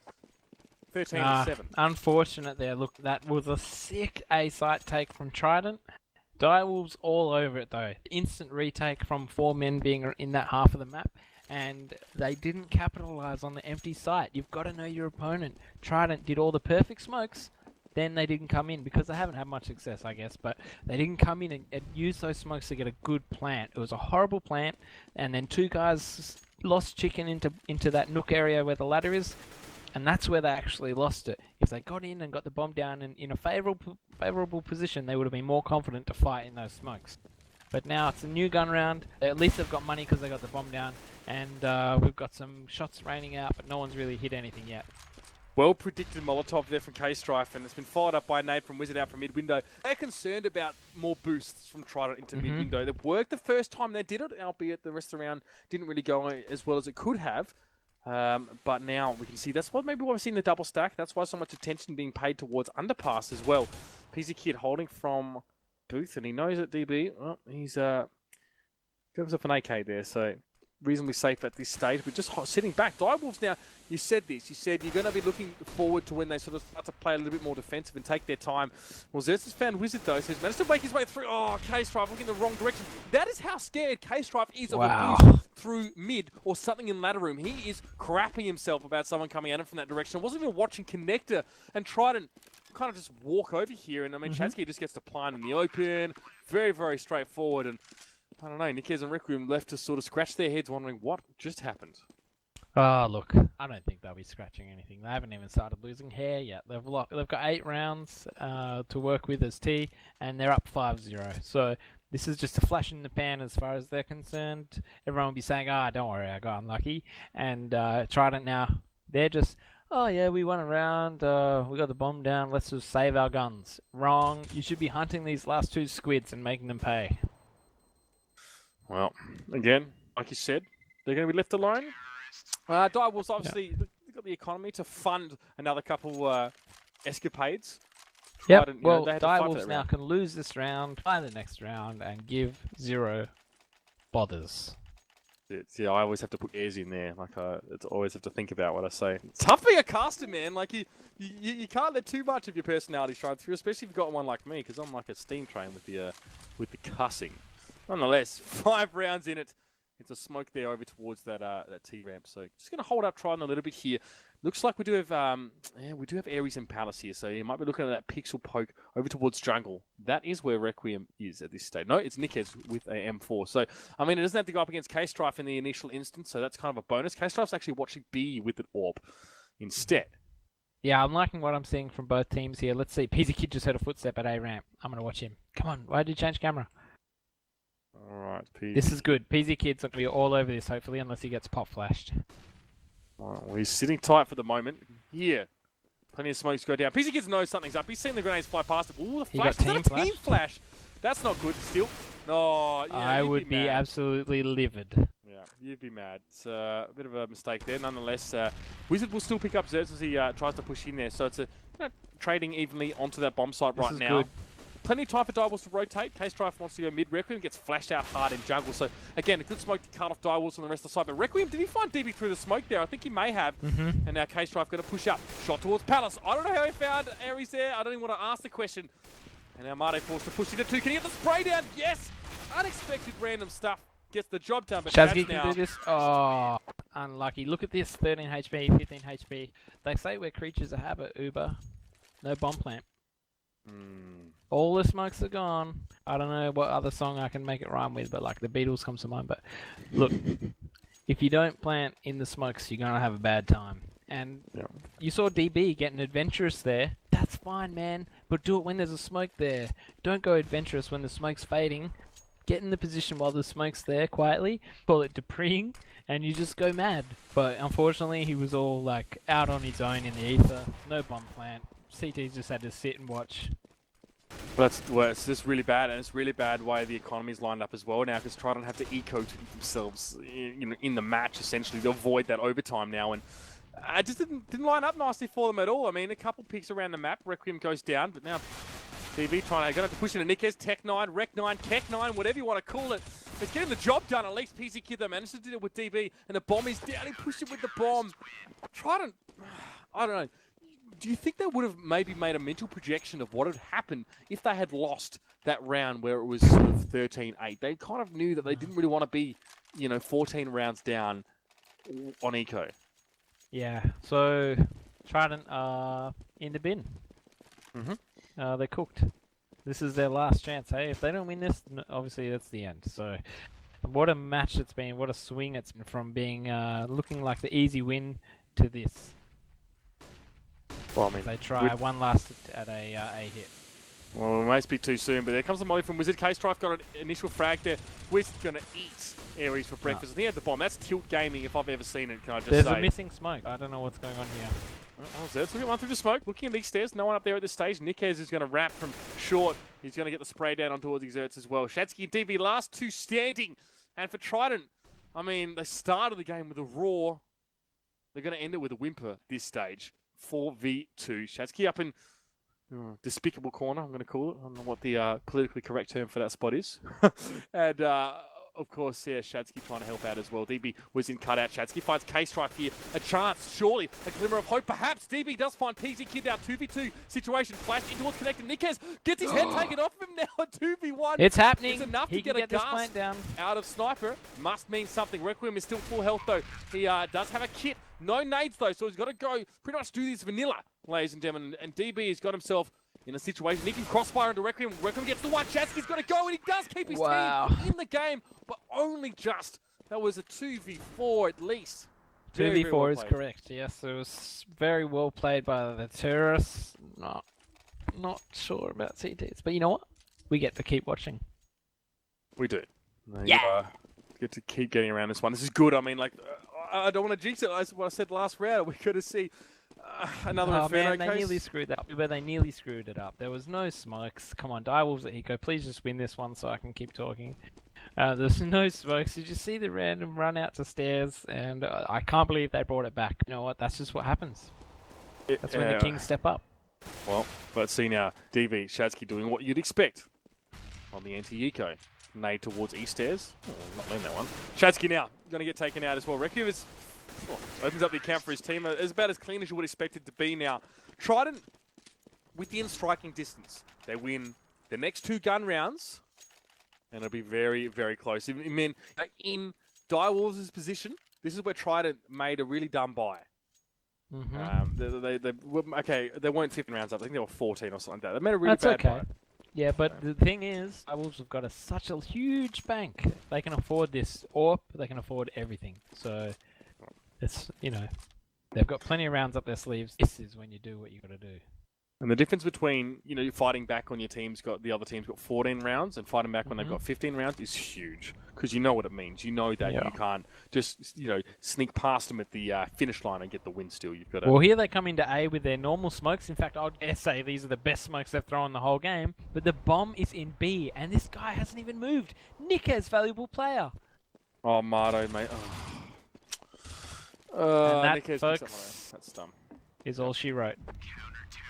13-7. Unfortunate there. Look, that was a sick A site take from Trident. Direwolves all over it though. Instant retake from 4 men being in that half of the map. And they didn't capitalize on the empty site. You've got to know your opponent. Trident did all the perfect smokes. Then they didn't come in because they haven't had much success, I guess. But they didn't come in and use those smokes to get a good plant. It was a horrible plant, and then 2 guys lost chicken into that nook area where the ladder is, and that's where they actually lost it. If they got in and got the bomb down and in a favorable position, they would have been more confident to fight in those smokes. But now it's a new gun round. At least they've got money because they got the bomb down, and we've got some shots raining out, but no one's really hit anything yet. Well predicted Molotov there from K-Strife, and it's been followed up by a nade from Wizard out from mid-window. They're concerned about more boosts from Trident into mid-window. They worked the first time they did it, albeit the rest of the round didn't really go as well as it could have. But now we can see that's maybe why we're seeing the double stack. That's why so much attention being paid towards underpass as well. PZ Kid holding from Booth, and he knows that DB. Well, he's got himself an AK there, so reasonably safe at this stage. We're just sitting back. Direwolves now, you said this. You said you're going to be looking forward to when they sort of start to play a little bit more defensive and take their time. Well, Zertz has found Wizard, though, so he's managed to make his way through. Oh, K-Strife looking in the wrong direction. That is how scared K-Strife is of a boost through mid or something in ladder room. He is crapping himself about someone coming at him from that direction. I wasn't even watching Connector and Trident kind of just walk over here. And I mean, Chatsky just gets to plant in the open. Very, very straightforward. And I don't know, Nikes and Requiem left to sort of scratch their heads wondering what just happened. Oh, look, I don't think they'll be scratching anything. They haven't even started losing hair yet. They've got 8 rounds to work with as T, and they're up 5-0. So this is just a flash in the pan as far as they're concerned. Everyone will be saying, don't worry, I got unlucky. And Trident now, they're just, oh yeah, we won a round, we got the bomb down, let's just save our guns. Wrong. You should be hunting these last 2 squids and making them pay. Well, again, like you said, they're going to be left alone. Direwolves obviously they've got the economy to fund another couple escapades. Yep. Well, Direwolves now can lose this round, play the next round, and give 0 bothers. Yeah, I always have to put airs in there. Like I always have to think about what I say. It's tough being a caster, man. Like you can't let too much of your personality shine through, especially if you've got one like me, because I'm like a steam train with the cussing. Nonetheless, 5 rounds in it. It's a smoke there over towards that T ramp. So just gonna hold up Trident a little bit here. Looks like we do have Aries and Palace here. So you might be looking at that pixel poke over towards jungle. That is where Requiem is at this stage. No, it's Nikes with a M4. So I mean, it doesn't have to go up against K-Strife in the initial instance. So that's kind of a bonus. K-Strife's actually watching B with an orb instead. Yeah, I'm liking what I'm seeing from both teams here. Let's see. PZ Kid just heard a footstep at A ramp. I'm gonna watch him. Come on, why did you change camera? Alright, PZ. This is good. PZ Kid's going to be all over this, hopefully, unless he gets pop flashed. Alright, well, he's sitting tight for the moment. Here, plenty of smokes go down. PZ Kid knows something's up. He's seen the grenades fly past him. Ooh, the flash. Is that a team flash? That's not good still. No, yeah, I would be absolutely livid. Yeah, you'd be mad. It's a bit of a mistake there. Nonetheless, Wizard will still pick up Zertz as he tries to push in there. So it's trading evenly onto that bomb site right now. Good. Plenty of time for Direwolves to rotate. K-Strife wants to go mid. Requiem gets flashed out hard in jungle. So, again, a good smoke to cut off Direwolves on the rest of the side. But Requiem, did he find DB through the smoke there? I think he may have. And now K-Strife going to push up. Shot towards Palace. I don't know how he found Aries there. I don't even want to ask the question. And now Mate forced to push into 2. Can he get the spray down? Yes! Unexpected random stuff. Gets the job done. But Shazzy now can do this. Oh, unlucky. Look at this. 13 HP, 15 HP. They say we're creatures of habit, Uber. No bomb plant. All the smokes are gone. I don't know what other song I can make it rhyme with, but like the Beatles comes to mind. But look, if you don't plant in the smokes, you're going to have a bad time. And you saw DB getting adventurous there. That's fine, man. But do it when there's a smoke there. Don't go adventurous when the smoke's fading. Get in the position while the smoke's there quietly. Call it depreing. And you just go mad. But unfortunately, he was all like out on his own in the ether. No bomb plant. CT just had to sit and watch. Well, it's just really bad, and it's really bad way the economy's lined up as well now, because Trident have to eco themselves in the match, essentially, to avoid that overtime now. And it just didn't line up nicely for them at all. I mean, a couple picks around the map, Requiem goes down, but now DB going to push into Nikes, Tech 9, Rec 9, Keck 9, whatever you want to call it. It's getting the job done, at least PC Kid, they managed to do it with DB, and the bomb is down, he pushed it with the bomb. Trident, I don't know. Do you think they would have maybe made a mental projection of what had happened if they had lost that round where it was sort of 13-8? They kind of knew that they didn't really want to be, 14 rounds down on eco. Yeah, so Trident are in the bin. They're cooked. This is their last chance, hey? If they don't win this, obviously that's the end. So what a match it's been. What a swing it's been from being looking like the easy win to this. Well, I mean, they try one last at a hit. Well, it may be too soon, but there comes the molly from Wizard. K-Strife got an initial frag there. Wizard's going to eat Aries for breakfast. He had the bomb. That's tilt gaming if I've ever seen it, can I just say. There's a missing smoke. I don't know what's going on here. Zed's looking one through the smoke, looking at these stairs. No one up there at this stage. Nikes is going to wrap from short. He's going to get the spray down on towards Exerts as well. Shatsky and DB, last two standing. And for Trident, I mean, they started the game with a roar. They're going to end it with a whimper this stage. 4v2. Shatsky up in despicable corner, I'm going to call it. I don't know what the politically correct term for that spot is. And, of course, yeah, Shatsky trying to help out as well. DB was in cutout. Shatsky finds K-Strife here. A chance, surely. A glimmer of hope, perhaps. DB does find PZ Kid now. 2v2 situation. Flash in towards connected. Nikes gets his head taken off him now. A 2v1. It's happening. It's enough he to get a gas down. out of Sniper. Must mean something. Requiem is still full health, though. He does have a kit. No nades, though, so he's got to go pretty much do this vanilla, ladies and gentlemen. And DB has got himself in a situation. He can crossfire into Requiem. Requiem gets the one. Shatsky's got to go, and he does keep his team in the game, but only just. That was a 2v4 at least. 2v4 well is correct. Yes, it was very well played by the terrorists. Not sure about CTs, but you know what? We get to keep watching. We do. Yeah. Get to keep getting around this one. This is good. I mean, like, I don't want to jinx it. That's what I said last round. We're going to see another Inferno man, they nearly screwed that up. But they nearly screwed it up. There was no smokes. Come on, Direwolves at Eco. Please just win this one so I can keep talking. There's no smokes. Did you see the random run out to stairs? And I can't believe they brought it back. You know what? That's just what happens. That's when the Kings step up. Well, let's see now. DB, Shatsky doing what you'd expect on the anti-eco. Nade towards east stairs. Oh, not letting that one. Shatsky now going to get taken out as well. Requiem opens up the account for his team. It's about as clean as you would expect it to be now. Trident, within striking distance. They win the next two gun rounds, and it'll be very, very close. I mean, in Direwolves' position, this is where Trident made a really dumb buy. They weren't 15 rounds up. I think they were 14 or something like that. They made a really bad buy. Yeah, but the thing is, Direwolves have got such a huge bank. They can afford this AWP, they can afford everything. So, it's, they've got plenty of rounds up their sleeves. This is when you do what you got to do. And the difference between, you're fighting back when the other team's got 14 rounds and fighting back when they've got 15 rounds is huge. Because you know what it means. You know that you can't just, sneak past them at the finish line and get the win still. You've got to... Well, here they come into A with their normal smokes. In fact, I would say these are the best smokes they've thrown the whole game. But the bomb is in B, and this guy hasn't even moved. Nikes, valuable player. Oh, Marto, mate. And that, Nikes, folks, that's dumb. is all she wrote.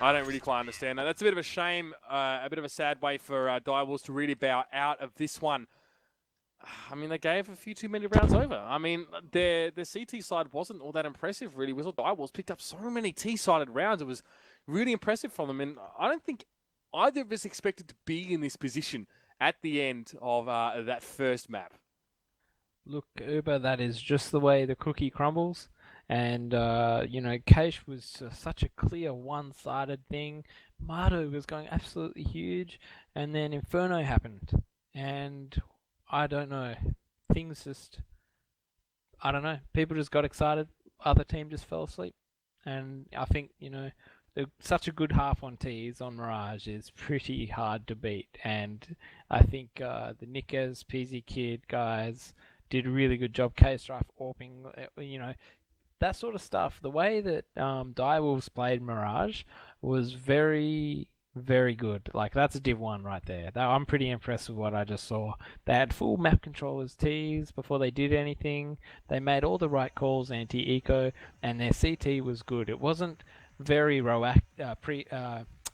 I don't really quite understand that. That's a bit of a shame, a bit of a sad way for Direwolves to really bow out of this one. I mean, they gave a few too many rounds over. I mean, their CT side wasn't all that impressive, really. Whistle Direwolves picked up so many T-sided rounds. It was really impressive from them, and I don't think either of us expected to be in this position at the end of that first map. Look, Uber, that is just the way the cookie crumbles. And, Cache was such a clear one-sided thing. Mardu was going absolutely huge. And then Inferno happened. And I don't know. Things just... I don't know. People just got excited. Other team just fell asleep. And I think, such a good half on T's on Mirage is pretty hard to beat. And I think the Nickers, PZ Kid guys did a really good job. K-Strife, Orping, that sort of stuff. The way that Direwolves played Mirage was very, very good. Like, that's a Div 1 right there. I'm pretty impressed with what I just saw. They had full map control as T's before they did anything. They made all the right calls anti-eco, and their CT was good. It wasn't very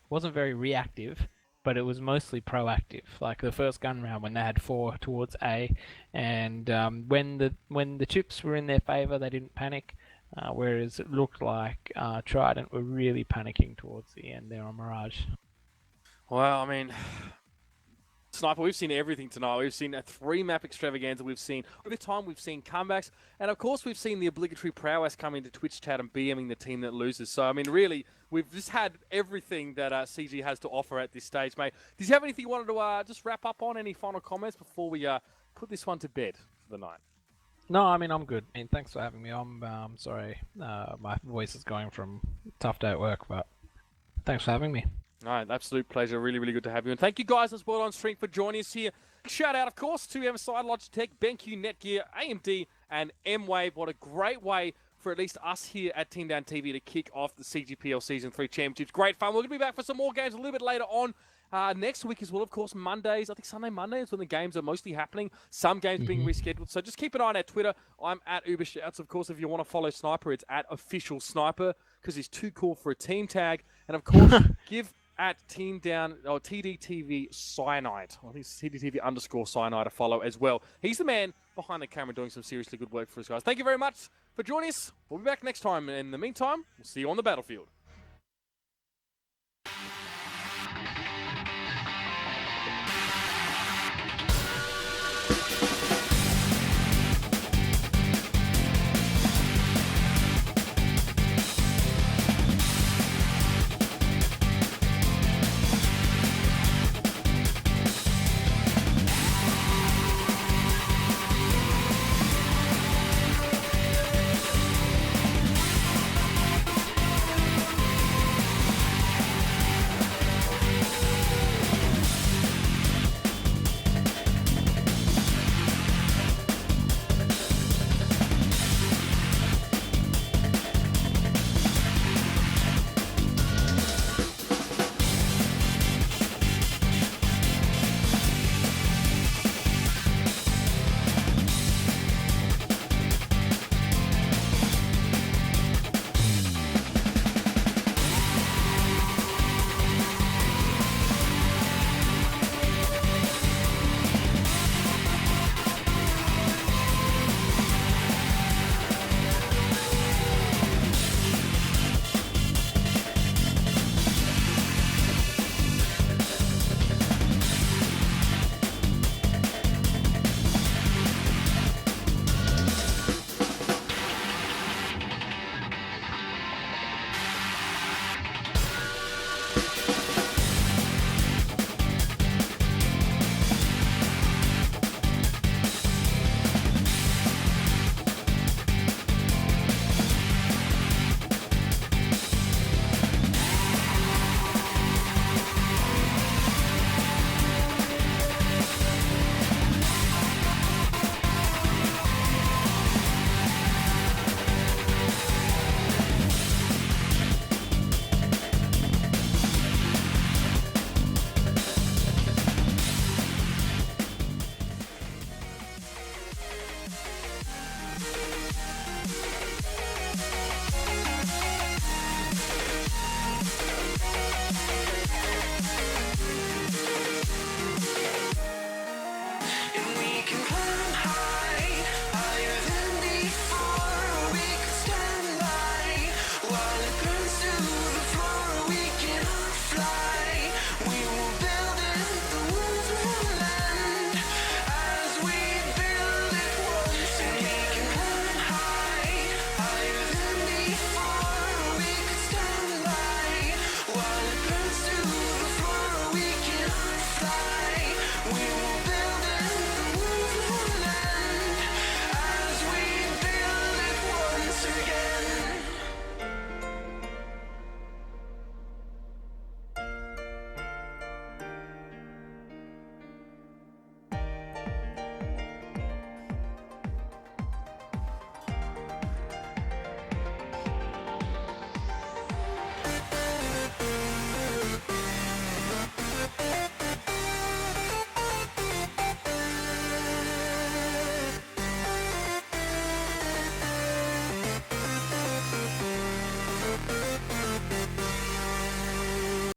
wasn't very reactive, but it was mostly proactive. Like the first gun round when they had 4 towards A, and when the chips were in their favor, they didn't panic. Whereas it looked like Trident were really panicking towards the end there on Mirage. Well, I mean, Sniper, we've seen everything tonight. We've seen a 3-map extravaganza. We've seen, over time, we've seen comebacks. And, of course, we've seen the obligatory prowess come into Twitch chat and BMing the team that loses. So, I mean, really, we've just had everything that CG has to offer at this stage, mate. Did you have anything you wanted to just wrap up on? Any final comments before we put this one to bed for the night? No, I mean, I'm good. I mean, thanks for having me. I'm sorry. My voice is going from tough day at work, but thanks for having me. All right, absolute pleasure. Really, really good to have you. And thank you guys as well on stream for joining us here. Shout out, of course, to MSI, Logitech, BenQ, Netgear, AMD, and M-Wave. What a great way for at least us here at Team Down TV to kick off the CGPL Season 3 Championships. Great fun. We're going to be back for some more games a little bit later on. Next week as well, of course, Mondays. I think Sunday, Monday is when the games are mostly happening. Some games being rescheduled. So just keep an eye on our Twitter. I'm at UberShouts. Of course, if you want to follow Sniper, it's at Official Sniper because he's too cool for a team tag. And of course, give at Team Down or TDTV Cyanide. I think it's TDTV _ Cyanide a follow as well. He's the man behind the camera doing some seriously good work for us, guys. Thank you very much for joining us. We'll be back next time. In the meantime, we'll see you on the battlefield.